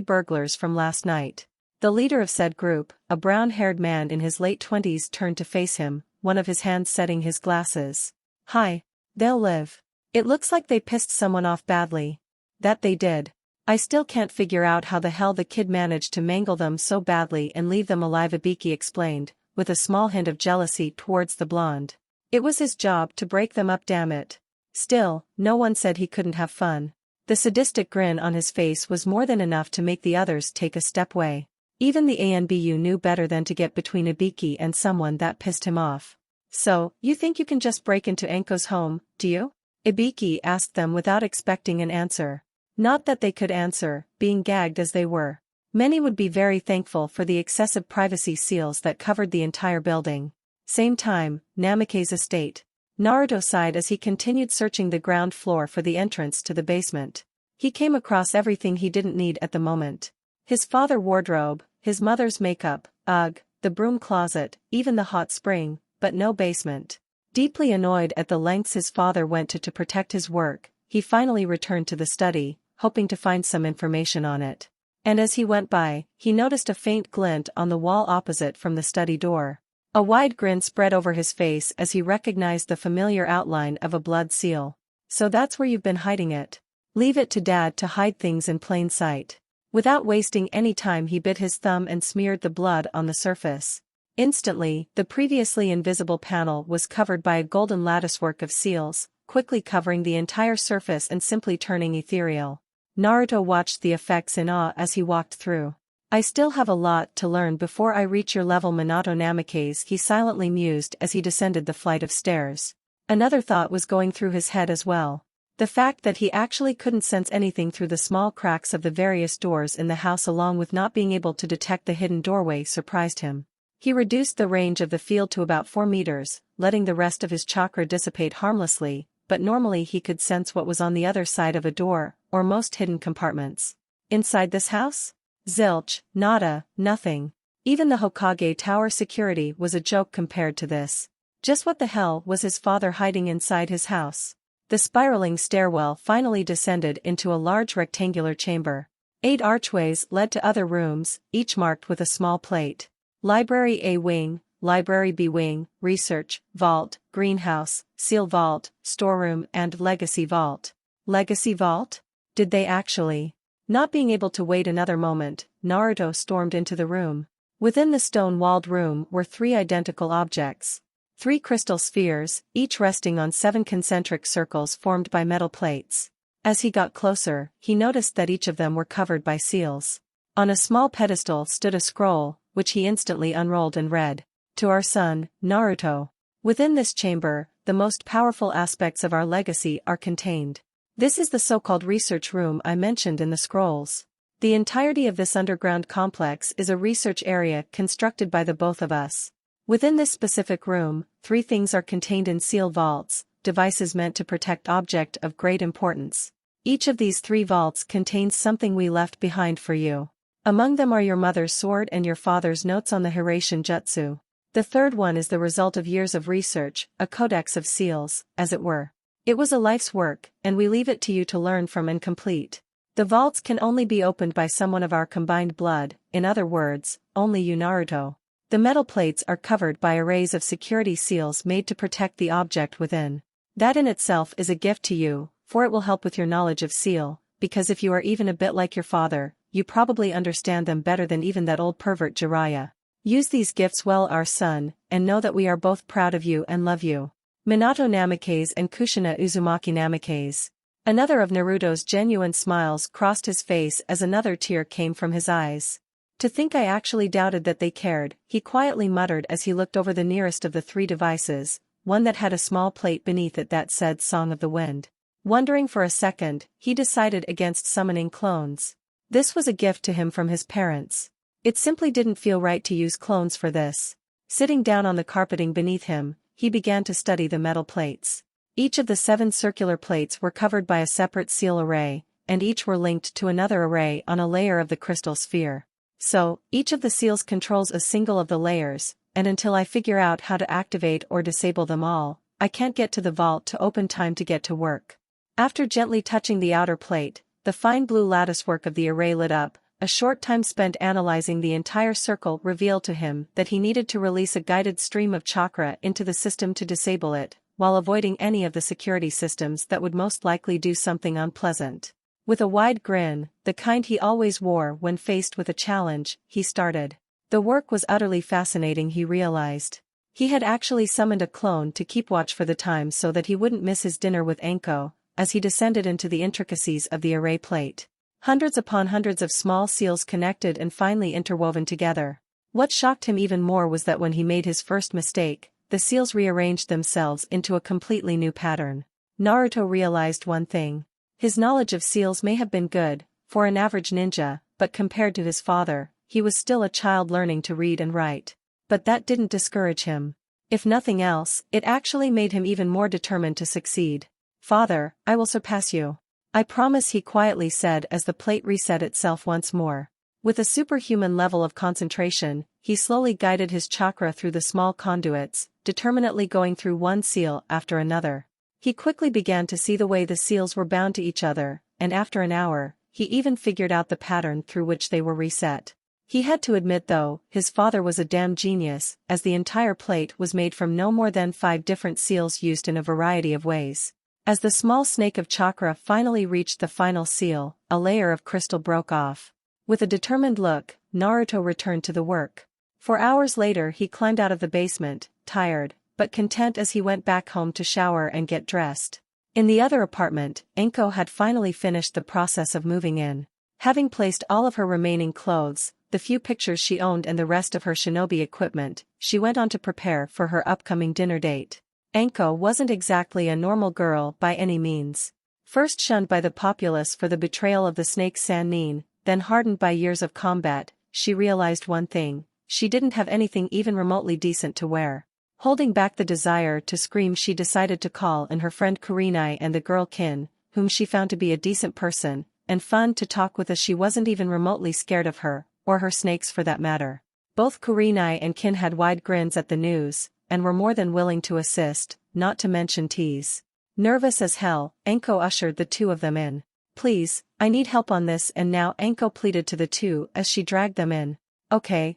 burglars from last night. The leader of said group, a brown-haired man in his late 20s, turned to face him, one of his hands setting his glasses. "Hi. They'll live. It looks like they pissed someone off badly." "That they did. I still can't figure out how the hell the kid managed to mangle them so badly and leave them alive," Ibiki explained, with a small hint of jealousy towards the blonde. "It was his job to break them up, damn it. Still, no one said he couldn't have fun." The sadistic grin on his face was more than enough to make the others take a step away. Even the ANBU knew better than to get between Ibiki and someone that pissed him off. "So, you think you can just break into Anko's home, do you?" Ibiki asked them without expecting an answer. Not that they could answer, being gagged as they were. Many would be very thankful for the excessive privacy seals that covered the entire building. Same time, Namake's estate. Naruto sighed as he continued searching the ground floor for the entrance to the basement. He came across everything he didn't need at the moment. His father's wardrobe, his mother's makeup, the broom closet, even the hot spring, but no basement. Deeply annoyed at the lengths his father went to protect his work, he finally returned to the study, hoping to find some information on it. And as he went by, he noticed a faint glint on the wall opposite from the study door. A wide grin spread over his face as he recognized the familiar outline of a blood seal. "So that's where you've been hiding it. Leave it to Dad to hide things in plain sight." Without wasting any time, he bit his thumb and smeared the blood on the surface. Instantly, the previously invisible panel was covered by a golden latticework of seals, quickly covering the entire surface and simply turning ethereal. Naruto watched the effects in awe as he walked through. "I still have a lot to learn before I reach your level, Minato Namikaze," he silently mused as he descended the flight of stairs. Another thought was going through his head as well. The fact that he actually couldn't sense anything through the small cracks of the various doors in the house, along with not being able to detect the hidden doorway, surprised him. He reduced the range of the field to about 4 meters, letting the rest of his chakra dissipate harmlessly, but normally he could sense what was on the other side of a door, or most hidden compartments. Inside this house? Zilch, nada, nothing. Even the Hokage Tower security was a joke compared to this. Just what the hell was his father hiding inside his house? The spiraling stairwell finally descended into a large rectangular chamber. 8 archways led to other rooms, each marked with a small plate. Library A Wing, Library B Wing, Research, Vault, Greenhouse, Seal Vault, Storeroom and Legacy Vault. Legacy Vault? Did they actually? Not being able to wait another moment, Naruto stormed into the room. Within the stone-walled room were 3 identical objects. 3 crystal spheres, each resting on 7 concentric circles formed by metal plates. As he got closer, he noticed that each of them were covered by seals. On a small pedestal stood a scroll, which he instantly unrolled and read. "To our son, Naruto. Within this chamber, the most powerful aspects of our legacy are contained. This is the so-called research room I mentioned in the scrolls. The entirety of this underground complex is a research area constructed by the both of us. Within this specific room, 3 things are contained in seal vaults, devices meant to protect object of great importance. Each of these 3 vaults contains something we left behind for you. Among them are your mother's sword and your father's notes on the Hiraishin Jutsu. The third one is the result of years of research, a codex of seals, as it were. It was a life's work, and we leave it to you to learn from and complete. The vaults can only be opened by someone of our combined blood, in other words, only you, Naruto. The metal plates are covered by arrays of security seals made to protect the object within. That in itself is a gift to you, for it will help with your knowledge of seal, because if you are even a bit like your father, you probably understand them better than even that old pervert Jiraiya. Use these gifts well, our son, and know that we are both proud of you and love you. Minato Namikaze and Kushina Uzumaki Namikaze." Another of Naruto's genuine smiles crossed his face as another tear came from his eyes. "To think I actually doubted that they cared," he quietly muttered as he looked over the nearest of the 3 devices, one that had a small plate beneath it that said Song of the Wind. Wondering for a second, he decided against summoning clones. This was a gift to him from his parents. It simply didn't feel right to use clones for this. Sitting down on the carpeting beneath him, he began to study the metal plates. Each of the 7 circular plates were covered by a separate seal array, and each were linked to another array on a layer of the crystal sphere. So, each of the seals controls a single of the layers, and until I figure out how to activate or disable them all, I can't get to the vault to open time to get to work. After gently touching the outer plate, the fine blue latticework of the array lit up. A short time spent analyzing the entire circle revealed to him that he needed to release a guided stream of chakra into the system to disable it, while avoiding any of the security systems that would most likely do something unpleasant. With a wide grin, the kind he always wore when faced with a challenge, he started. The work was utterly fascinating, he realized. He had actually summoned a clone to keep watch for the time so that he wouldn't miss his dinner with Anko, as he descended into the intricacies of the array plate. Hundreds upon hundreds of small seals connected and finely interwoven together. What shocked him even more was that when he made his first mistake, the seals rearranged themselves into a completely new pattern. Naruto realized one thing. His knowledge of seals may have been good, for an average ninja, but compared to his father, he was still a child learning to read and write. But that didn't discourage him. If nothing else, it actually made him even more determined to succeed. "Father, I will surpass you. I promise," he quietly said as the plate reset itself once more. With a superhuman level of concentration, he slowly guided his chakra through the small conduits, determinedly going through one seal after another. He quickly began to see the way the seals were bound to each other, and after an hour, he even figured out the pattern through which they were reset. He had to admit though, his father was a damn genius, as the entire plate was made from no more than 5 different seals used in a variety of ways. As the small snake of chakra finally reached the final seal, a layer of crystal broke off. With a determined look, Naruto returned to the work. 4 hours later he climbed out of the basement, tired, but content as he went back home to shower and get dressed. In the other apartment, Anko had finally finished the process of moving in. Having placed all of her remaining clothes, the few pictures she owned and the rest of her shinobi equipment, she went on to prepare for her upcoming dinner date. Anko wasn't exactly a normal girl by any means. First shunned by the populace for the betrayal of the snake Sannin, then hardened by years of combat, she realized one thing: she didn't have anything even remotely decent to wear. Holding back the desire to scream, she decided to call in her friend Kurenai and the girl Kin, whom she found to be a decent person, and fun to talk with, as she wasn't even remotely scared of her, or her snakes for that matter. Both Kurenai and Kin had wide grins at the news, and were more than willing to assist, not to mention tease. Nervous as hell, Anko ushered the two of them in. "Please, I need help on this," and now Anko pleaded to the two as she dragged them in. Okay,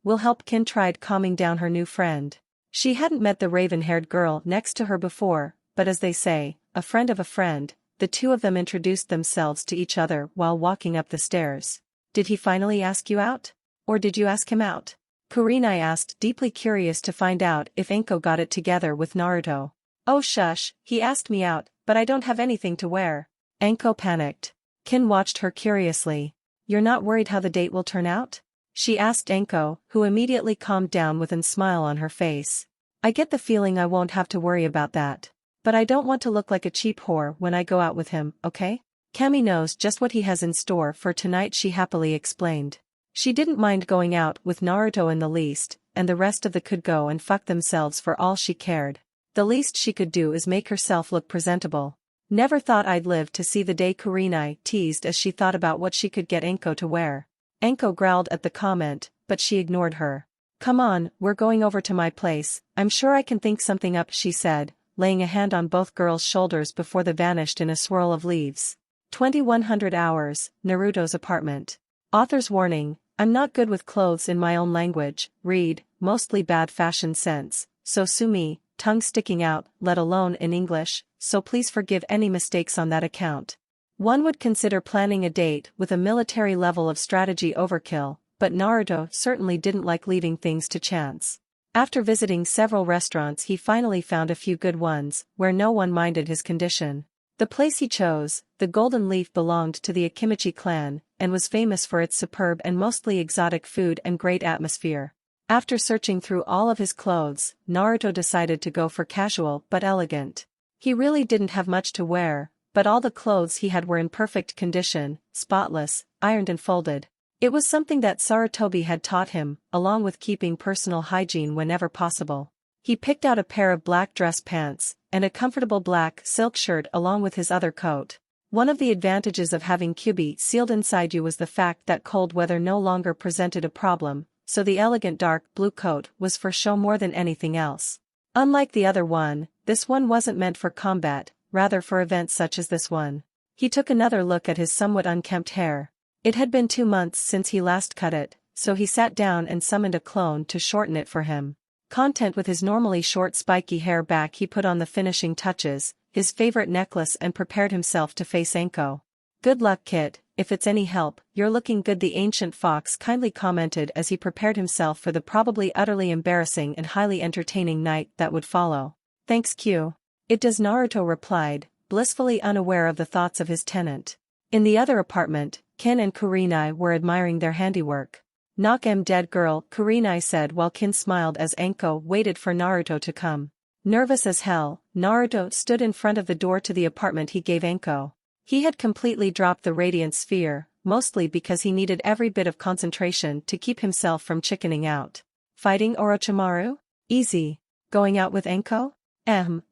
we'll help." Kin tried calming down her new friend. She hadn't met the raven-haired girl next to her before, but as they say, a friend of a friend, the two of them introduced themselves to each other while walking up the stairs. "Did he finally ask you out? Or did you ask him out?" Kurenai asked, deeply curious to find out if Anko got it together with Naruto. "Oh shush, he asked me out, but I don't have anything to wear." Anko panicked. Kin watched her curiously. "You're not worried how the date will turn out?" she asked Anko, who immediately calmed down with a smile on her face. "I get the feeling I won't have to worry about that. But I don't want to look like a cheap whore when I go out with him, okay? Kami knows just what he has in store for tonight," she happily explained. She didn't mind going out with Naruto in the least, and the rest of the could go and fuck themselves for all she cared. The least she could do is make herself look presentable. "Never thought I'd live to see the day," Kurenai teased as she thought about what she could get Anko to wear. Anko growled at the comment, but she ignored her. "Come on, we're going over to my place, I'm sure I can think something up," she said, laying a hand on both girls' shoulders before they vanished in a swirl of leaves. 2100 hours, Naruto's apartment. Author's warning: I'm not good with clothes in my own language, read, mostly bad fashion sense, so sue me, tongue sticking out, let alone in English, so please forgive any mistakes on that account. One would consider planning a date with a military level of strategy overkill, but Naruto certainly didn't like leaving things to chance. After visiting several restaurants, he finally found a few good ones, where no one minded his condition. The place he chose, the Golden Leaf, belonged to the Akimichi clan, and was famous for its superb and mostly exotic food and great atmosphere. After searching through all of his clothes, Naruto decided to go for casual but elegant. He really didn't have much to wear, but all the clothes he had were in perfect condition, spotless, ironed and folded. It was something that Sarutobi had taught him, along with keeping personal hygiene whenever possible. He picked out a pair of black dress pants, and a comfortable black silk shirt along with his other coat. One of the advantages of having Kyubi sealed inside you was the fact that cold weather no longer presented a problem, so the elegant dark blue coat was for show more than anything else. Unlike the other one, this one wasn't meant for combat, rather for events such as this one. He took another look at his somewhat unkempt hair. It had been 2 months since he last cut it, so he sat down and summoned a clone to shorten it for him. Content with his normally short spiky hair back, he put on the finishing touches, his favorite necklace, and prepared himself to face Anko. "Good luck, Kit, if it's any help, you're looking good," the ancient fox kindly commented as he prepared himself for the probably utterly embarrassing and highly entertaining night that would follow. "Thanks, Q. It does," Naruto replied, blissfully unaware of the thoughts of his tenant. In the other apartment, Kin and Kurenai were admiring their handiwork. "Knock 'em dead, girl," Kurenai said while Kin smiled as Anko waited for Naruto to come. Nervous as hell, Naruto stood in front of the door to the apartment he gave Anko. He had completely dropped the radiant sphere, mostly because he needed every bit of concentration to keep himself from chickening out. Fighting Orochimaru? Easy. Going out with Anko?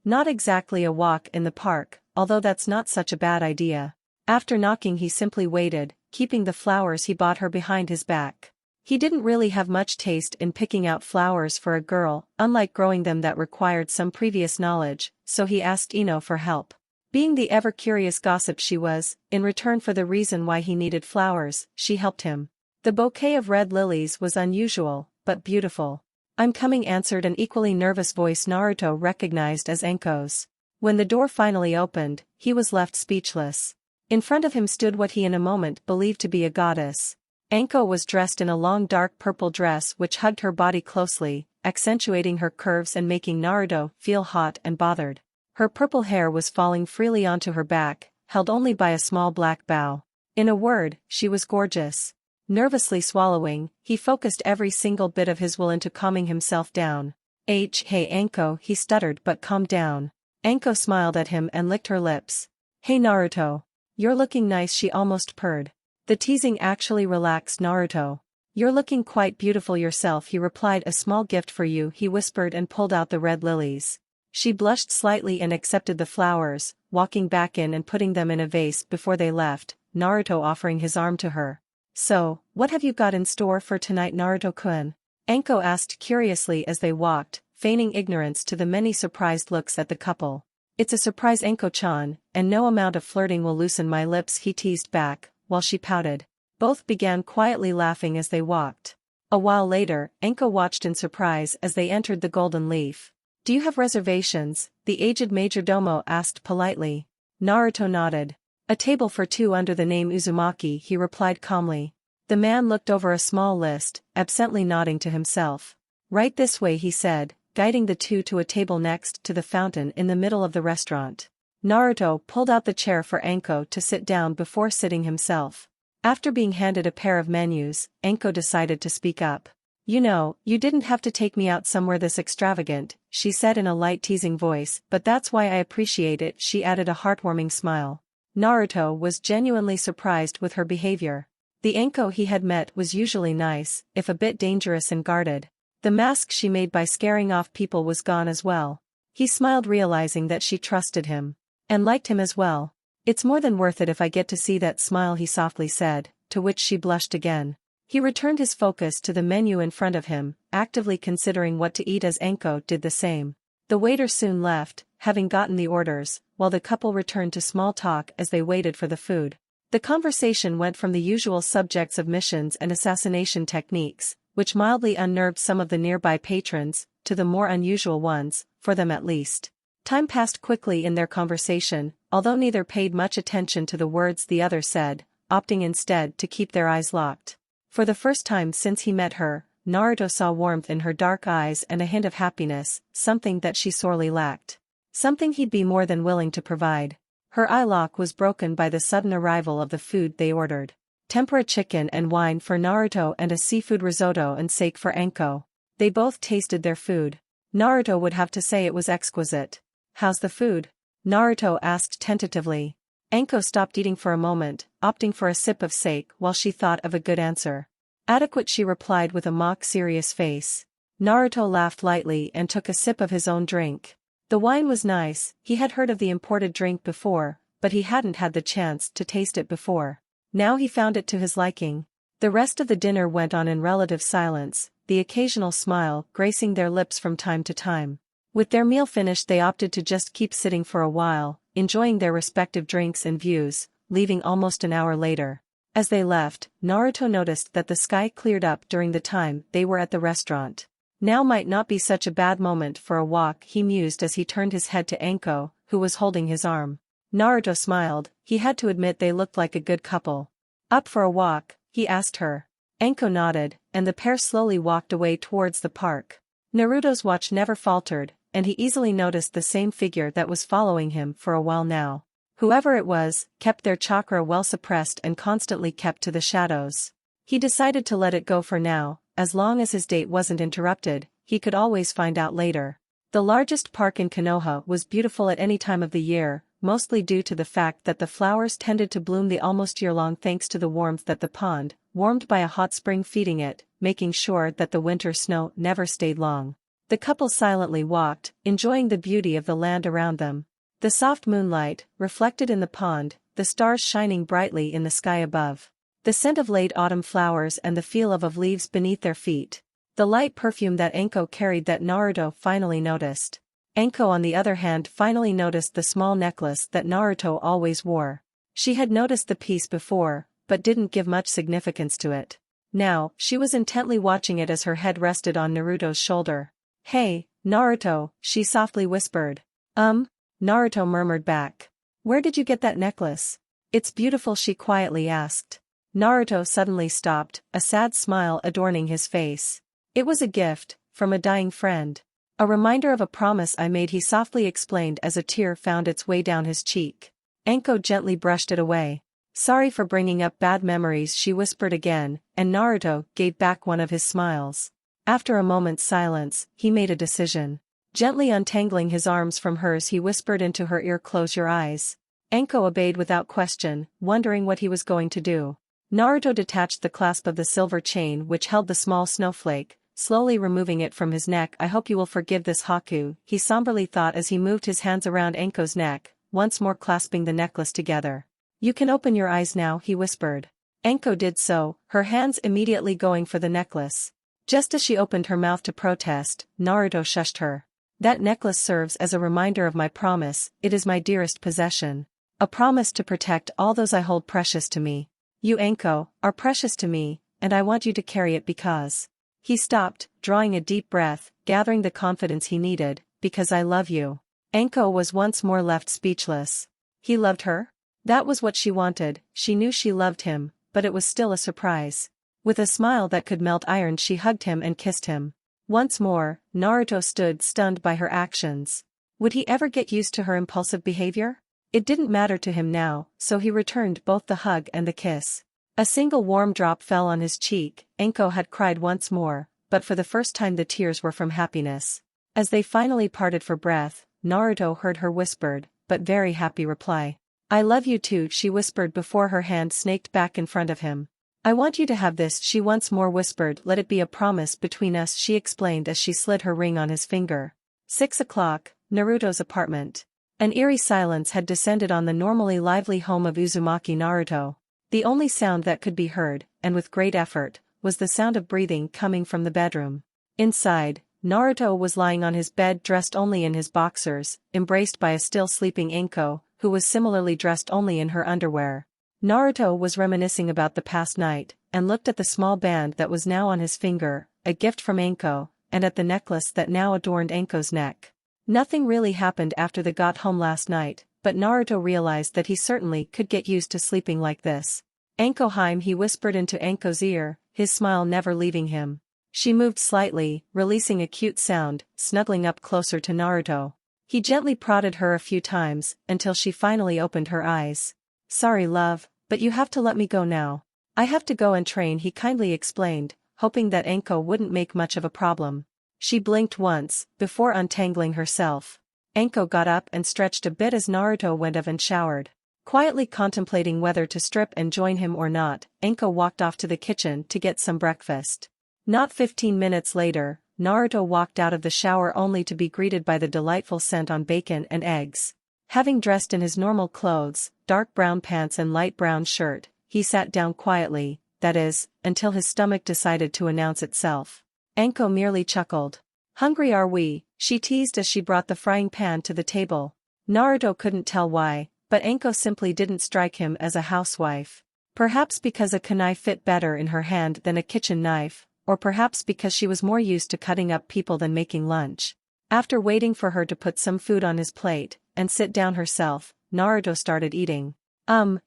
Not exactly a walk in the park, although that's not such a bad idea. After knocking, he simply waited, keeping the flowers he bought her behind his back. He didn't really have much taste in picking out flowers for a girl, unlike growing them that required some previous knowledge, so he asked Ino for help. Being the ever-curious gossip she was, in return for the reason why he needed flowers, she helped him. The bouquet of red lilies was unusual, but beautiful. "I'm coming," answered an equally nervous voice Naruto recognized as Anko's. When the door finally opened, he was left speechless. In front of him stood what he in a moment believed to be a goddess. Anko was dressed in a long dark purple dress which hugged her body closely, accentuating her curves and making Naruto feel hot and bothered. Her purple hair was falling freely onto her back, held only by a small black bow. In a word, she was gorgeous. Nervously swallowing, he focused every single bit of his will into calming himself down. Hey Anko," he stuttered, but calmed down. Anko smiled at him and licked her lips. "Hey Naruto. You're looking nice," she almost purred. The teasing actually relaxed Naruto. "You're looking quite beautiful yourself," he replied. "A small gift for you," he whispered and pulled out the red lilies. She blushed slightly and accepted the flowers, walking back in and putting them in a vase before they left, Naruto offering his arm to her. "So, what have you got in store for tonight, Naruto-kun?" Anko asked curiously as they walked, feigning ignorance to the many surprised looks at the couple. "It's a surprise, Anko-chan, and no amount of flirting will loosen my lips," he teased back, while she pouted. Both began quietly laughing as they walked. A while later, Anko watched in surprise as they entered the Golden Leaf. "Do you have reservations?" the aged majordomo asked politely. Naruto nodded. "A table for 2 under the name Uzumaki," he replied calmly. The man looked over a small list, absently nodding to himself. "Right this way," he said, guiding the two to a table next to the fountain in the middle of the restaurant. Naruto pulled out the chair for Anko to sit down before sitting himself. After being handed a pair of menus, Anko decided to speak up. "You know, you didn't have to take me out somewhere this extravagant," she said in a light teasing voice, "but that's why I appreciate it," she added, a heartwarming smile. Naruto was genuinely surprised with her behavior. The Anko he had met was usually nice, if a bit dangerous and guarded. The mask she made by scaring off people was gone as well. He smiled, realizing that she trusted him. And liked him as well. "It's more than worth it if I get to see that smile," he softly said, to which she blushed again. He returned his focus to the menu in front of him, actively considering what to eat as Anko did the same. The waiter soon left, having gotten the orders, while the couple returned to small talk as they waited for the food. The conversation went from the usual subjects of missions and assassination techniques, which mildly unnerved some of the nearby patrons, to the more unusual ones, for them at least. Time passed quickly in their conversation, although neither paid much attention to the words the other said, opting instead to keep their eyes locked. For the first time since he met her, Naruto saw warmth in her dark eyes and a hint of happiness, something that she sorely lacked. Something he'd be more than willing to provide. Her eye lock was broken by the sudden arrival of the food they ordered. Tempura chicken and wine for Naruto and a seafood risotto and sake for Anko. They both tasted their food. Naruto would have to say it was exquisite. "How's the food?" Naruto asked tentatively. Anko stopped eating for a moment, opting for a sip of sake while she thought of a good answer. Adequate, she replied with a mock-serious face. Naruto laughed lightly and took a sip of his own drink. The wine was nice, he had heard of the imported drink before, but he hadn't had the chance to taste it before. Now he found it to his liking. The rest of the dinner went on in relative silence, the occasional smile gracing their lips from time to time. With their meal finished, they opted to just keep sitting for a while, enjoying their respective drinks and views, leaving almost an hour later. As they left, Naruto noticed that the sky cleared up during the time they were at the restaurant. Now might not be such a bad moment for a walk, he mused as he turned his head to Anko, who was holding his arm. Naruto smiled, he had to admit they looked like a good couple. Up for a walk? He asked her. Anko nodded, and the pair slowly walked away towards the park. Naruto's watch never faltered, and he easily noticed the same figure that was following him for a while now. Whoever it was, kept their chakra well suppressed and constantly kept to the shadows. He decided to let it go for now, as long as his date wasn't interrupted, he could always find out later. The largest park in Konoha was beautiful at any time of the year, mostly due to the fact that the flowers tended to bloom the almost year-long thanks to the warmth that the pond, warmed by a hot spring feeding it, making sure that the winter snow never stayed long. The couple silently walked, enjoying the beauty of the land around them. The soft moonlight, reflected in the pond, the stars shining brightly in the sky above. The scent of late autumn flowers and the feel of leaves beneath their feet. The light perfume that Anko carried that Naruto finally noticed. Anko, on the other hand, finally noticed the small necklace that Naruto always wore. She had noticed the piece before, but didn't give much significance to it. Now, she was intently watching it as her head rested on Naruto's shoulder. "Hey, Naruto," she softly whispered. Naruto murmured back. "Where did you get that necklace?" "It's beautiful," she quietly asked. Naruto suddenly stopped, a sad smile adorning his face. "It was a gift, from a dying friend. A reminder of a promise I made," he softly explained as a tear found its way down his cheek. Anko gently brushed it away. "Sorry for bringing up bad memories," she whispered again, and Naruto gave back one of his smiles. After a moment's silence, he made a decision. Gently untangling his arms from hers, he whispered into her ear, "Close your eyes." Anko obeyed without question, wondering what he was going to do. Naruto detached the clasp of the silver chain which held the small snowflake, slowly removing it from his neck. "I hope you will forgive this, Haku," he somberly thought as he moved his hands around Anko's neck, once more clasping the necklace together. "You can open your eyes now," he whispered. Anko did so, her hands immediately going for the necklace. Just as she opened her mouth to protest, Naruto shushed her. "That necklace serves as a reminder of my promise, it is my dearest possession. A promise to protect all those I hold precious to me. You, Anko, are precious to me, and I want you to carry it because..." He stopped, drawing a deep breath, gathering the confidence he needed, "Because I love you." Anko was once more left speechless. He loved her? That was what she wanted. She knew she loved him, but it was still a surprise. With a smile that could melt iron, she hugged him and kissed him. Once more, Naruto stood stunned by her actions. Would he ever get used to her impulsive behavior? It didn't matter to him now, so he returned both the hug and the kiss. A single warm drop fell on his cheek. Anko had cried once more, but for the first time the tears were from happiness. As they finally parted for breath, Naruto heard her whispered, but very happy reply. "I love you too," she whispered before her hand snaked back in front of him. "I want you to have this," she once more whispered. "Let it be a promise between us," she explained as she slid her ring on his finger. 6 o'clock, Naruto's apartment. An eerie silence had descended on the normally lively home of Uzumaki Naruto. The only sound that could be heard, and with great effort, was the sound of breathing coming from the bedroom. Inside, Naruto was lying on his bed dressed only in his boxers, embraced by a still sleeping Anko, who was similarly dressed only in her underwear. Naruto was reminiscing about the past night, and looked at the small band that was now on his finger, a gift from Anko, and at the necklace that now adorned Anko's neck. Nothing really happened after they got home last night, but Naruto realized that he certainly could get used to sleeping like this. "Anko Heim," he whispered into Anko's ear, his smile never leaving him. She moved slightly, releasing a cute sound, snuggling up closer to Naruto. He gently prodded her a few times, until she finally opened her eyes. "Sorry, love, but you have to let me go now. I have to go and train," he kindly explained, hoping that Anko wouldn't make much of a problem. She blinked once, before untangling herself. Anko got up and stretched a bit as Naruto went up and showered. Quietly contemplating whether to strip and join him or not, Anko walked off to the kitchen to get some breakfast. Not 15 minutes later, Naruto walked out of the shower only to be greeted by the delightful scent on bacon and eggs. Having dressed in his normal clothes, dark brown pants and light brown shirt, he sat down quietly, that is, until his stomach decided to announce itself. Anko merely chuckled. "Hungry are we?" she teased as she brought the frying pan to the table. Naruto couldn't tell why, but Anko simply didn't strike him as a housewife. Perhaps because a kunai fit better in her hand than a kitchen knife, or perhaps because she was more used to cutting up people than making lunch. After waiting for her to put some food on his plate, and sit down herself, Naruto started eating.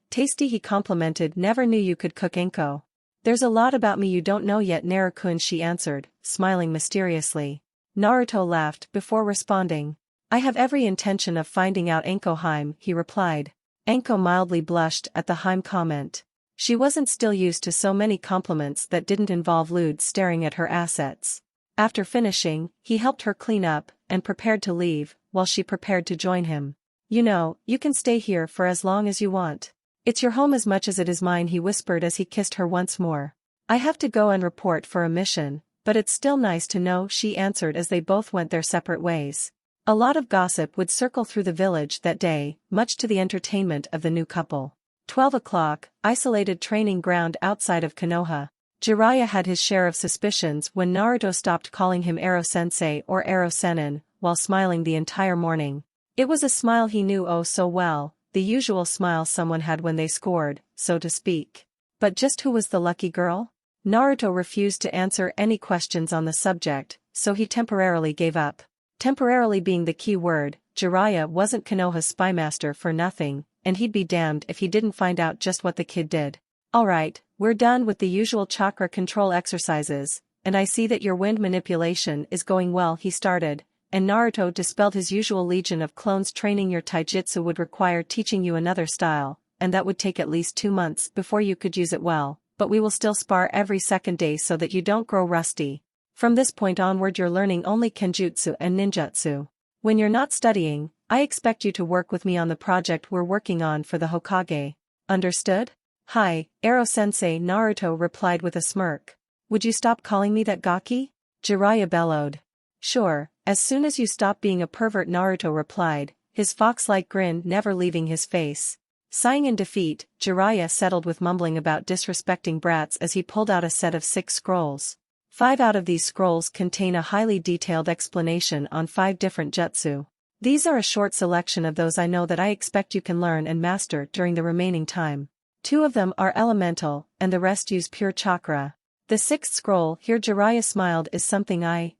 Tasty, he complimented. "Never knew you could cook, Anko." "There's a lot about me you don't know yet, Naru-kun," she answered, smiling mysteriously. Naruto laughed before responding. "I have every intention of finding out, Anko Heim," he replied. Anko mildly blushed at the Heim comment. She wasn't still used to so many compliments that didn't involve lewd staring at her assets. After finishing, he helped her clean up, and prepared to leave, while she prepared to join him. "You know, you can stay here for as long as you want. It's your home as much as it is mine," he whispered as he kissed her once more. "I have to go and report for a mission, but it's still nice to know," she answered as they both went their separate ways. A lot of gossip would circle through the village that day, much to the entertainment of the new couple. 12 o'clock, isolated training ground outside of Konoha. Jiraiya had his share of suspicions when Naruto stopped calling him Ero-sensei or Ero-senin, while smiling the entire morning. It was a smile he knew oh so well, the usual smile someone had when they scored, so to speak. But just who was the lucky girl? Naruto refused to answer any questions on the subject, so he temporarily gave up. Temporarily being the key word. Jiraiya wasn't Konoha's spymaster for nothing, and he'd be damned if he didn't find out just what the kid did. "Alright, we're done with the usual chakra control exercises, and I see that your wind manipulation is going well," he started, and Naruto dispelled his usual legion of clones. "Training your taijutsu would require teaching you another style, and that would take at least 2 months before you could use it well, but we will still spar every second day so that you don't grow rusty. From this point onward you're learning only kenjutsu and ninjutsu. When you're not studying, I expect you to work with me on the project we're working on for the Hokage. Understood?" "Hi, Ero-sensei," Naruto replied with a smirk. "Would you stop calling me that, Gaki?" Jiraiya bellowed. "Sure, as soon as you stop being a pervert," Naruto replied, his fox-like grin never leaving his face. Sighing in defeat, Jiraiya settled with mumbling about disrespecting brats as he pulled out a set of 6 scrolls. 5 out of these scrolls contain a highly detailed explanation on 5 different jutsu. These are a short selection of those I know that I expect you can learn and master during the remaining time. 2 of them are elemental, and the rest use pure chakra. The 6th scroll, here Jiraiya smiled, is something I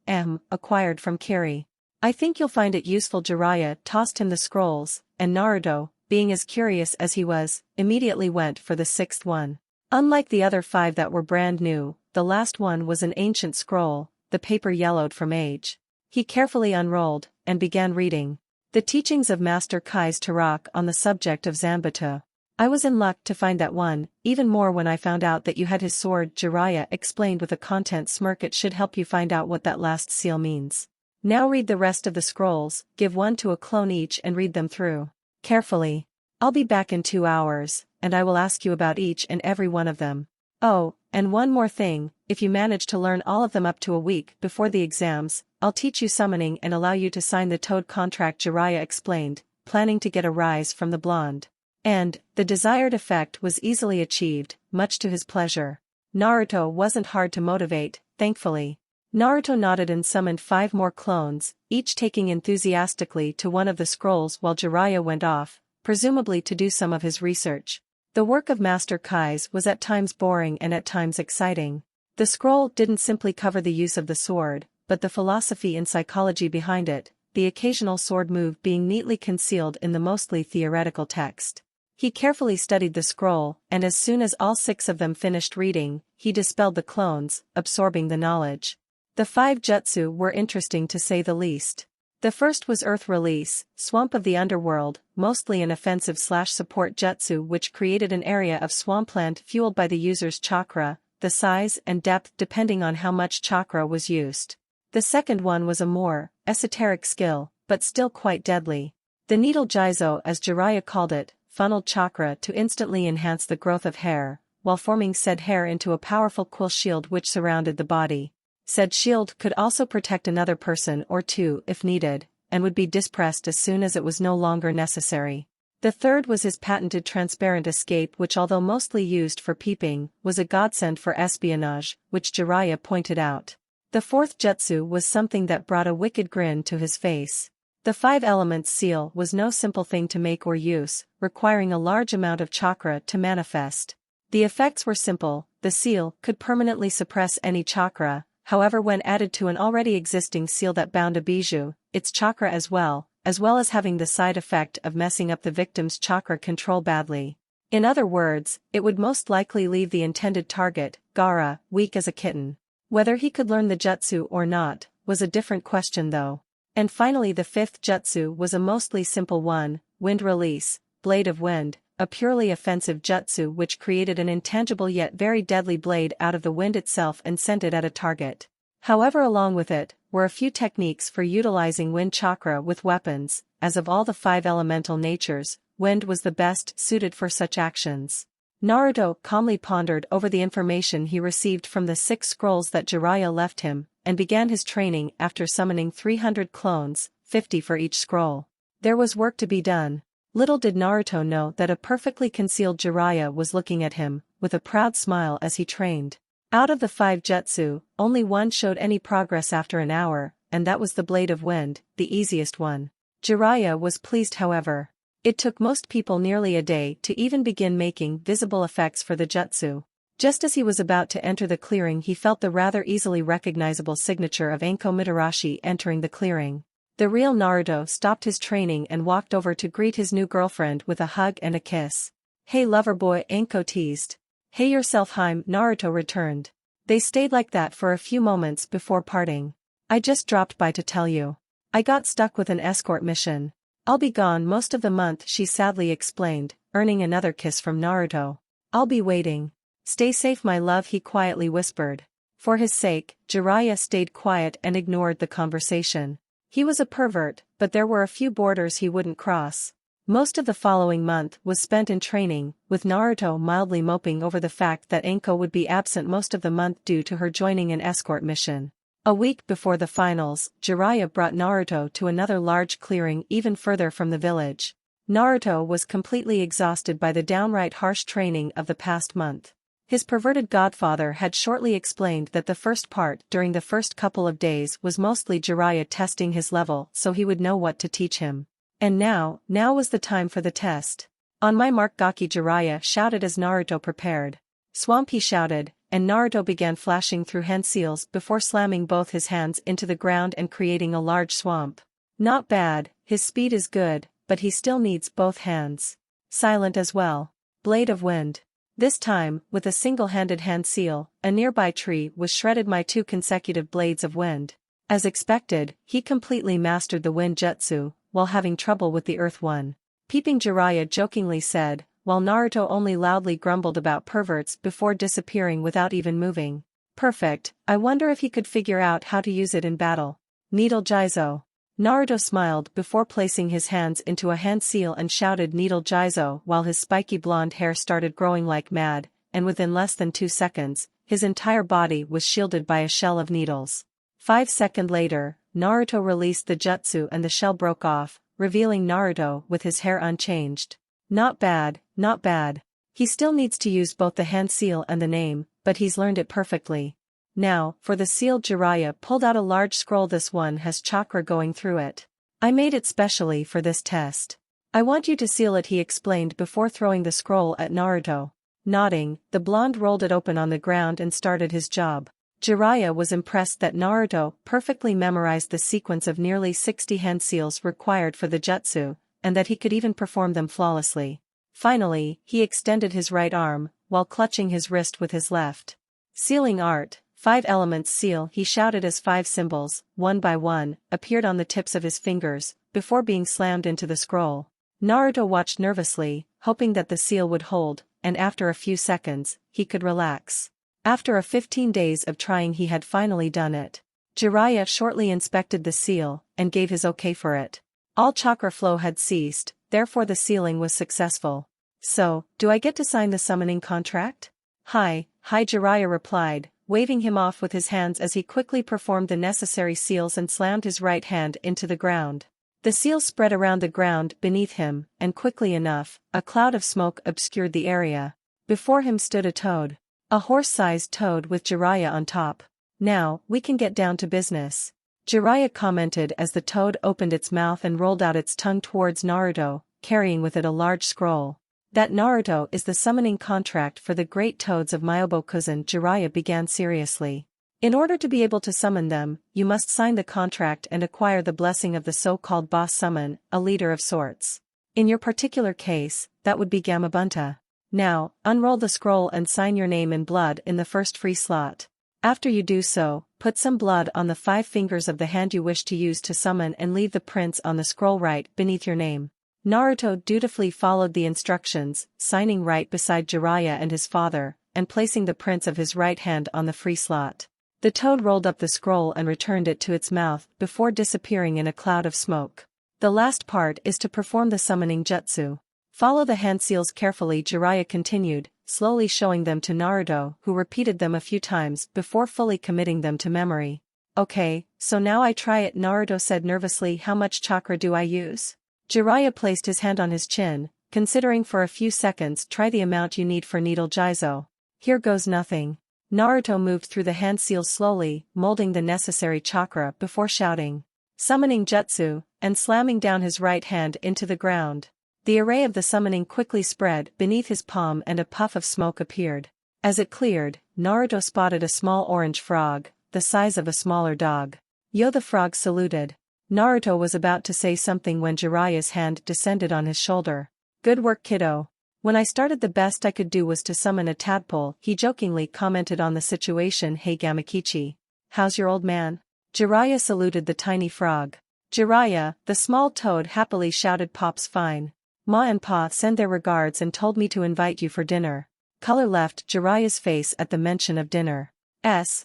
acquired from Kiri. I think you'll find it useful. Jiraiya tossed him the scrolls, and Naruto, being as curious as he was, immediately went for the 6th one. Unlike the other 5 that were brand new, the last one was an ancient scroll, the paper yellowed from age. He carefully unrolled, and began reading. The teachings of Master Kai's Tarak on the subject of Zanbato. "I was in luck to find that one, even more when I found out that you had his sword," Jiraiya explained with a content smirk. "It should help you find out what that last seal means. Now read the rest of the scrolls, give one to a clone each and read them through carefully. I'll be back in 2 hours, and I will ask you about each and every one of them. Oh, and one more thing, if you manage to learn all of them up to a week before the exams, I'll teach you summoning and allow you to sign the Toad contract," Jiraiya explained, planning to get a rise from the blonde. And, the desired effect was easily achieved, much to his pleasure. Naruto wasn't hard to motivate, thankfully. Naruto nodded and summoned 5 more clones, each taking enthusiastically to one of the scrolls while Jiraiya went off, presumably to do some of his research. The work of Master Kai's was at times boring and at times exciting. The scroll didn't simply cover the use of the sword, but the philosophy and psychology behind it, the occasional sword move being neatly concealed in the mostly theoretical text. He carefully studied the scroll, and as soon as all 6 of them finished reading, he dispelled the clones, absorbing the knowledge. The 5 jutsu were interesting to say the least. The first was Earth Release, Swamp of the Underworld, mostly an offensive/support jutsu which created an area of swampland fueled by the user's chakra, the size and depth depending on how much chakra was used. The second one was a more esoteric skill, but still quite deadly. The Needle Jizo, as Jiraiya called it, funneled chakra to instantly enhance the growth of hair, while forming said hair into a powerful quill shield which surrounded the body. Said shield could also protect another person or two if needed, and would be dispersed as soon as it was no longer necessary. The third was his patented transparent escape, which, although mostly used for peeping, was a godsend for espionage, which Jiraiya pointed out. The fourth jutsu was something that brought a wicked grin to his face. The 5 elements seal was no simple thing to make or use, requiring a large amount of chakra to manifest. The effects were simple. The seal could permanently suppress any chakra, however, when added to an already existing seal that bound a bijou, its chakra as well as having the side effect of messing up the victim's chakra control badly. In other words, it would most likely leave the intended target, Gaara, weak as a kitten. Whether he could learn the jutsu or not, was a different question though. And finally, the 5th jutsu was a mostly simple one, Wind Release, Blade of Wind, a purely offensive jutsu which created an intangible yet very deadly blade out of the wind itself and sent it at a target. However, along with it were a few techniques for utilizing wind chakra with weapons, as of all the 5 elemental natures, wind was the best suited for such actions. Naruto calmly pondered over the information he received from the 6 scrolls that Jiraiya left him, and began his training after summoning 300 clones, 50 for each scroll. There was work to be done. Little did Naruto know that a perfectly concealed Jiraiya was looking at him, with a proud smile as he trained. Out of the 5 jutsu, only one showed any progress after an hour, and that was the Blade of Wind, the easiest one. Jiraiya was pleased, however. It took most people nearly a day to even begin making visible effects for the jutsu. Just as he was about to enter the clearing, he felt the rather easily recognizable signature of Anko Mitarashi entering the clearing. The real Naruto stopped his training and walked over to greet his new girlfriend with a hug and a kiss. "Hey lover boy," Anko teased. "Hey yourself, Haim," Naruto returned. They stayed like that for a few moments before parting. "I just dropped by to tell you. I got stuck with an escort mission. I'll be gone most of the month," she sadly explained, earning another kiss from Naruto. "I'll be waiting. Stay safe, my love," he quietly whispered. For his sake, Jiraiya stayed quiet and ignored the conversation. He was a pervert, but there were a few borders he wouldn't cross. Most of the following month was spent in training, with Naruto mildly moping over the fact that Anko would be absent most of the month due to her joining an escort mission. A week before the finals, Jiraiya brought Naruto to another large clearing even further from the village. Naruto was completely exhausted by the downright harsh training of the past month. His perverted godfather had shortly explained that the first part during the first couple of days was mostly Jiraiya testing his level so he would know what to teach him. And now was the time for the test. "On my mark, Gaki!" Jiraiya shouted as Naruto prepared. "Swamp!" he shouted, and Naruto began flashing through hand seals before slamming both his hands into the ground and creating a large swamp. Not bad, his speed is good, but he still needs both hands. Silent as well. Blade of Wind. This time, with a single-handed hand seal, a nearby tree was shredded my 2 consecutive blades of wind. As expected, he completely mastered the wind jutsu, while having trouble with the earth one. Peeping, Jiraiya jokingly said, while Naruto only loudly grumbled about perverts before disappearing without even moving. "Perfect, I wonder if he could figure out how to use it in battle." "Needle Jizo." Naruto smiled before placing his hands into a hand seal and shouted "Needle Jizo" while his spiky blonde hair started growing like mad, and within less than 2 seconds, his entire body was shielded by a shell of needles. 5 seconds later, Naruto released the jutsu and the shell broke off, revealing Naruto with his hair unchanged. Not bad, not bad. He still needs to use both the hand seal and the name, but he's learned it perfectly. Now, for the seal. Jiraiya pulled out a large scroll. This one has chakra going through it. "I made it specially for this test. I want you to seal it," he explained before throwing the scroll at Naruto. Nodding, the blonde rolled it open on the ground and started his job. Jiraiya was impressed that Naruto perfectly memorized the sequence of nearly 60 hand seals required for the jutsu, and that he could even perform them flawlessly. Finally, he extended his right arm, while clutching his wrist with his left. "Sealing art, 5 elements seal," he shouted as 5 symbols, one by one, appeared on the tips of his fingers, before being slammed into the scroll. Naruto watched nervously, hoping that the seal would hold, and after a few seconds, he could relax. After 15 days of trying, he had finally done it. Jiraiya shortly inspected the seal, and gave his okay for it. All chakra flow had ceased, therefore the sealing was successful. So, do I get to sign the summoning contract? Hi, Jiraiya replied, waving him off with his hands as he quickly performed the necessary seals and slammed his right hand into the ground. The seals spread around the ground beneath him, and quickly enough, a cloud of smoke obscured the area. Before him stood a toad. A horse-sized toad with Jiraiya on top. Now, we can get down to business. Jiraiya commented as the toad opened its mouth and rolled out its tongue towards Naruto, carrying with it a large scroll. That Naruto is the summoning contract for the great toads of Myobokuzen. Jiraiya began seriously. In order to be able to summon them, you must sign the contract and acquire the blessing of the so-called boss summon, a leader of sorts. In your particular case, that would be Gamabunta. Now, unroll the scroll and sign your name in blood in the first free slot. After you do so, put some blood on the 5 fingers of the hand you wish to use to summon and leave the prints on the scroll right beneath your name. Naruto dutifully followed the instructions, signing right beside Jiraiya and his father, and placing the prints of his right hand on the free slot. The toad rolled up the scroll and returned it to its mouth before disappearing in a cloud of smoke. The last part is to perform the summoning jutsu. Follow the hand seals carefully, Jiraiya continued, slowly showing them to Naruto, who repeated them a few times before fully committing them to memory. Okay, so now I try it, Naruto said nervously. How much chakra do I use? Jiraiya placed his hand on his chin, considering for a few seconds. Try the amount you need for needle Jizo. Here goes nothing. Naruto moved through the hand seals slowly, molding the necessary chakra before shouting, summoning jutsu, and slamming down his right hand into the ground. The array of the summoning quickly spread beneath his palm and a puff of smoke appeared. As it cleared, Naruto spotted a small orange frog, the size of a smaller dog. Yo, the frog saluted. Naruto was about to say something when Jiraiya's hand descended on his shoulder. Good work, kiddo. When I started, the best I could do was to summon a tadpole, he jokingly commented on the situation. Hey Gamakichi. How's your old man? Jiraiya saluted the tiny frog. Jiraiya, the small toad happily shouted. Pop's fine. Ma and Pa send their regards and told me to invite you for dinner. Color left Jiraiya's face at the mention of dinner.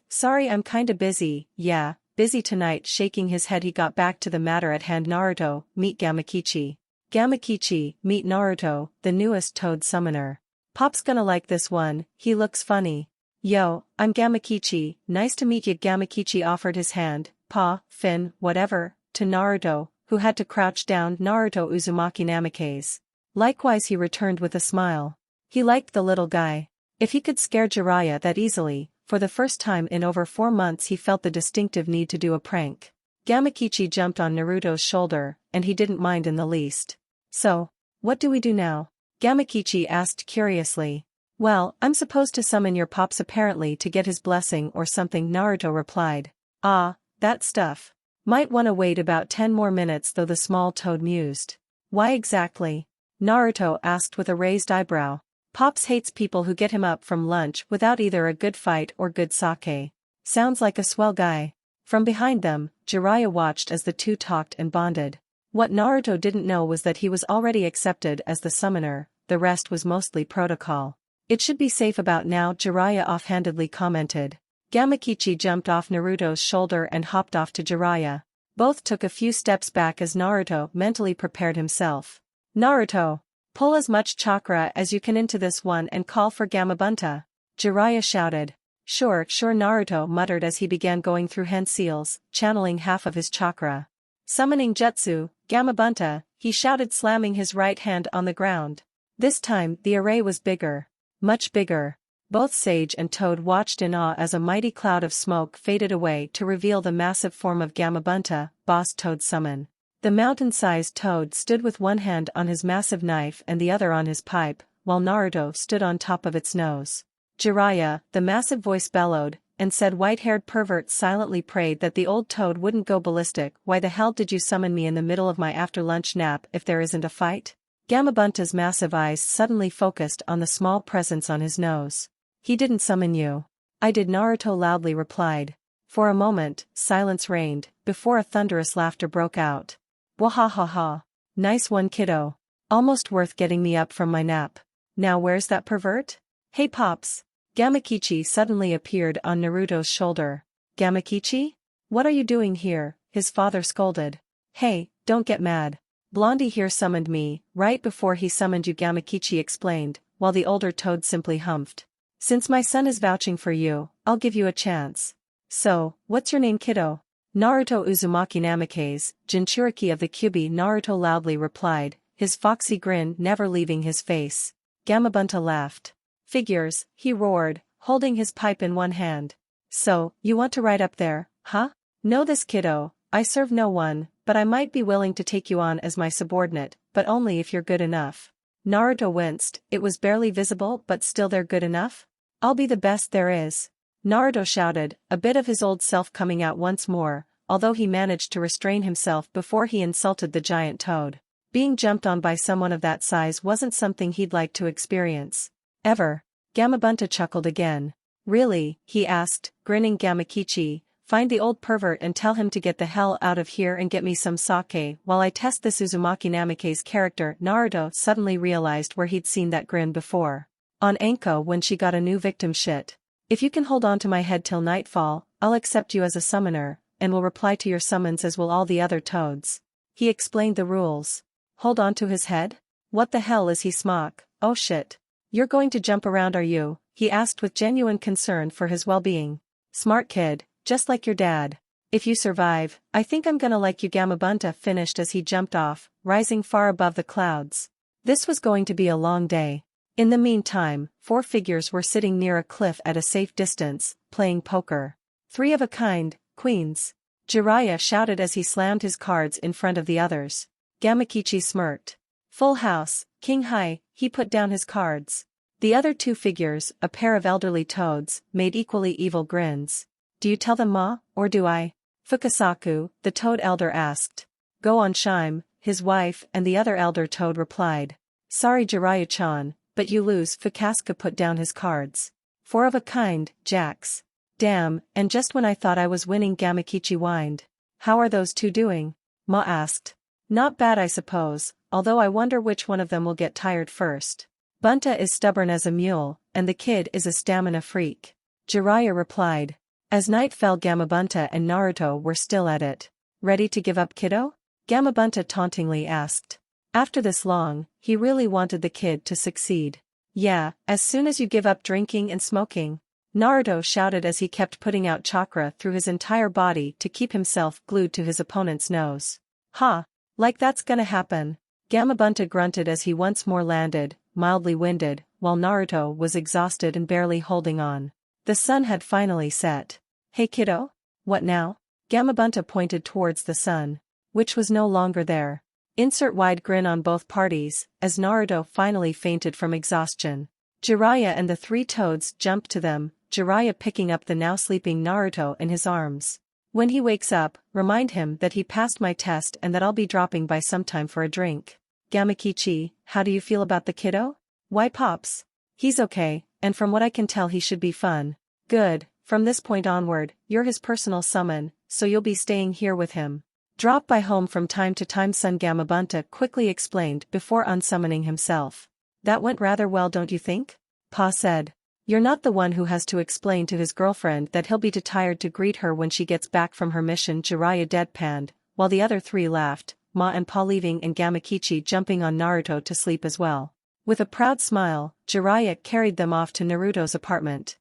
Sorry, I'm kinda busy. Yeah, busy tonight. Shaking his head, he got back to the matter at hand. Naruto, meet Gamakichi. Gamakichi, meet Naruto, the newest toad summoner. Pop's gonna like this one, he looks funny. Yo, I'm Gamakichi, nice to meet you. Gamakichi offered his hand, Pa, Fin, whatever, to Naruto, who had to crouch down. Naruto Uzumaki Namikaze. Likewise, he returned with a smile. He liked the little guy. If he could scare Jiraiya that easily, for the first time in over 4 months he felt the distinctive need to do a prank. Gamakichi jumped on Naruto's shoulder, and he didn't mind in the least. So, what do we do now? Gamakichi asked curiously. Well, I'm supposed to summon your pops apparently to get his blessing or something, Naruto replied. Ah, that stuff. Might wanna wait about 10 more minutes though, the small toad mused. Why exactly? Naruto asked with a raised eyebrow. Pops hates people who get him up from lunch without either a good fight or good sake. Sounds like a swell guy. From behind them, Jiraiya watched as the two talked and bonded. What Naruto didn't know was that he was already accepted as the summoner, the rest was mostly protocol. It should be safe about now, Jiraiya offhandedly commented. Gamakichi jumped off Naruto's shoulder and hopped off to Jiraiya. Both took a few steps back as Naruto mentally prepared himself. Naruto, pull as much chakra as you can into this one and call for Gamabunta. Jiraiya shouted. Sure, Naruto muttered as he began going through hand seals, channeling half of his chakra. Summoning jutsu, Gamabunta, he shouted, slamming his right hand on the ground. This time, the array was bigger. Much bigger. Both Sage and Toad watched in awe as a mighty cloud of smoke faded away to reveal the massive form of Gamabunta, Boss Toad Summon. The mountain-sized toad stood with one hand on his massive knife and the other on his pipe, while Naruto stood on top of its nose. Jiraiya, the massive voice bellowed, and said white-haired pervert silently prayed that the old toad wouldn't go ballistic. Why the hell did you summon me in the middle of my after-lunch nap if there isn't a fight? Gamabunta's massive eyes suddenly focused on the small presence on his nose. He didn't summon you. I did, Naruto loudly replied. For a moment, silence reigned, before a thunderous laughter broke out. Wahahaha. Nice one, kiddo. Almost worth getting me up from my nap. Now where's that pervert? Hey Pops. Gamakichi suddenly appeared on Naruto's shoulder. Gamakichi? What are you doing here? His father scolded. Hey, don't get mad. Blondie here summoned me, right before he summoned you, Gamakichi explained, while the older toad simply humphed. Since my son is vouching for you, I'll give you a chance. So, what's your name, kiddo? Naruto Uzumaki Namikaze, Jinchuriki of the Kyuubi, Naruto loudly replied, his foxy grin never leaving his face. Gamabunta laughed. Figures, he roared, holding his pipe in one hand. So, you want to ride up there, huh? Know this, kiddo, I serve no one, but I might be willing to take you on as my subordinate, but only if you're good enough. Naruto winced, it was barely visible but still they're good enough? I'll be the best there is. Naruto shouted, a bit of his old self coming out once more, although he managed to restrain himself before he insulted the giant toad. Being jumped on by someone of that size wasn't something he'd like to experience. Ever. Gamabunta chuckled again. Really, he asked, grinning. Gamakichi, find the old pervert and tell him to get the hell out of here and get me some sake while I test this Uzumaki Namikaze character. Naruto suddenly realized where he'd seen that grin before. On Anko when she got a new victim. Shit. If you can hold on to my head till nightfall, I'll accept you as a summoner, and will reply to your summons as will all the other toads. He explained the rules. Hold on to his head? What the hell is he, smock? Oh shit. You're going to jump around, are you? He asked with genuine concern for his well-being. Smart kid, just like your dad. If you survive, I think I'm gonna like you, Gamabunta finished as he jumped off, rising far above the clouds. This was going to be a long day. In the meantime, 4 figures were sitting near a cliff at a safe distance, playing poker. 3 of a kind, queens. Jiraiya shouted as he slammed his cards in front of the others. Gamakichi smirked. Full house, king high, he put down his cards. The other 2 figures, a pair of elderly toads, made equally evil grins. Do you tell them, Ma, or do I? Fukasaku, the toad elder asked. Go on, Shime, his wife and the other elder toad replied. Sorry, Jiraiya-chan, but you lose. Fukasaku put down his cards. 4 of a kind, Jax. Damn, and just when I thought I was winning, Gamakichi whined. How are those 2 doing? Ma asked. Not bad, I suppose, although I wonder which one of them will get tired first. Bunta is stubborn as a mule, and the kid is a stamina freak. Jiraiya replied. As night fell, Gamabunta and Naruto were still at it. Ready to give up, kiddo? Gamabunta tauntingly asked. After this long, he really wanted the kid to succeed. Yeah, as soon as you give up drinking and smoking. Naruto shouted as he kept putting out chakra through his entire body to keep himself glued to his opponent's nose. Ha! Like that's gonna happen. Gamabunta grunted as he once more landed, mildly winded, while Naruto was exhausted and barely holding on. The sun had finally set. Hey kiddo? What now? Gamabunta pointed towards the sun, which was no longer there. Insert wide grin on both parties, as Naruto finally fainted from exhaustion. Jiraiya and the 3 toads jumped to them, Jiraiya picking up the now sleeping Naruto in his arms. When he wakes up, remind him that he passed my test and that I'll be dropping by sometime for a drink. Gamakichi, how do you feel about the kiddo? Why, Pops? He's okay, and from what I can tell he should be fun. Good, from this point onward, you're his personal summon, so you'll be staying here with him. Drop by home from time to time, son, Gamabunta quickly explained before unsummoning himself. That went rather well, don't you think? Pa said. You're not the one who has to explain to his girlfriend that he'll be too tired to greet her when she gets back from her mission, Jiraiya deadpanned, while the other 3 laughed, Ma and Pa leaving and Gamakichi jumping on Naruto to sleep as well. With a proud smile, Jiraiya carried them off to Naruto's apartment.